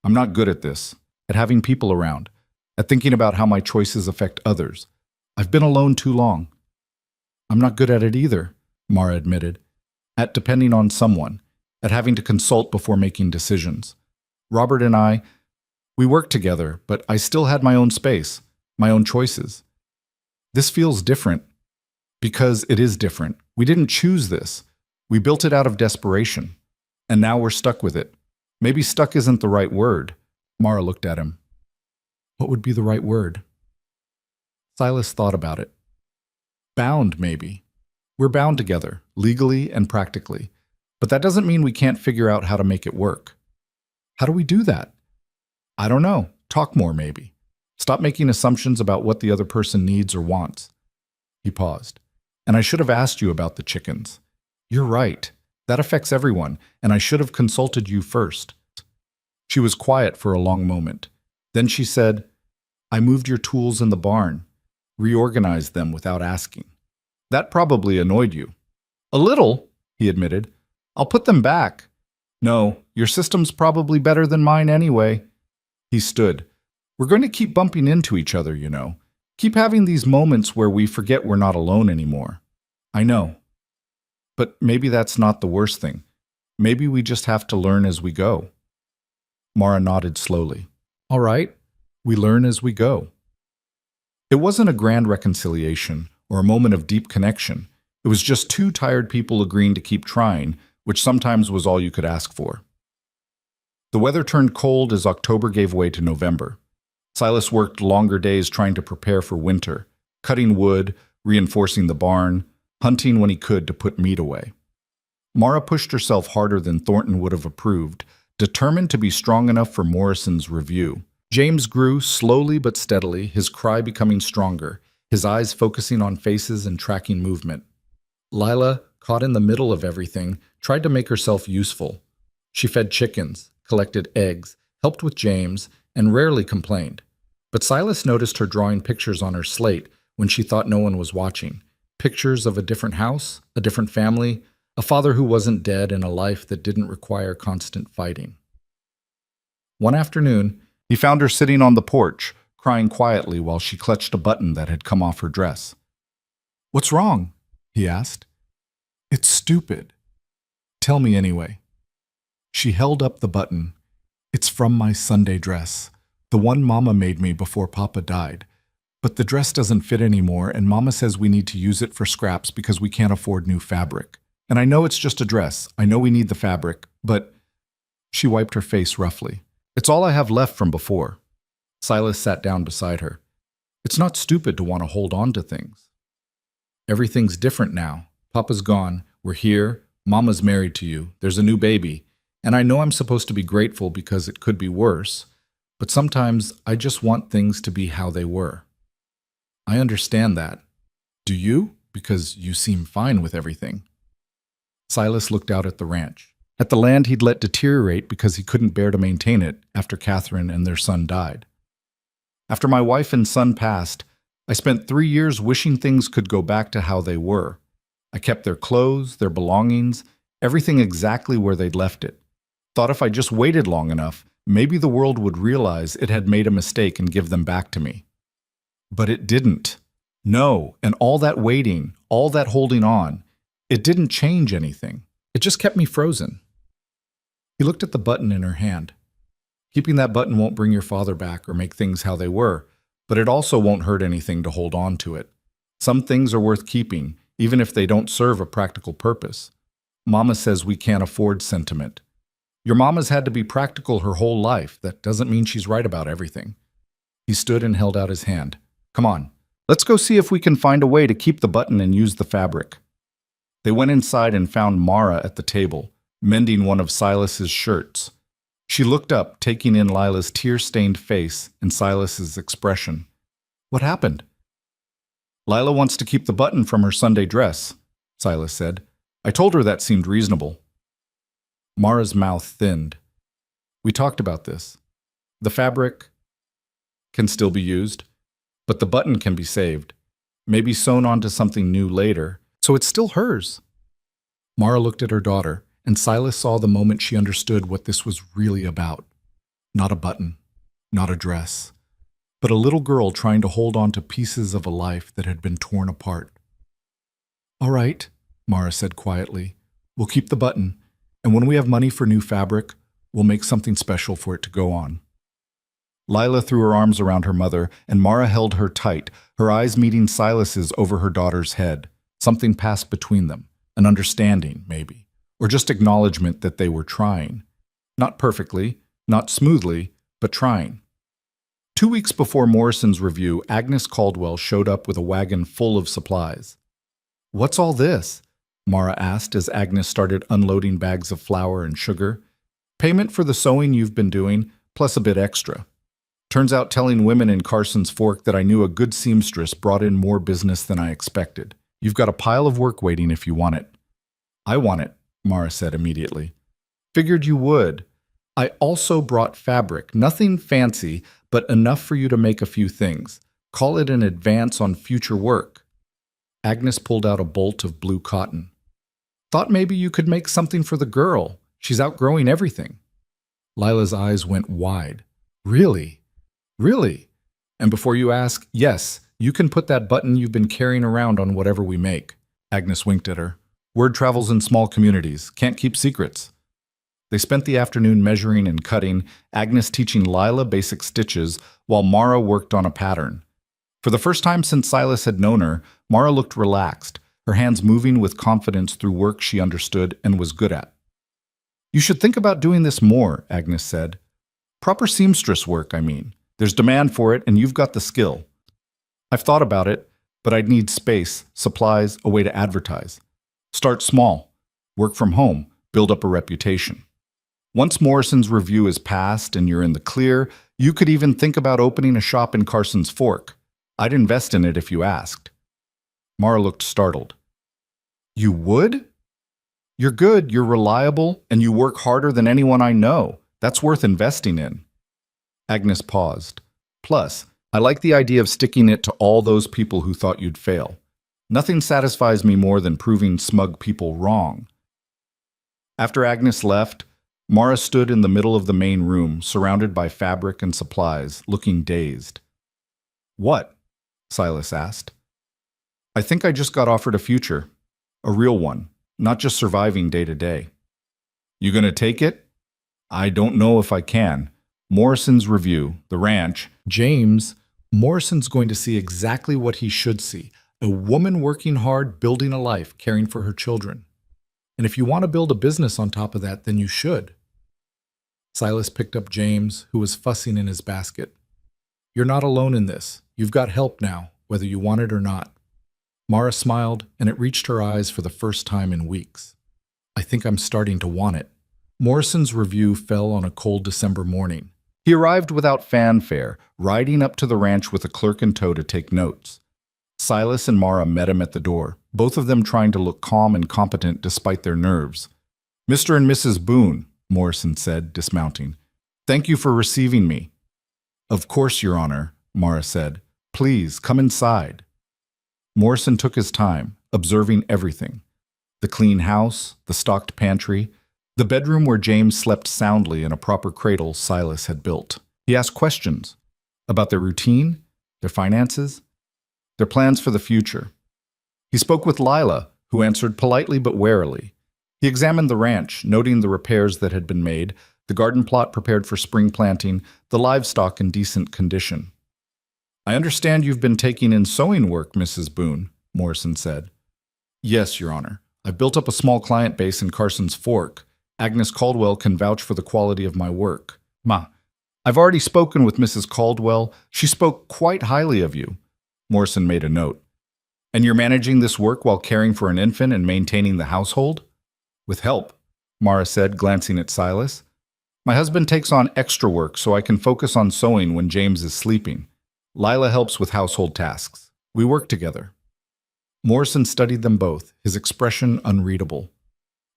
Speaker 1: "I'm not good at this, at having people around, at thinking about how my choices affect others. I've been alone too long." "I'm not good at it either," Mara admitted, "at depending on someone, at having to consult before making decisions. Robert and I, we worked together, but I still had my own space, my own choices. This feels different, because it is different. We didn't choose this. We built it out of desperation, and now we're stuck with it. Maybe stuck isn't the right word." Mara looked at him. "What would be the right word?" Silas thought about it. "Bound, maybe. We're bound together, legally and practically. But that doesn't mean we can't figure out how to make it work." "How do we do that?" "I don't know. Talk more, maybe. Stop making assumptions about what the other person needs or wants." He paused. "And I should have asked you about the chickens. You're right. That affects everyone, and I should have consulted you first." She was quiet for a long moment. Then she said, "I moved your tools in the barn, reorganized them without asking. That probably annoyed you." "A little," he admitted. "I'll put them back." "No, your system's probably better than mine anyway." He stood. "We're going to keep bumping into each other, you know. Keep having these moments where we forget we're not alone anymore." "I know. But maybe that's not the worst thing. Maybe we just have to learn as we go." Mara nodded slowly. "All right, we learn as we go." It wasn't a grand reconciliation or a moment of deep connection. It was just two tired people agreeing to keep trying, which sometimes was all you could ask for. The weather turned cold as October gave way to November. Silas worked longer days trying to prepare for winter, cutting wood, reinforcing the barn, hunting when he could to put meat away. Mara pushed herself harder than Thornton would have approved, determined to be strong enough for Morrison's review. James grew slowly but steadily, his cry becoming stronger, his eyes focusing on faces and tracking movement. Lila, caught in the middle of everything, tried to make herself useful. She fed chickens, collected eggs, helped with James, and rarely complained. But Silas noticed her drawing pictures on her slate when she thought no one was watching. Pictures of a different house, a different family, a father who wasn't dead, and a life that didn't require constant fighting. One afternoon, he found her sitting on the porch, crying quietly while she clutched a button that had come off her dress. "What's wrong?" he asked. "It's stupid." "Tell me anyway." She held up the button. "It's from my Sunday dress, the one Mama made me before Papa died. But the dress doesn't fit anymore, and Mama says we need to use it for scraps because we can't afford new fabric. And I know it's just a dress. I know we need the fabric, but..." She wiped her face roughly. "It's all I have left from before." Silas sat down beside her. "It's not stupid to want to hold on to things. Everything's different now. Papa's gone. We're here. Mama's married to you. There's a new baby. And I know I'm supposed to be grateful because it could be worse, but sometimes I just want things to be how they were. I understand that. Do you? Because you seem fine with everything." Silas looked out at the ranch, at the land he'd let deteriorate because he couldn't bear to maintain it after Catherine and their son died. "After my wife and son passed, I spent 3 years wishing things could go back to how they were. I kept their clothes, their belongings, everything exactly where they'd left it. Thought if I just waited long enough, maybe the world would realize it had made a mistake and give them back to me. But it didn't. No, and all that waiting, all that holding on, it didn't change anything. It just kept me frozen." He looked at the button in her hand. "Keeping that button won't bring your father back or make things how they were, but it also won't hurt anything to hold on to it. Some things are worth keeping, even if they don't serve a practical purpose. Mama says we can't afford sentiment. Your mama's had to be practical her whole life. That doesn't mean she's right about everything.
Speaker 2: He stood and held out his hand.
Speaker 1: Come on, let's go see if we can find a way to keep the button and use the fabric. They went inside and found Mara at the table, mending one of Silas's shirts. She looked up, taking in Lila's tear-stained face and Silas's expression. What happened? Lila wants to keep the button from her Sunday dress, Silas said. I told her that seemed reasonable. Mara's mouth thinned. We talked about this. The fabric can still be used, but the button can be saved, maybe sewn onto something new later, so it's still hers.
Speaker 2: Mara looked at her daughter, and Silas saw the moment she understood what this was really about. Not a button, not a dress, but a little girl trying to hold on to pieces of a life that had been torn apart. All right, Mara said quietly. We'll keep the button, and when we have money for new fabric, we'll make something special for it to go on.
Speaker 1: Lila threw her arms around her mother, and Mara held her tight, her eyes meeting Silas's over her daughter's head. Something passed between them, an understanding, maybe, or just acknowledgement that they were trying. Not perfectly, not smoothly, but trying. 2 weeks before Morrison's review, Agnes Caldwell showed up with a wagon full of supplies. What's all this? Mara asked as Agnes started unloading bags of flour and sugar. Payment for the sewing you've been doing, plus a bit extra. Turns out telling women in Carson's Fork that I knew a good seamstress brought in more business than I expected. You've got a pile of work waiting if you want it. I want it, Mara said immediately. Figured you would. I also brought fabric, nothing fancy, but enough for you to make a few things. Call it an advance on future work. Agnes pulled out a bolt of blue cotton. Thought maybe you could make something for the girl. She's outgrowing everything. Lila's eyes went wide. Really? Really? And before you ask, yes, you can put that button you've been carrying around on whatever we make. Agnes winked at her. Word travels in small communities. Can't keep secrets. They spent the afternoon measuring and cutting, Agnes teaching Lila basic stitches, while Mara worked on a pattern. For the first time since Silas had known her, Mara looked relaxed, her hands moving with confidence through work she understood and was good at. You should think about doing this more, Agnes said. Proper seamstress work, I mean. There's demand for it, and you've got the skill. I've thought about it, but I'd need space, supplies, a way to advertise. Start small. Work from home. Build up a reputation. Once Morrison's review is passed and you're in the clear, you could even think about opening a shop in Carson's Fork. I'd invest in it if you asked. Mara looked startled. You would? You're good, you're reliable, and you work harder than anyone I know. That's worth investing in. Agnes paused. Plus, I like the idea of sticking it to all those people who thought you'd fail. Nothing satisfies me more than proving smug people wrong. After Agnes left, Mara stood in the middle of the main room, surrounded by fabric and supplies, looking dazed. What? Silas asked. I think I just got offered a future. A real one, not just surviving day to day. You gonna take it? I don't know if I can. Morrison's review, the ranch.
Speaker 2: James, Morrison's going to see exactly what he should see. A woman working hard, building a life, caring for her children. And if you want to build a business on top of that, then you should. Silas picked up James, who was fussing in his basket. You're not alone in this. You've got help now, whether you want it or not. Mara smiled, and it reached her eyes for the first time in weeks. I think I'm starting to want it. Morrison's review fell on a cold December morning.
Speaker 1: He arrived without fanfare, riding up to the ranch with a clerk in tow to take notes. Silas and Mara met him at the door, both of them trying to look calm and competent despite their nerves. Mr. and Mrs. Boone, Morrison said, dismounting. Thank you for receiving me. Of course, Your Honor, Mara said. Please, come inside. Morrison took his time, observing everything. The clean house, the stocked pantry, the bedroom where James slept soundly in a proper cradle Silas had built. He asked questions about their routine, their finances, their plans for the future. He spoke with Lila, who answered politely but warily. He examined the ranch, noting the repairs that had been made, the garden plot prepared for spring planting, the livestock in decent condition. I understand you've been taking in sewing work, Mrs. Boone, Morrison said. Yes, Your Honor. I've built up a small client base in Carson's Fork. Agnes Caldwell can vouch for the quality of my work. Ma, I've already spoken with Mrs. Caldwell. She spoke quite highly of you. Morrison made a note. And you're managing this work while caring for an infant and maintaining the household? With help, Mara said, glancing at Silas. My husband takes on extra work so I can focus on sewing when James is sleeping. Lila helps with household tasks. We work together. Morrison studied them both, his expression unreadable.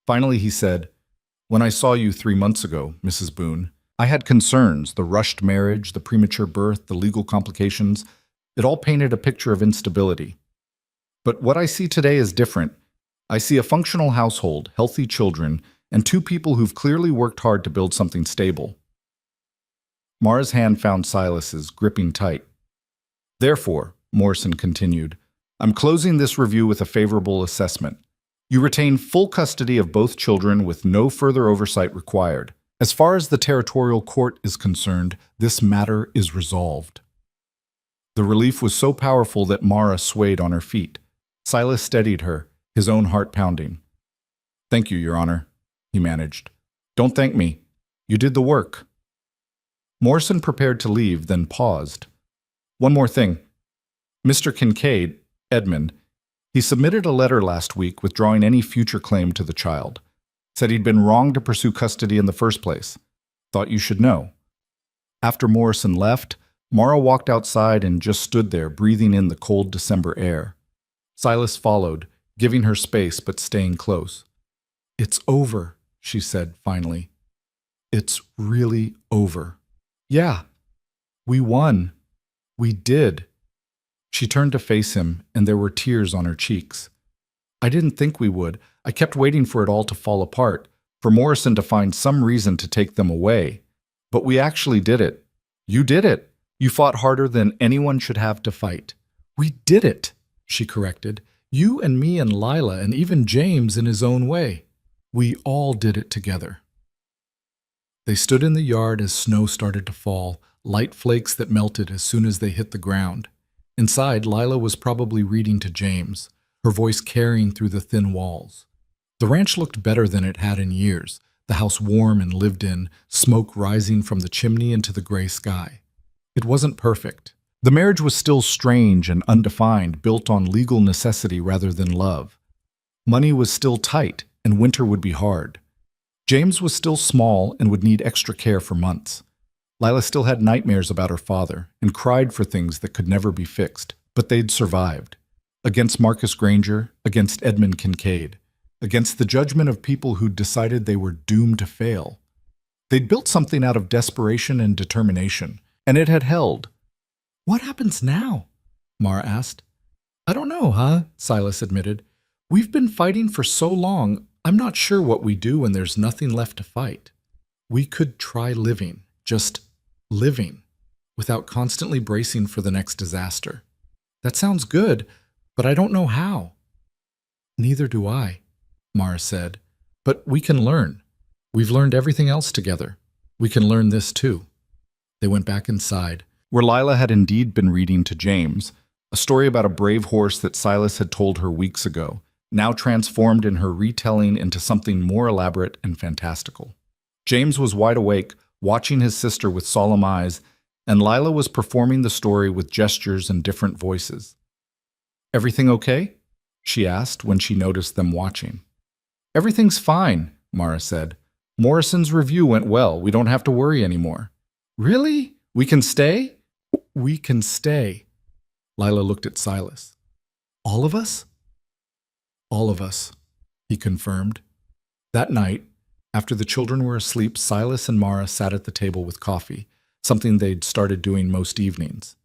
Speaker 1: Finally, he said, When I saw you 3 months ago, Mrs. Boone, I had concerns, the rushed marriage, the premature birth, the legal complications. It all painted a picture of instability. But what I see today is different. I see a functional household, healthy children, and 2 people who've clearly worked hard to build something stable. Mara's hand found Silas's, gripping tight. Therefore, Morrison continued, I'm closing this review with a favorable assessment. You retain full custody of both children with no further oversight required. As far as the territorial court is concerned, this matter is resolved. The relief was so powerful that Mara swayed on her feet. Silas steadied her, his own heart pounding. Thank you, Your Honor, he managed. Don't thank me. You did the work. Morrison prepared to leave, then paused. One more thing. Mr. Kincaid, Edmund, he submitted a letter last week withdrawing any future claim to the child. Said he'd been wrong to pursue custody in the first place. Thought you should know. After Morrison left, Mara walked outside and just stood there, breathing in the cold December air. Silas followed, giving her space but staying close. It's over, she said finally. It's really over. Yeah, we won. We did. She turned to face him, and there were tears on her cheeks. I didn't think we would. I kept waiting for it all to fall apart, for Morrison to find some reason to take them away. But we actually did it. You did it. You fought harder than anyone should have to fight. We did it, she corrected. You and me and Lila and even James in his own way. We all did it together. They stood in the yard as snow started to fall, light flakes that melted as soon as they hit the ground. Inside, Lila was probably reading to James, her voice carrying through the thin walls. The ranch looked better than it had in years, the house warm and lived in, smoke rising from the chimney into the gray sky. It wasn't perfect. The marriage was still strange and undefined, built on legal necessity rather than love. Money was still tight, and winter would be hard. James was still small and would need extra care for months. Lila still had nightmares about her father and cried for things that could never be fixed, but they'd survived. Against Marcus Granger, against Edmund Kincaid, against the judgment of people who'd decided they were doomed to fail. They'd built something out of desperation and determination, and it had held. What happens now? Mara asked. I don't know, Silas admitted. We've been fighting for so long, I'm not sure what we do when there's nothing left to fight. We could try living, just living, without constantly bracing for the next disaster. That sounds good, but I don't know how. Neither do I, Mara said. But we can learn. We've learned everything else together. We can learn this too. They went back inside, where Lila had indeed been reading to James, a story about a brave horse that Silas had told her weeks ago, now transformed in her retelling into something more elaborate and fantastical. James was wide awake, watching his sister with solemn eyes, and Lila was performing the story with gestures and different voices. Everything okay? She asked when she noticed them watching. Everything's fine, Mara said. Morrison's review went well. We don't have to worry anymore. Really? We can stay? We can stay. Lila looked at Silas. All of us? All of us, he confirmed. That night, after the children were asleep, Silas and Mara sat at the table with coffee, something they'd started doing most evenings.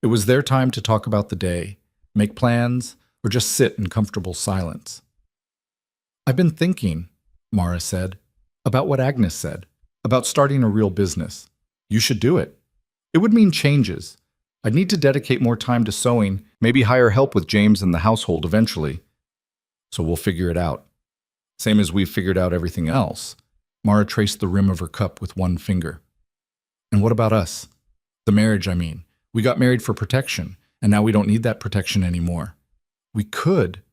Speaker 1: It was their time to talk about the day, make plans, or just sit in comfortable silence. I've been thinking, Mara said, about what Agnes said, about starting a real business. You should do it. It would mean changes. I'd need to dedicate more time to sewing, maybe hire help with James and the household eventually. So we'll figure it out. Same as we've figured out everything else. Mara traced the rim of her cup with one finger. And what about us? The marriage, I mean. We got married for protection, and now we don't need that protection anymore. We could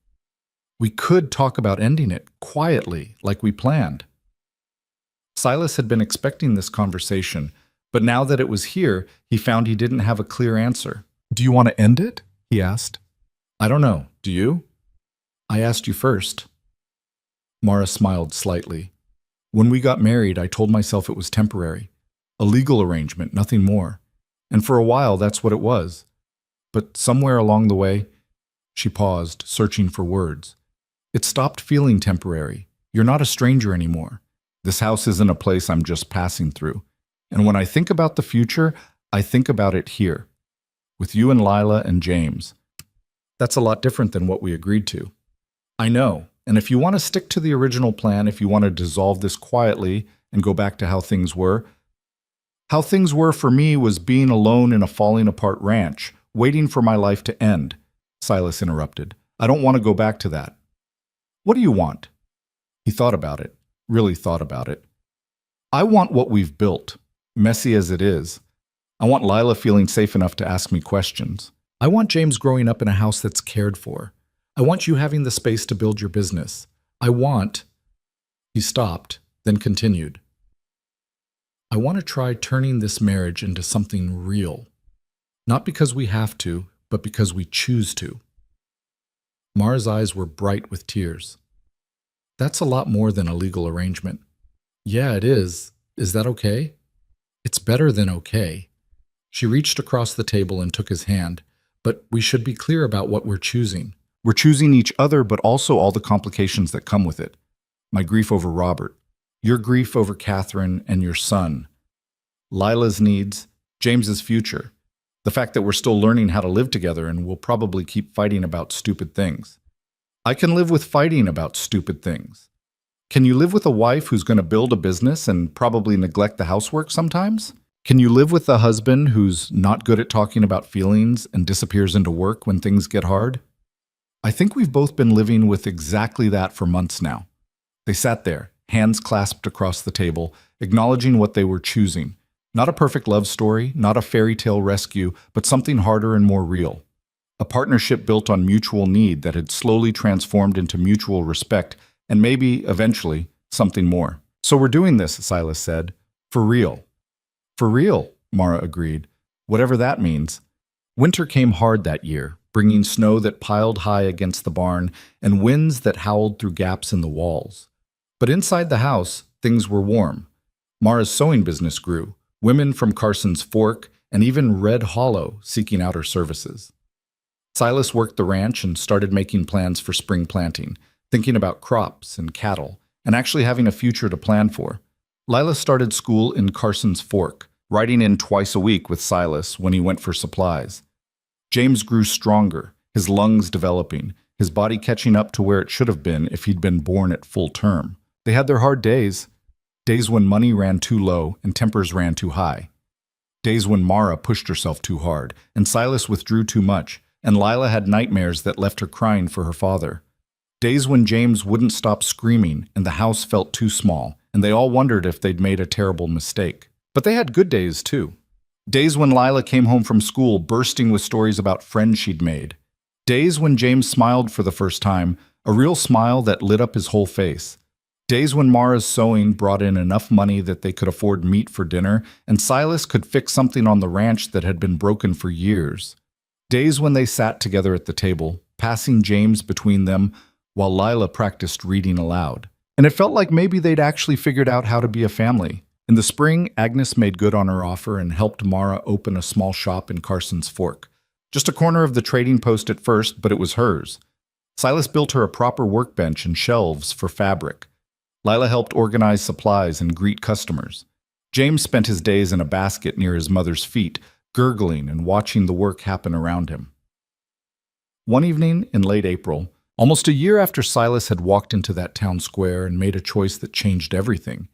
Speaker 1: talk about ending it quietly, like we planned. Silas had been expecting this conversation, But now that it was here, he found he didn't have a clear answer.
Speaker 2: Do you want to end it? He asked.
Speaker 1: I don't know. Do you?
Speaker 2: I asked you first.
Speaker 1: Mara smiled slightly. When we got married, I told myself it was temporary. A legal arrangement, nothing more. And for a while, that's what it was. But somewhere along the way, she paused, searching for words. It stopped feeling temporary. You're not a stranger anymore. This house isn't a place I'm just passing through. And when I think about the future, I think about it here, with you and Lila and James. That's a lot different than what we agreed to. I know, and if you want to stick to the original plan, if you want to dissolve this quietly and go back to how things were for me was being alone in a falling apart ranch, waiting for my life to end. Silas interrupted. I don't want to go back to that. What do you want? He thought about it, really thought about it. I want what we've built, messy as it is. I want Lila feeling safe enough to ask me questions. I want James growing up in a house that's cared for. I want you having the space to build your business. He stopped, then continued. I want to try turning this marriage into something real. Not because we have to, but because we choose to. Mara's eyes were bright with tears. That's a lot more than a legal arrangement. Yeah, it is. Is that okay? It's better than okay. She reached across the table and took his hand, but we should be clear about what we're choosing. We're choosing each other, but also all the complications that come with it. My grief over Robert, your grief over Catherine and your son, Lila's needs, James's future, the fact that we're still learning how to live together and we'll probably keep fighting about stupid things. I can live with fighting about stupid things. Can you live with a wife who's going to build a business and probably neglect the housework sometimes? Can you live with a husband who's not good at talking about feelings and disappears into work when things get hard? I think we've both been living with exactly that for months now. They sat there, hands clasped across the table, acknowledging what they were choosing. Not a perfect love story, not a fairy tale rescue, but something harder and more real. A partnership built on mutual need that had slowly transformed into mutual respect and maybe, eventually, something more. So we're doing this, Silas said. For real. For real, Mara agreed. Whatever that means. Winter came hard that year, bringing snow that piled high against the barn and winds that howled through gaps in the walls. But inside the house, things were warm. Mara's sewing business grew, women from Carson's Fork and even Red Hollow seeking out her services. Silas worked the ranch and started making plans for spring planting, thinking about crops and cattle, and actually having a future to plan for. Lila started school in Carson's Fork, riding in twice a week with Silas when he went for supplies. James grew stronger, his lungs developing, his body catching up to where it should have been if he'd been born at full term. They had their hard days. Days when money ran too low and tempers ran too high. Days when Mara pushed herself too hard and Silas withdrew too much, and Lila had nightmares that left her crying for her father. Days when James wouldn't stop screaming and the house felt too small, and they all wondered if they'd made a terrible mistake. But they had good days, too. Days when Lila came home from school bursting with stories about friends she'd made. Days when James smiled for the first time, a real smile that lit up his whole face. Days when Mara's sewing brought in enough money that they could afford meat for dinner, and Silas could fix something on the ranch that had been broken for years. Days when they sat together at the table, passing James between them, while Lila practiced reading aloud. And it felt like maybe they'd actually figured out how to be a family. In the spring, Agnes made good on her offer and helped Mara open a small shop in Carson's Fork. Just a corner of the trading post at first, but it was hers. Silas built her a proper workbench and shelves for fabric. Lila helped organize supplies and greet customers. James spent his days in a basket near his mother's feet, gurgling and watching the work happen around him. One evening in late April, almost a year after Silas had walked into that town square and made a choice that changed everything,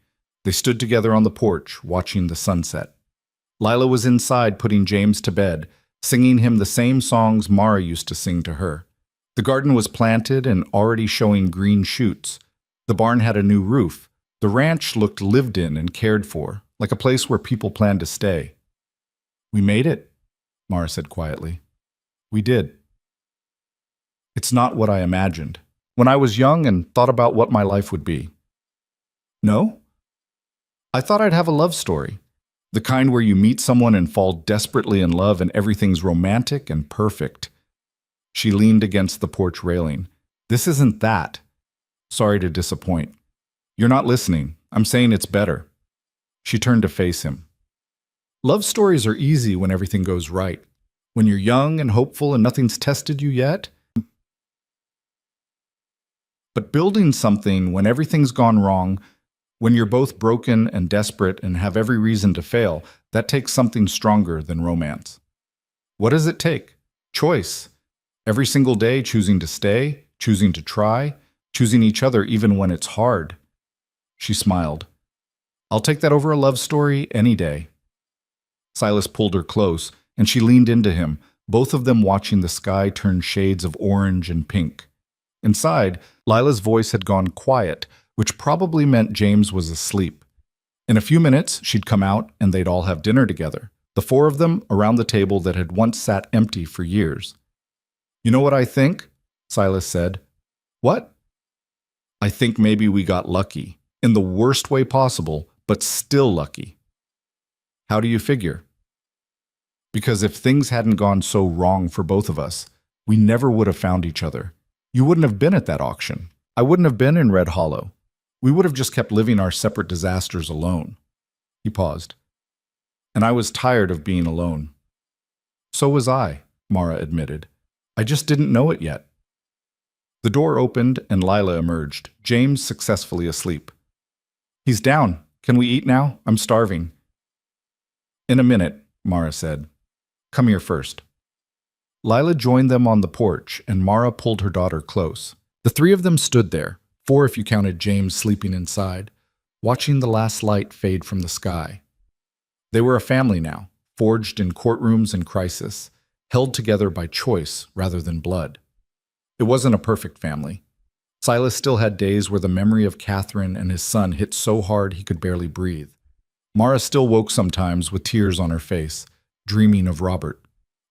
Speaker 1: they stood together on the porch, watching the sunset. Lila was inside putting James to bed, singing him the same songs Mara used to sing to her. The garden was planted and already showing green shoots. The barn had a new roof. The ranch looked lived in and cared for, like a place where people planned to stay. We made it, Mara said quietly. We did. It's not what I imagined when I was young and thought about what my life would be. No? I thought I'd have a love story. The kind where you meet someone and fall desperately in love and everything's romantic and perfect. She leaned against the porch railing. This isn't that. Sorry to disappoint. You're not listening. I'm saying it's better. She turned to face him. Love stories are easy when everything goes right. When you're young and hopeful and nothing's tested you yet. But building something when everything's gone wrong, when you're both broken and desperate and have every reason to fail, that takes something stronger than romance. What does it take? Choice. Every single day choosing to stay, choosing to try, choosing each other even when it's hard. She smiled. I'll take that over a love story any day. Silas pulled her close, and she leaned into him, both of them watching the sky turn shades of orange and pink. Inside, Lila's voice had gone quiet, which probably meant James was asleep. In a few minutes, she'd come out and they'd all have dinner together, the four of them around the table that had once sat empty for years. You know what I think? Silas said. What? I think maybe we got lucky, in the worst way possible, but still lucky. How do you figure? Because if things hadn't gone so wrong for both of us, we never would have found each other. You wouldn't have been at that auction. I wouldn't have been in Red Hollow. We would have just kept living our separate disasters alone. He paused. And I was tired of being alone. So was I, Mara admitted. I just didn't know it yet. The door opened and Lila emerged, James successfully asleep. He's down. Can we eat now? I'm starving. In a minute, Mara said. Come here first. Lila joined them on the porch, and Mara pulled her daughter close. The three of them stood there, four if you counted James sleeping inside, watching the last light fade from the sky. They were a family now, forged in courtrooms and crisis, held together by choice rather than blood. It wasn't a perfect family. Silas still had days where the memory of Catherine and his son hit so hard he could barely breathe. Mara still woke sometimes with tears on her face, dreaming of Robert.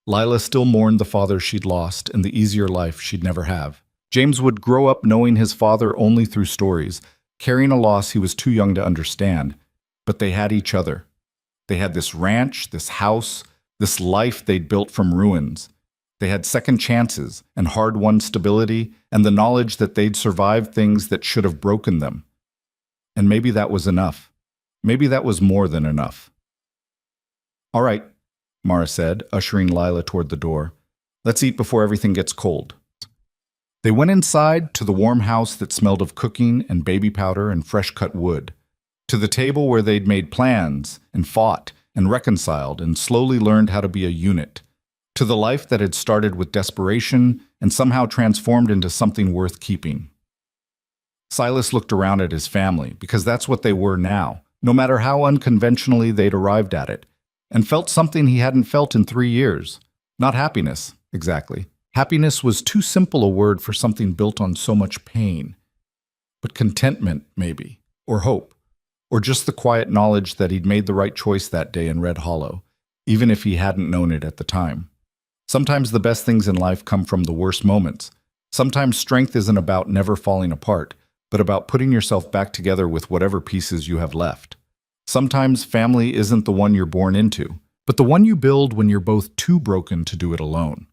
Speaker 1: Lila still mourned the father she'd lost and the easier life she'd never have. James would grow up knowing his father only through stories, carrying a loss he was too young to understand. But they had each other. They had this ranch, this house, this life they'd built from ruins. They had second chances and hard-won stability and the knowledge that they'd survived things that should have broken them. And maybe that was enough. Maybe that was more than enough. All right, Mara said, ushering Lila toward the door. Let's eat before everything gets cold. They went inside to the warm house that smelled of cooking and baby powder and fresh-cut wood, to the table where they'd made plans and fought and reconciled and slowly learned how to be a unit, to the life that had started with desperation and somehow transformed into something worth keeping. Silas looked around at his family, because that's what they were now, no matter how unconventionally they'd arrived at it, and felt something he hadn't felt in 3 years. Not happiness, exactly. Happiness was too simple a word for something built on so much pain. But contentment, maybe, or hope, or just the quiet knowledge that he'd made the right choice that day in Red Hollow, even if he hadn't known it at the time. Sometimes the best things in life come from the worst moments. Sometimes strength isn't about never falling apart, but about putting yourself back together with whatever pieces you have left. Sometimes family isn't the one you're born into, but the one you build when you're both too broken to do it alone.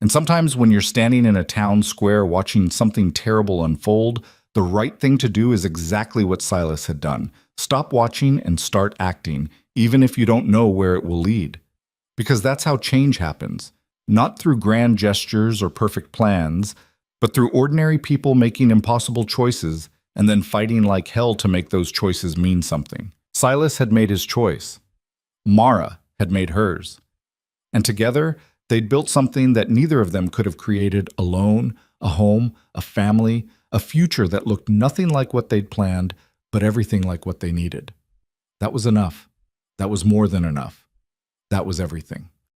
Speaker 1: And sometimes when you're standing in a town square watching something terrible unfold, the right thing to do is exactly what Silas had done. Stop watching and start acting, even if you don't know where it will lead. Because that's how change happens. Not through grand gestures or perfect plans, but through ordinary people making impossible choices and then fighting like hell to make those choices mean something. Silas had made his choice. Mara had made hers. And together, they'd built something that neither of them could have created alone, a home, a family, a future that looked nothing like what they'd planned, but everything like what they needed. That was enough. That was more than enough. That was everything.